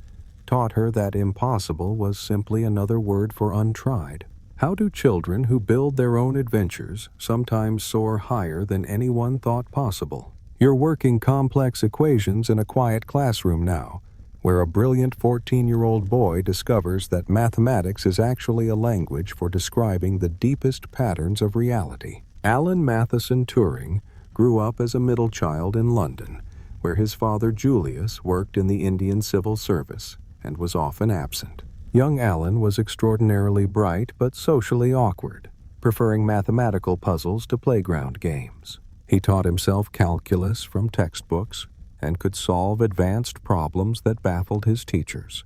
taught her that impossible was simply another word for untried. How do children who build their own adventures sometimes soar higher than anyone thought possible? You're working complex equations in a quiet classroom now, where a brilliant 14-year-old boy discovers that mathematics is actually a language for describing the deepest patterns of reality. Alan Matheson Turing grew up as a middle child in London, where his father Julius worked in the Indian Civil Service and was often absent. Young Alan was extraordinarily bright but socially awkward, preferring mathematical puzzles to playground games. He taught himself calculus from textbooks and could solve advanced problems that baffled his teachers.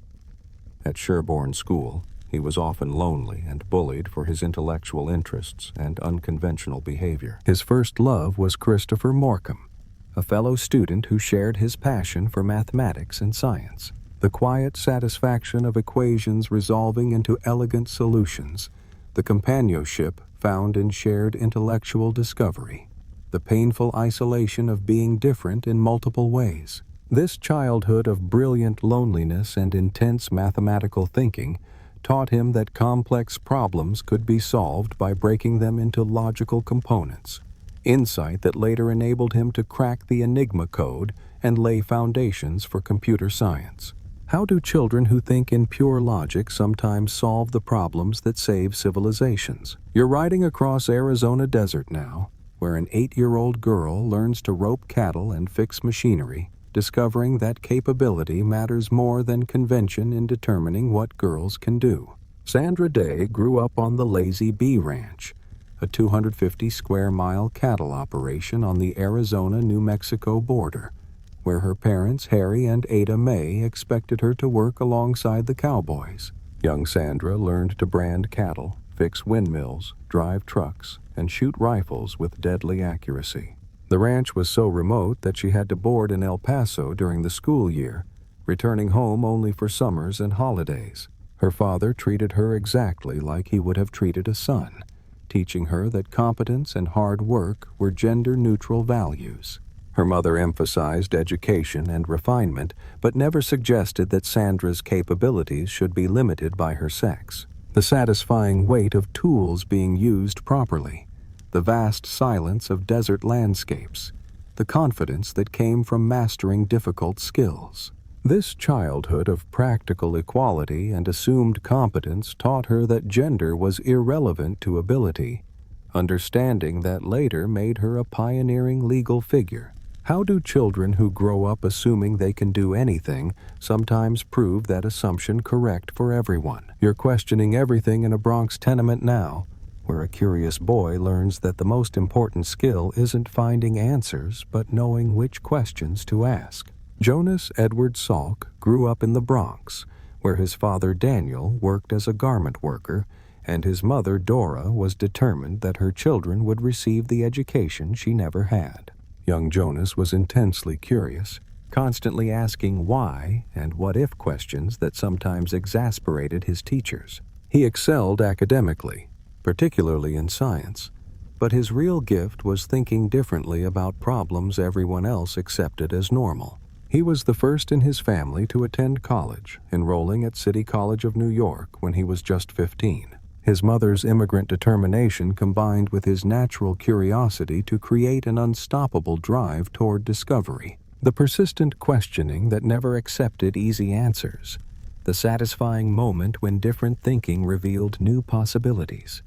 At Sherborne School, he was often lonely and bullied for his intellectual interests and unconventional behavior. His first love was Christopher Morcom, a fellow student who shared his passion for mathematics and science. The quiet satisfaction of equations resolving into elegant solutions, the companionship found in shared intellectual discovery, the painful isolation of being different in multiple ways. This childhood of brilliant loneliness and intense mathematical thinking taught him that complex problems could be solved by breaking them into logical components, insight that later enabled him to crack the Enigma code and lay foundations for computer science. How do children who think in pure logic sometimes solve the problems that save civilizations? You're riding across Arizona desert now, where an 8-year-old girl learns to rope cattle and fix machinery, discovering that capability matters more than convention in determining what girls can do. Sandra Day grew up on the Lazy Bee Ranch, a 250-square-mile cattle operation on the Arizona-New Mexico border, where her parents Harry and Ada May expected her to work alongside the cowboys. Young Sandra learned to brand cattle, fix windmills, drive trucks, and shoot rifles with deadly accuracy. The ranch was so remote that she had to board in El Paso during the school year, returning home only for summers and holidays. Her father treated her exactly like he would have treated a son, teaching her that competence and hard work were gender-neutral values. Her mother emphasized education and refinement, but never suggested that Sandra's capabilities should be limited by her sex. The satisfying weight of tools being used properly, the vast silence of desert landscapes, the confidence that came from mastering difficult skills. This childhood of practical equality and assumed competence taught her that gender was irrelevant to ability, understanding that later made her a pioneering legal figure. How do children who grow up assuming they can do anything sometimes prove that assumption correct for everyone? You're questioning everything in a Bronx tenement now, where a curious boy learns that the most important skill isn't finding answers but knowing which questions to ask. Jonas Edward Salk grew up in the Bronx, where his father Daniel worked as a garment worker, and his mother Dora was determined that her children would receive the education she never had. Young Jonas was intensely curious, constantly asking why and what-if questions that sometimes exasperated his teachers. He excelled academically, particularly in science, but his real gift was thinking differently about problems everyone else accepted as normal. He was the first in his family to attend college, enrolling at City College of New York when he was just 15. His mother's immigrant determination combined with his natural curiosity to create an unstoppable drive toward discovery. The persistent questioning that never accepted easy answers. The satisfying moment when different thinking revealed new possibilities.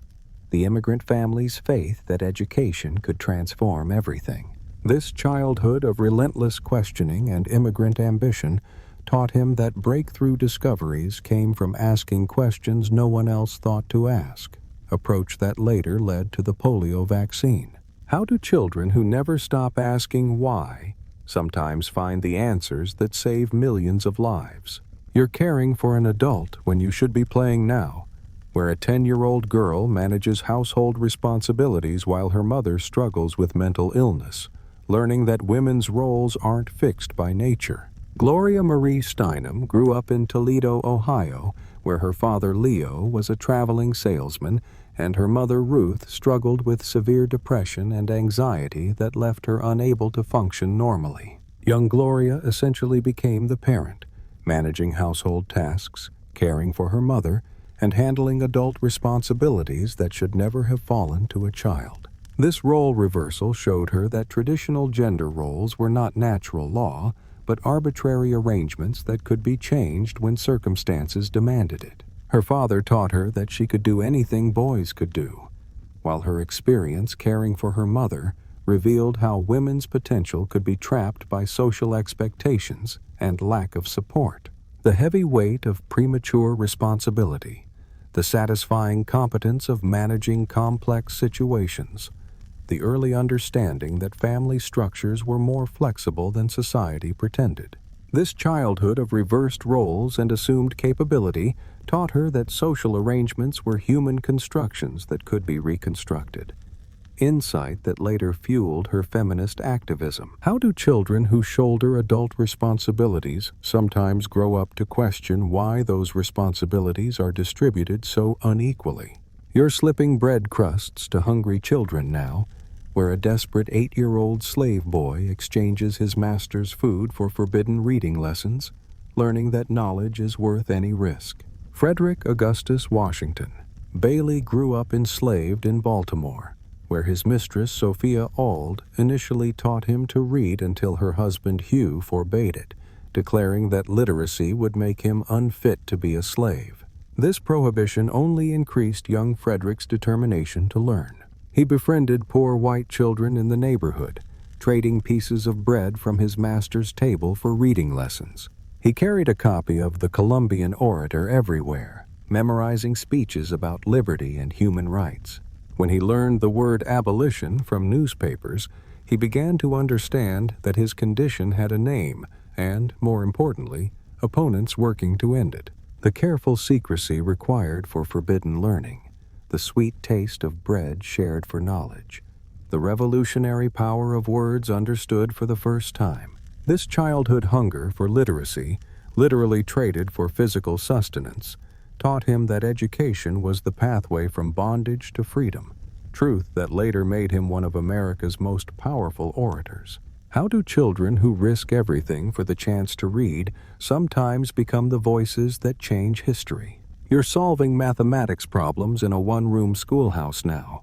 The immigrant family's faith that education could transform everything. This childhood of relentless questioning and immigrant ambition taught him that breakthrough discoveries came from asking questions no one else thought to ask, approach that later led to the polio vaccine. How do children who never stop asking why sometimes find the answers that save millions of lives? You're caring for an adult when you should be playing now, where a 10-year-old girl manages household responsibilities while her mother struggles with mental illness, learning that women's roles aren't fixed by nature. Gloria Marie Steinem grew up in Toledo, Ohio, where her father Leo was a traveling salesman and her mother Ruth struggled with severe depression and anxiety that left her unable to function normally. Young Gloria essentially became the parent, managing household tasks, caring for her mother, and handling adult responsibilities that should never have fallen to a child. This role reversal showed her that traditional gender roles were not natural law, but arbitrary arrangements that could be changed when circumstances demanded it. Her father taught her that she could do anything boys could do, while her experience caring for her mother revealed how women's potential could be trapped by social expectations and lack of support. The heavy weight of premature responsibility, the satisfying competence of managing complex situations, the early understanding that family structures were more flexible than society pretended. This childhood of reversed roles and assumed capability taught her that social arrangements were human constructions that could be reconstructed. Insight that later fueled her feminist activism. How do children who shoulder adult responsibilities sometimes grow up to question why those responsibilities are distributed so unequally? You're slipping bread crusts to hungry children now, where a desperate 8-year-old slave boy exchanges his master's food for forbidden reading lessons, learning that knowledge is worth any risk. Frederick Augustus Washington. Bailey grew up enslaved in Baltimore, where his mistress Sophia Auld initially taught him to read until her husband Hugh forbade it, declaring that literacy would make him unfit to be a slave. This prohibition only increased young Frederick's determination to learn. He befriended poor white children in the neighborhood, trading pieces of bread from his master's table for reading lessons. He carried a copy of the Columbian Orator everywhere, memorizing speeches about liberty and human rights. When he learned the word abolition from newspapers, he began to understand that his condition had a name and, more importantly, opponents working to end it. The careful secrecy required for forbidden learning, the sweet taste of bread shared for knowledge, the revolutionary power of words understood for the first time. This childhood hunger for literacy literally traded for physical sustenance, taught him that education was the pathway from bondage to freedom, truth that later made him one of America's most powerful orators. How do children who risk everything for the chance to read sometimes become the voices that change history? You're solving mathematics problems in a one-room schoolhouse now,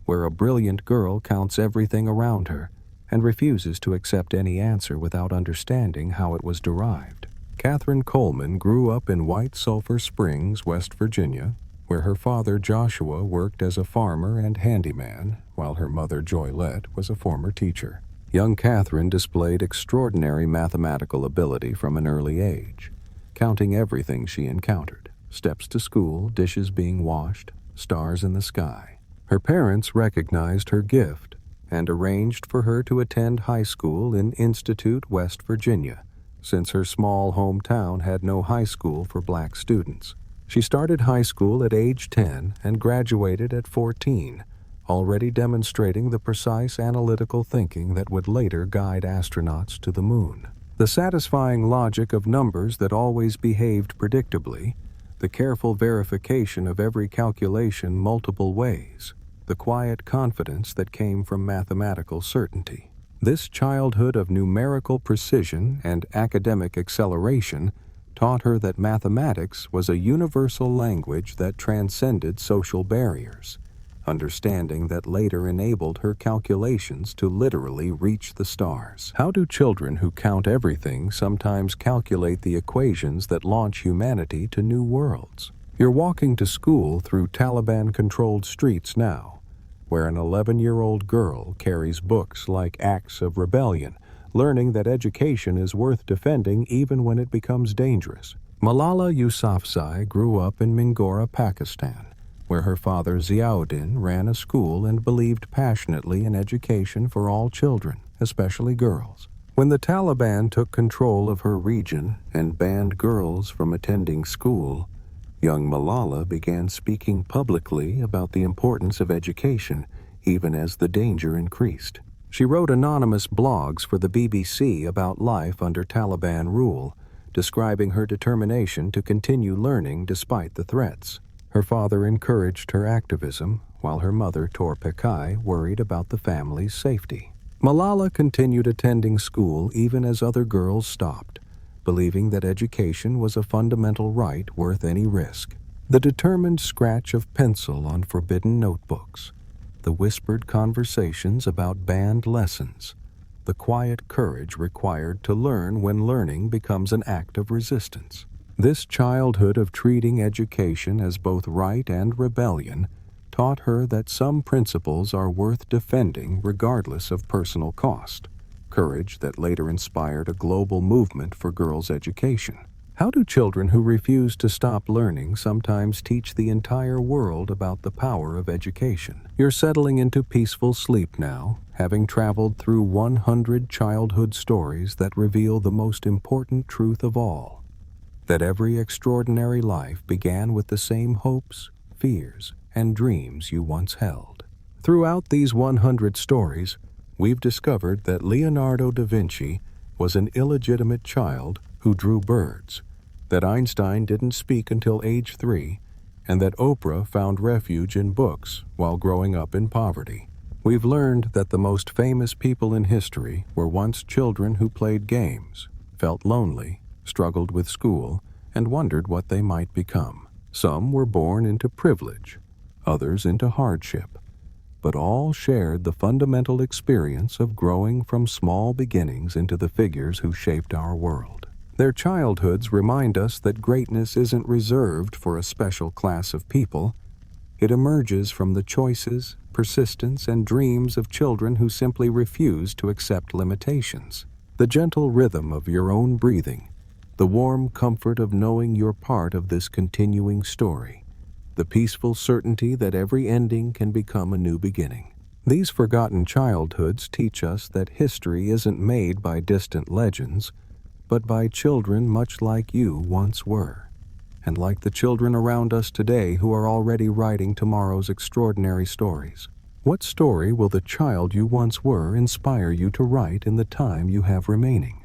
where a brilliant girl counts everything around her and refuses to accept any answer without understanding how it was derived. Catherine Coleman grew up in White Sulphur Springs, West Virginia, where her father Joshua worked as a farmer and handyman, while her mother Joylette was a former teacher. Young Catherine displayed extraordinary mathematical ability from an early age, counting everything she encountered: steps to school, dishes being washed, stars in the sky. Her parents recognized her gift and arranged for her to attend high school in Institute, West Virginia, since her small hometown had no high school for black students. She started high school at age 10 and graduated at 14, already demonstrating the precise analytical thinking that would later guide astronauts to the moon. The satisfying logic of numbers that always behaved predictably, the careful verification of every calculation multiple ways, the quiet confidence that came from mathematical certainty. This childhood of numerical precision and academic acceleration taught her that mathematics was a universal language that transcended social barriers, understanding that later enabled her calculations to literally reach the stars. How do children who count everything sometimes calculate the equations that launch humanity to new worlds? You're walking to school through Taliban-controlled streets now, where an 11-year-old girl carries books like Acts of Rebellion, learning that education is worth defending even when it becomes dangerous. Malala Yousafzai grew up in Mingora, Pakistan, where her father Ziauddin ran a school and believed passionately in education for all children, especially girls. When the Taliban took control of her region and banned girls from attending school, young Malala began speaking publicly about the importance of education, even as the danger increased. She wrote anonymous blogs for the BBC about life under Taliban rule, describing her determination to continue learning despite the threats. Her father encouraged her activism, while her mother, Tor Pekai, worried about the family's safety. Malala continued attending school even as other girls stopped, believing that education was a fundamental right worth any risk. The determined scratch of pencil on forbidden notebooks, the whispered conversations about banned lessons, the quiet courage required to learn when learning becomes an act of resistance. This childhood of treating education as both right and rebellion taught her that some principles are worth defending regardless of personal cost, courage that later inspired a global movement for girls' education. How do children who refuse to stop learning sometimes teach the entire world about the power of education? You're settling into peaceful sleep now, having traveled through 100 childhood stories that reveal the most important truth of all, that every extraordinary life began with the same hopes, fears, and dreams you once held. Throughout these 100 stories, we've discovered that Leonardo da Vinci was an illegitimate child who drew birds, that Einstein didn't speak until age 3, and that Oprah found refuge in books while growing up in poverty. We've learned that the most famous people in history were once children who played games, felt lonely, struggled with school, and wondered what they might become. Some were born into privilege, others into hardship, but all shared the fundamental experience of growing from small beginnings into the figures who shaped our world. Their childhoods remind us that greatness isn't reserved for a special class of people. It emerges from the choices, persistence, and dreams of children who simply refuse to accept limitations. The gentle rhythm of your own breathing, the warm comfort of knowing you're part of this continuing story, the peaceful certainty that every ending can become a new beginning. These forgotten childhoods teach us that history isn't made by distant legends, but by children much like you once were, and like the children around us today who are already writing tomorrow's extraordinary stories. What story will the child you once were inspire you to write in the time you have remaining?